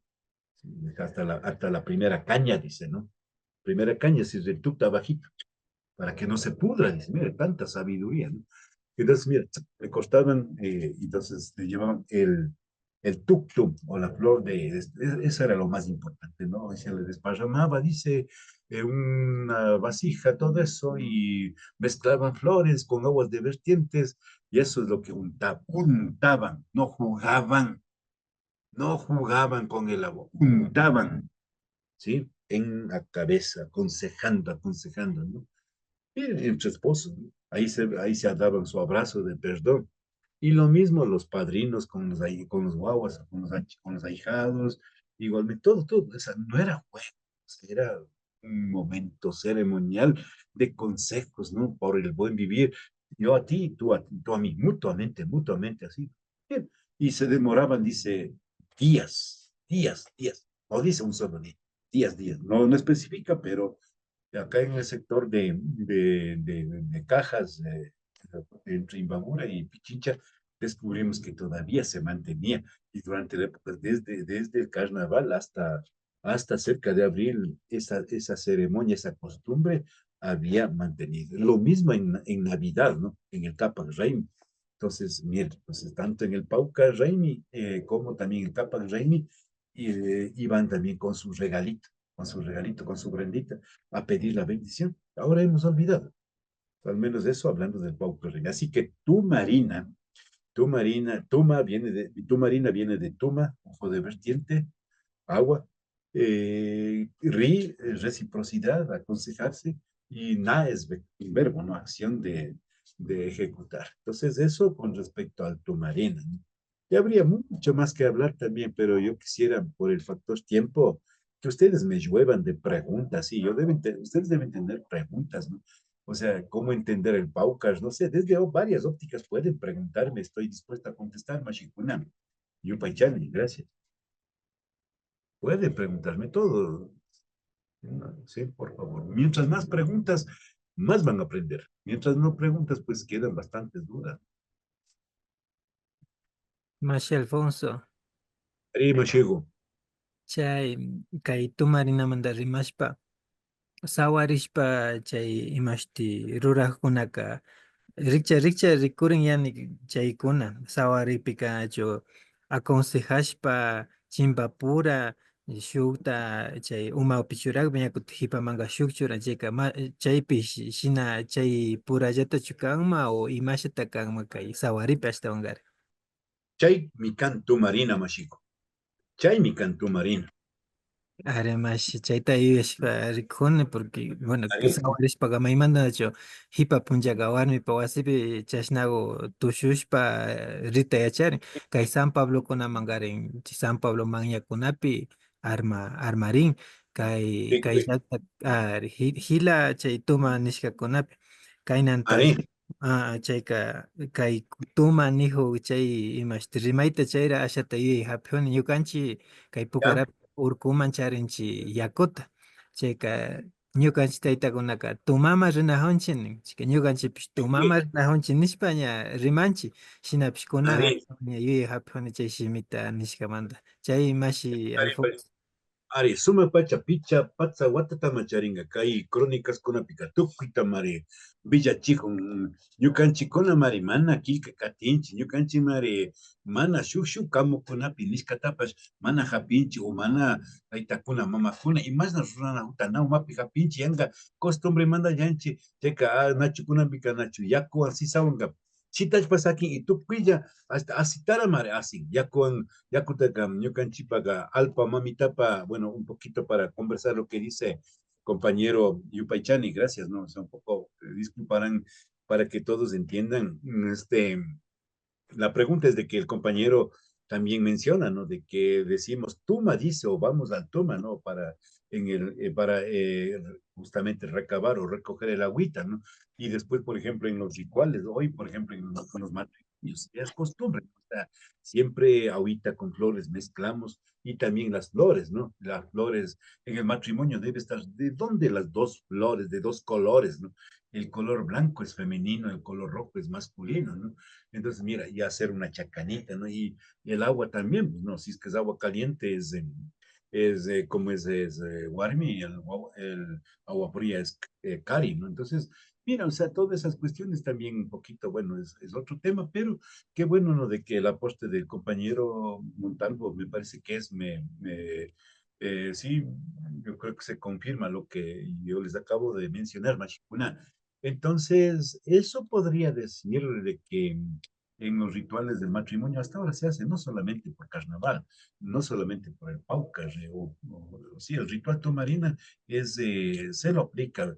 [SPEAKER 13] sí, hasta la primera caña, dice, ¿no? Primera caña, si es del tuta bajito, para que no se pudra, dice, mire, tanta sabiduría, ¿no? Entonces, mira, le cortaban, entonces le llevaban el tuctum o la flor eso era lo más importante, ¿no? Se le desparramaba, dice, una vasija, todo eso, y mezclaban flores con aguas de vertientes, y eso es lo que untaban, no jugaban con el agua, untaban, ¿sí? En la cabeza, aconsejando, ¿no? Y entre esposos, ¿no? Ahí se daban su abrazo de perdón. Y lo mismo los padrinos con los guaguas, con los ahijados, igualmente, todo, o sea, no era juego, o sea, era un momento ceremonial de consejos, ¿no? Por el buen vivir. Yo a ti, tú a mí, mutuamente así. Bien. Y se demoraban, dice, días, no dice un solo día, días, no especifica, pero acá en el sector de Cajas, entre Imbabura y Pichincha, descubrimos que todavía se mantenía y durante la época, desde el carnaval hasta cerca de abril, esa ceremonia, esa costumbre había mantenido. Lo mismo en Navidad, ¿no? En el Tapac Raimi. Entonces, mira, entonces, tanto en el Pauca Raimi como también en el Tapac Raimi, iban también con su prendita, a pedir la bendición. Ahora hemos olvidado. Al menos eso hablando del Pauca Raimi. Así que tu Marina viene de Tuma, ojo de vertiente, agua, reciprocidad, aconsejarse, y na es verbo, ¿no? Acción de ejecutar. Entonces, eso con respecto al tu Marina, ¿no? Y habría mucho más que hablar también, pero yo quisiera, por el factor tiempo, que ustedes me lluevan de preguntas, sí, ustedes deben tener preguntas, ¿no? O sea, cómo entender el Paucas, no sé, desde varias ópticas pueden preguntarme, estoy dispuesta a contestar, Mashikuna. Yupaychani, gracias. Puede preguntarme todo. Sí, por favor. Mientras más preguntas, más van a aprender. Mientras no preguntas, pues quedan bastantes dudas.
[SPEAKER 14] Mashi Alfonso,
[SPEAKER 13] Prima, llego.
[SPEAKER 14] chay kay tumarinamanta rimashpa, sawarishpa chay imashti ruraqkunaka richa rikurin yani chaykuna sawaripica cho aconsejashpa chimpapura shukta chay umapi churakpi ña kutin hipamanga shukchura chayka chaypi shina chay purallatachu kanma o imashata kanma kay sawaripi ashtawankari.
[SPEAKER 13] Chay mi canto marina, Mashiko. Chay mi canto marina.
[SPEAKER 14] Además, chayta yuyashpa rikuni porque, bueno,
[SPEAKER 13] Ari,
[SPEAKER 14] sawarishpaqa maymanta hipa punchaqa warmipa wasipi chashnaku tushushpa rita yacharin kay San Pablo kunamankarin San Pablo manyakunapi armarin kay llaqta hila chay tuma nishkakunapi kaynantash
[SPEAKER 13] Ari,
[SPEAKER 14] chayka kay tuma nihu chay imashti rimayta chayra ashata yuyay hap'ijuni ñukanchik kay
[SPEAKER 13] ya.
[SPEAKER 14] Pucarapi urkuman charinchik yakuta chayka ñukanchik taytakunaka tumama rinajunchik nin chayka ñukanchikpish tumama rinajunchik nishpa ña rimanchik shinapish kunaqa
[SPEAKER 13] Ari,
[SPEAKER 14] ña yuyay hap'ijuni chay shimita nishkamanta chay mashi
[SPEAKER 13] Ari,
[SPEAKER 14] Alfonso.
[SPEAKER 13] Ari, suma pacha picha, patsa watata macharinga, kai crónicas con tukuita mari, villa chijun, ñukanchi kona mari, mana kilka katinchi, ñukanchi mari, mana shushu kamo kunapi, niskatapas, mana japinchi, o mana aitakuna, mama kuna, y más na rurana utanao mapi japinchi, yanga, costumbre manda yanchi, cheka, nachu kunapika, nachu, yaku, así saunga, chitas pasaki, y tu pilla, hasta asitara mare, así, Yakutakam, Ñukanchipaga, Alpa, Mamitapa, bueno, un poquito para conversar lo que dice compañero Yupaychani, gracias, ¿no? O sea, un poco, disculparán para que todos entiendan, la pregunta es de que el compañero también menciona, ¿no? De que decimos, Tuma dice, o vamos al Tuma, ¿no? Para justamente recabar o recoger el agüita, ¿no? Y después, por ejemplo, en los rituales, hoy, por ejemplo, en los matrimonios, y es costumbre. O sea, siempre agüita con flores mezclamos y también las flores, ¿no? Las flores en el matrimonio debe estar, ¿de dónde las dos flores, de dos colores, ¿no? El color blanco es femenino, el color rojo es masculino, ¿no? Entonces, mira, y hacer una chacanita, ¿no? Y el agua también, pues, ¿no? Si es que es agua caliente, como es warmi, y el agua fría es cari, ¿no? Entonces, mira, o sea, todas esas cuestiones también un poquito, bueno, es otro tema, pero qué bueno, ¿no? De que el aporte del compañero Montalvo me parece que sí, yo creo que se confirma lo que yo les acabo de mencionar, Machicuna. Entonces, eso podría decir de que en los rituales del matrimonio hasta ahora se hace no solamente por carnaval, no solamente por el Paucar, sí, el ritual tomarina se lo aplica,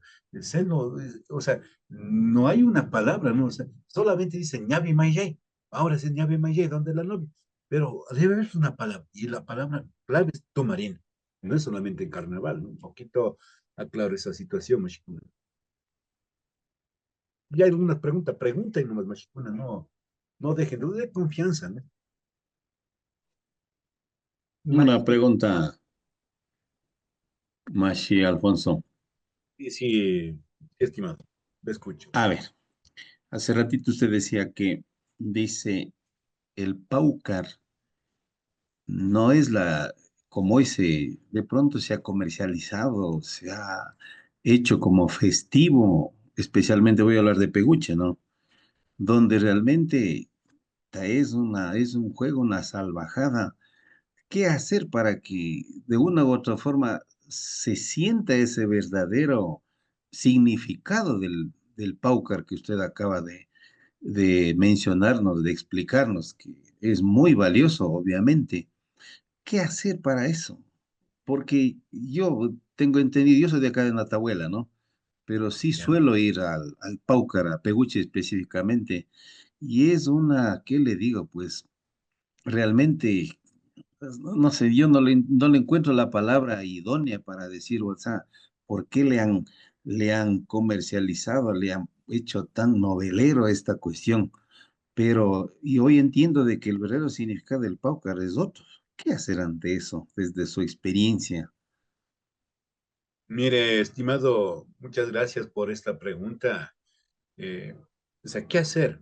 [SPEAKER 13] o sea, no hay una palabra, ¿no? O sea, solamente dicen ñavi mayay, ahora es ñavi mayay, ¿dónde la novia? Pero debe haber una palabra, y la palabra clave es tomarina, no es solamente en carnaval, ¿no? Un poquito aclaro esa situación, Machicuna. Y hay alguna pregunta, pregunten nomás, Machicuna, no dejen, de confianza, ¿no?
[SPEAKER 14] Mari,
[SPEAKER 15] pregunta, Mashi Alfonso.
[SPEAKER 13] Sí, sí, estimado, lo escucho.
[SPEAKER 15] A ver, hace ratito usted decía que dice el Paucar no es como ese, de pronto se ha comercializado, se ha hecho como festivo, especialmente voy a hablar de Peguche, ¿no? Donde realmente es un juego, una salvajada. ¿Qué hacer para que de una u otra forma se sienta ese verdadero significado del Paucar que usted acaba de mencionarnos, de explicarnos, que es muy valioso, obviamente? ¿Qué hacer para eso? Porque yo tengo entendido, yo soy de acá de Natahuela, ¿no? Pero sí
[SPEAKER 13] Ya.
[SPEAKER 15] suelo ir al Paucar, a Peguche específicamente, y es ¿qué le digo? Pues realmente, pues, no sé, yo no le encuentro la palabra idónea para decir, o sea, ¿por qué le han comercializado, le han hecho tan novelero esta cuestión? Pero, y hoy entiendo de que el verdadero significado del Paucar es otro. ¿Qué hacer ante eso desde su experiencia?
[SPEAKER 13] Mire, estimado, muchas gracias por esta pregunta. Eh, o sea, ¿qué hacer?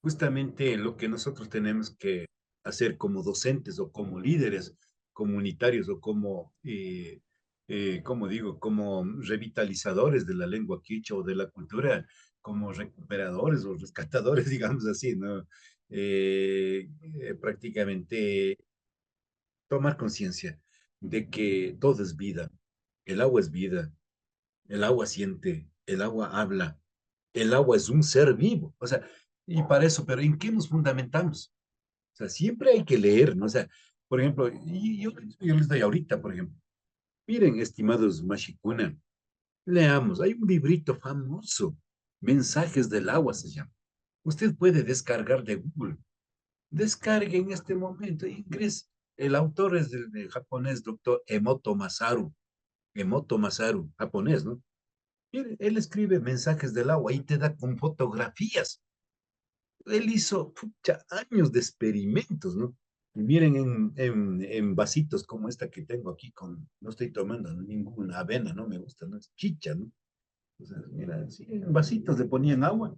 [SPEAKER 13] Justamente lo que nosotros tenemos que hacer como docentes o como líderes comunitarios o como digo, como revitalizadores de la lengua quichua o de la cultura, como recuperadores o rescatadores, digamos así, ¿no? Prácticamente tomar conciencia de que todo es vida, el agua es vida, el agua siente, el agua habla, el agua es un ser vivo. O sea, y para eso, pero ¿en qué nos fundamentamos? O sea, siempre hay que leer, ¿no? O sea, por ejemplo, yo les doy ahorita, por ejemplo, miren, estimados Mashikuna, leamos, hay un librito famoso, Mensajes del agua se llama. Usted puede descargar de Google. Descargue en este momento, ingrese. El autor es del japonés, doctor Emoto Masaru, japonés, ¿no? Mire, él escribe Mensajes del agua y te da con fotografías. Él hizo años de experimentos, ¿no? Y miren en vasitos como esta que tengo aquí, no estoy tomando ninguna avena, no me gusta, no es chicha, ¿no? Entonces, mira, sí, en vasitos le ponían agua,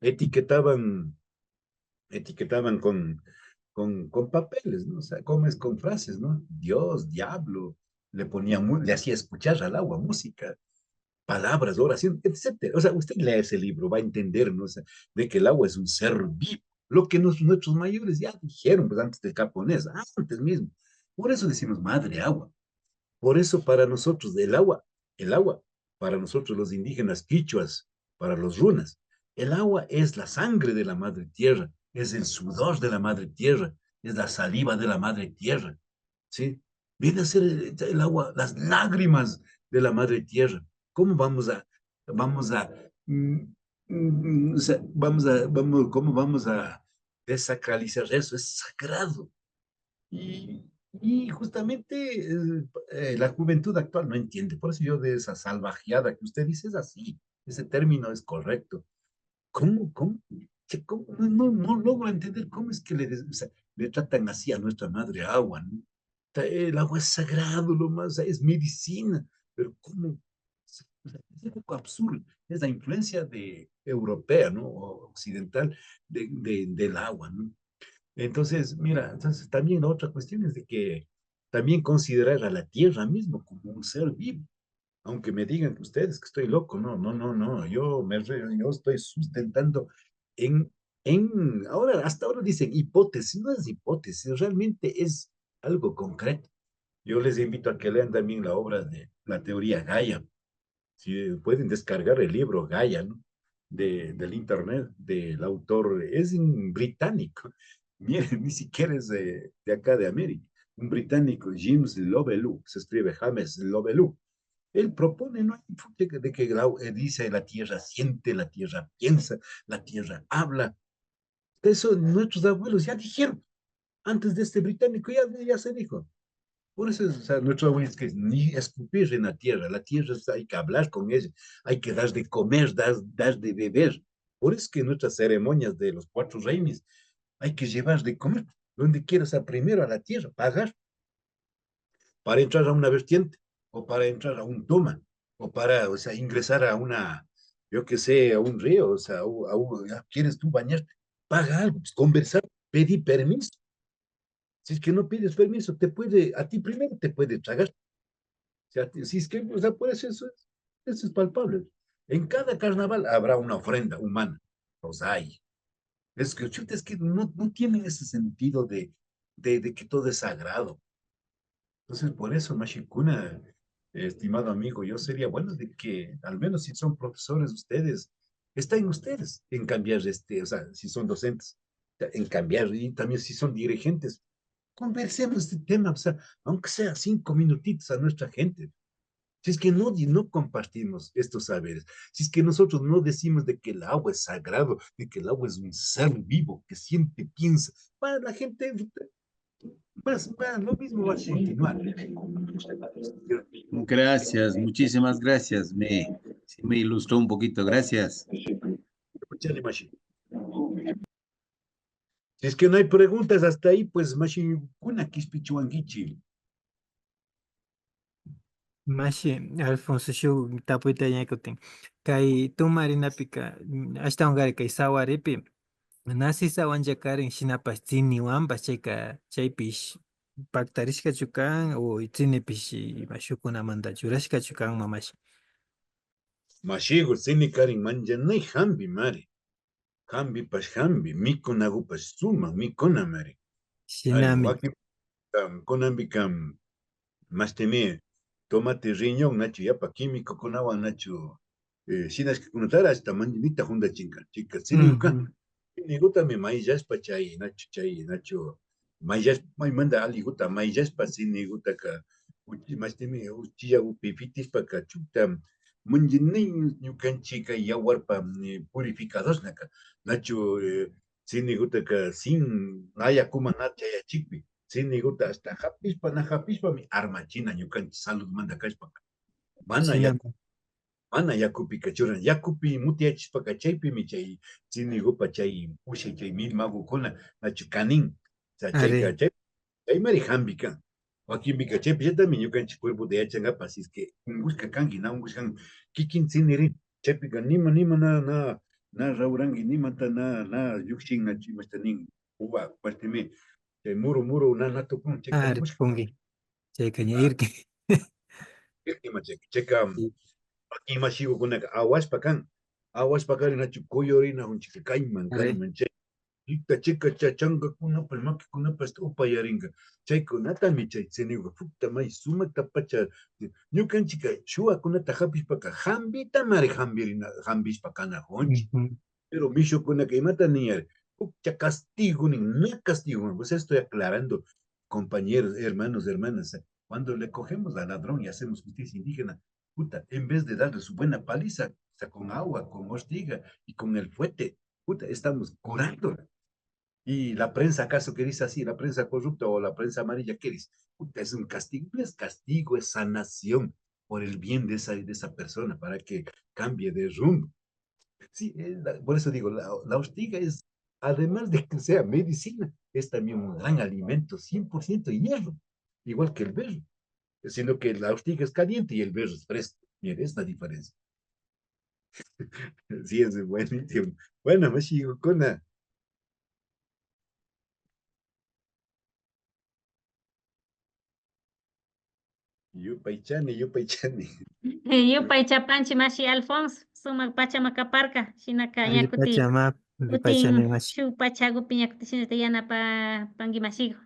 [SPEAKER 13] etiquetaban, etiquetaban con papeles, ¿no? O sea, comes con frases, ¿no? Dios, diablo, le hacía escuchar al agua música, palabras, oración, etcétera. O sea, usted lee ese libro, va a entender, ¿no? O sea, de que el agua es un ser vivo. Lo que nuestros mayores ya dijeron, pues antes del japonés, antes mismo. Por eso decimos madre agua. Por eso para nosotros el agua, para nosotros los indígenas quichuas, para los runas, el agua es la sangre de la madre tierra, es el sudor de la madre tierra, es la saliva de la madre tierra, ¿sí? Viene a ser el agua, las lágrimas de la madre tierra. ¿Cómo vamos a, o sea, cómo vamos a desacralizar eso? Es sagrado. Y justamente la juventud actual no entiende. Por eso yo de esa salvajeada que usted dice es así. Ese término es correcto. ¿Cómo? No logro entender cómo es que o sea, le tratan así a nuestra madre agua, ¿no? El agua es sagrado, lo más, es medicina, pero ¿cómo? O sea, es un poco absurdo. Es la influencia europea, ¿no? O occidental del agua, ¿no? Entonces, mira, entonces también la otra cuestión es de que también considerar a la tierra mismo como un ser vivo, aunque me digan ustedes que estoy loco, no, yo estoy sustentando en, hasta ahora dicen hipótesis, no es hipótesis, realmente es algo concreto. Yo les invito a que lean también la obra de la teoría Gaia. Si pueden descargar el libro Gaia, ¿no? Del internet, del autor, es un británico, miren, ni siquiera es de acá de América, un británico, James Lovelock, se escribe James Lovelock. Él propone, ¿no? De que dice la tierra siente, la tierra piensa, la tierra habla. Eso nuestros abuelos ya dijeron. Antes de este británico ya se dijo. Por eso, o sea, nuestros abuelos que ni escupir en la tierra hay que hablar con ella, hay que dar de comer, dar de beber. Por eso que en nuestras ceremonias de los 4 reyes hay que llevar de comer. Donde quieras, primero a la tierra, pagar para entrar a una vertiente, o para entrar a un toma, o para, o sea, ingresar a una, yo qué sé, a un río, o sea, ¿quieres tú bañarte? Paga algo, pues, conversar, pedir permiso. Si es que no pides permiso, a ti primero te puede tragar. O sea, si es que, o sea, por eso es palpable. En cada carnaval habrá una ofrenda humana, los hay. Chuta, es que no tienen ese sentido de que todo es sagrado. Entonces, por eso, Mashikuna, estimado amigo, yo sería bueno de que, al menos si son profesores ustedes, está en ustedes en cambiar o sea, si son docentes, en cambiar, y también si son dirigentes, conversemos este tema, o sea, aunque sea 5 minutitos a nuestra gente. Si es que no compartimos estos saberes, si es que nosotros no decimos de que el agua es sagrado, de que el agua es un ser vivo que siente, piensa, para la gente lo mismo va a continuar.
[SPEAKER 15] Gracias, muchísimas gracias. Sí me ilustró un poquito, gracias.
[SPEAKER 13] Si es que no hay preguntas hasta ahí, pues Mashikuna Kispichuangichi.
[SPEAKER 14] Mashi, Alfonso Shu, tapuita ñakutin. Kay tumarinapika, ashtawan kay sawaripi, nasi sawanja karin shinapas tsiniwanpas chaypish paktarishkachu kan o tsinipish shukunamanta churashkachu kan mamash.
[SPEAKER 13] Mashigo, tsini karin manjanay hambi mari. Hambi pas hambi, mikunagupas suma, mikuna mari.
[SPEAKER 14] Shinami.
[SPEAKER 13] Waki konambikam masteme tomate riñón nacho yapa químico kunawan nacho shinas que kunatara hasta manjanita hunda chica tsiniuka. Niguta me maillaspa chay nacho may manda aliguta maillaspa siniguta ka masteme uchiyagu pipitispa ka chuta munjinay ñukanchika yawarpa purificador naka nacho siniguta ka sin ayakuma nacha yachikpi siniguta hasta japispa mi armachina ñukanchi salud manda kashpa mana yakupi kachuran yakupi mutiachispa kachaypi mi chay sinigupa chay ushay chay milmagukuna nachu kanin chay mari hambi kan wakimbi kachaypi ya también ñukanchik cuerpo de yachangapa si es que ungushka kanki na ungushkan kikin sinirin chaypika nima na raurangi nimanta na yukshin na chimastanin uva partime chay muro na tupun chayka
[SPEAKER 14] Pungi. Chayka ñairki.
[SPEAKER 13] Chayka aquí mashigo kunaka awashpa kan nachu koyorina hunchika kayman chay chica chachanga kunapas maquikunapas upayaringa chaykunatami chay siniuga puta may sumakta pacha ñukanchika shuwakunata hapispaka hambita mari hambishpa kanajunchi pero mishukunaka imata niñar pucha castigo na castigo pues estoy aclarando compañeros, hermanos, hermanas, cuando le cogemos al ladrón y hacemos justicia indígena, puta, en vez de darle su buena paliza, o sea, con agua, con hostiga y con el fuete, puta, estamos curando. Y la prensa, ¿acaso que dice así? La prensa corrupta o la prensa amarilla, ¿qué dice? Puta, es un castigo. No es castigo, es sanación por el bien de esa persona, para que cambie de rumbo. Sí, por eso digo, la ortiga es, además de que sea medicina, es también un gran alimento, 100% hierro, igual que el berro, sino que la ortiga es caliente y el berro es fresco. Mira, es la diferencia. Sí, es buenísimo. Bueno, me sigo con la... Yupaychani, yupaychani.
[SPEAKER 1] Yupay chapanchi mashi Alfonso, sumak pachamacaparca, shinaka
[SPEAKER 14] Ali
[SPEAKER 1] yakuti,
[SPEAKER 14] pachama,
[SPEAKER 1] utin
[SPEAKER 14] pachanimash.
[SPEAKER 1] shu pachagupi yakuti shinata yana pangi mashigo.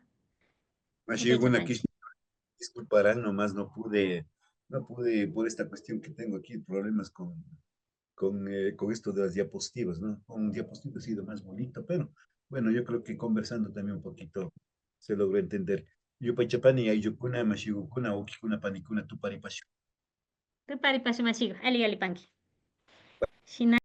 [SPEAKER 13] Mashigo, una que disculparán, nomás no pude, por esta cuestión que tengo aquí, problemas con esto de las diapositivas, ¿no? Con diapositivas ha sido más bonito, pero bueno, yo creo que conversando también un poquito se logró entender. Yupaychapani, ayukuna, mashigukuna, ukikuna, panikuna, tuparipashi.
[SPEAKER 1] Tupari pashi mashigo, ali pangi.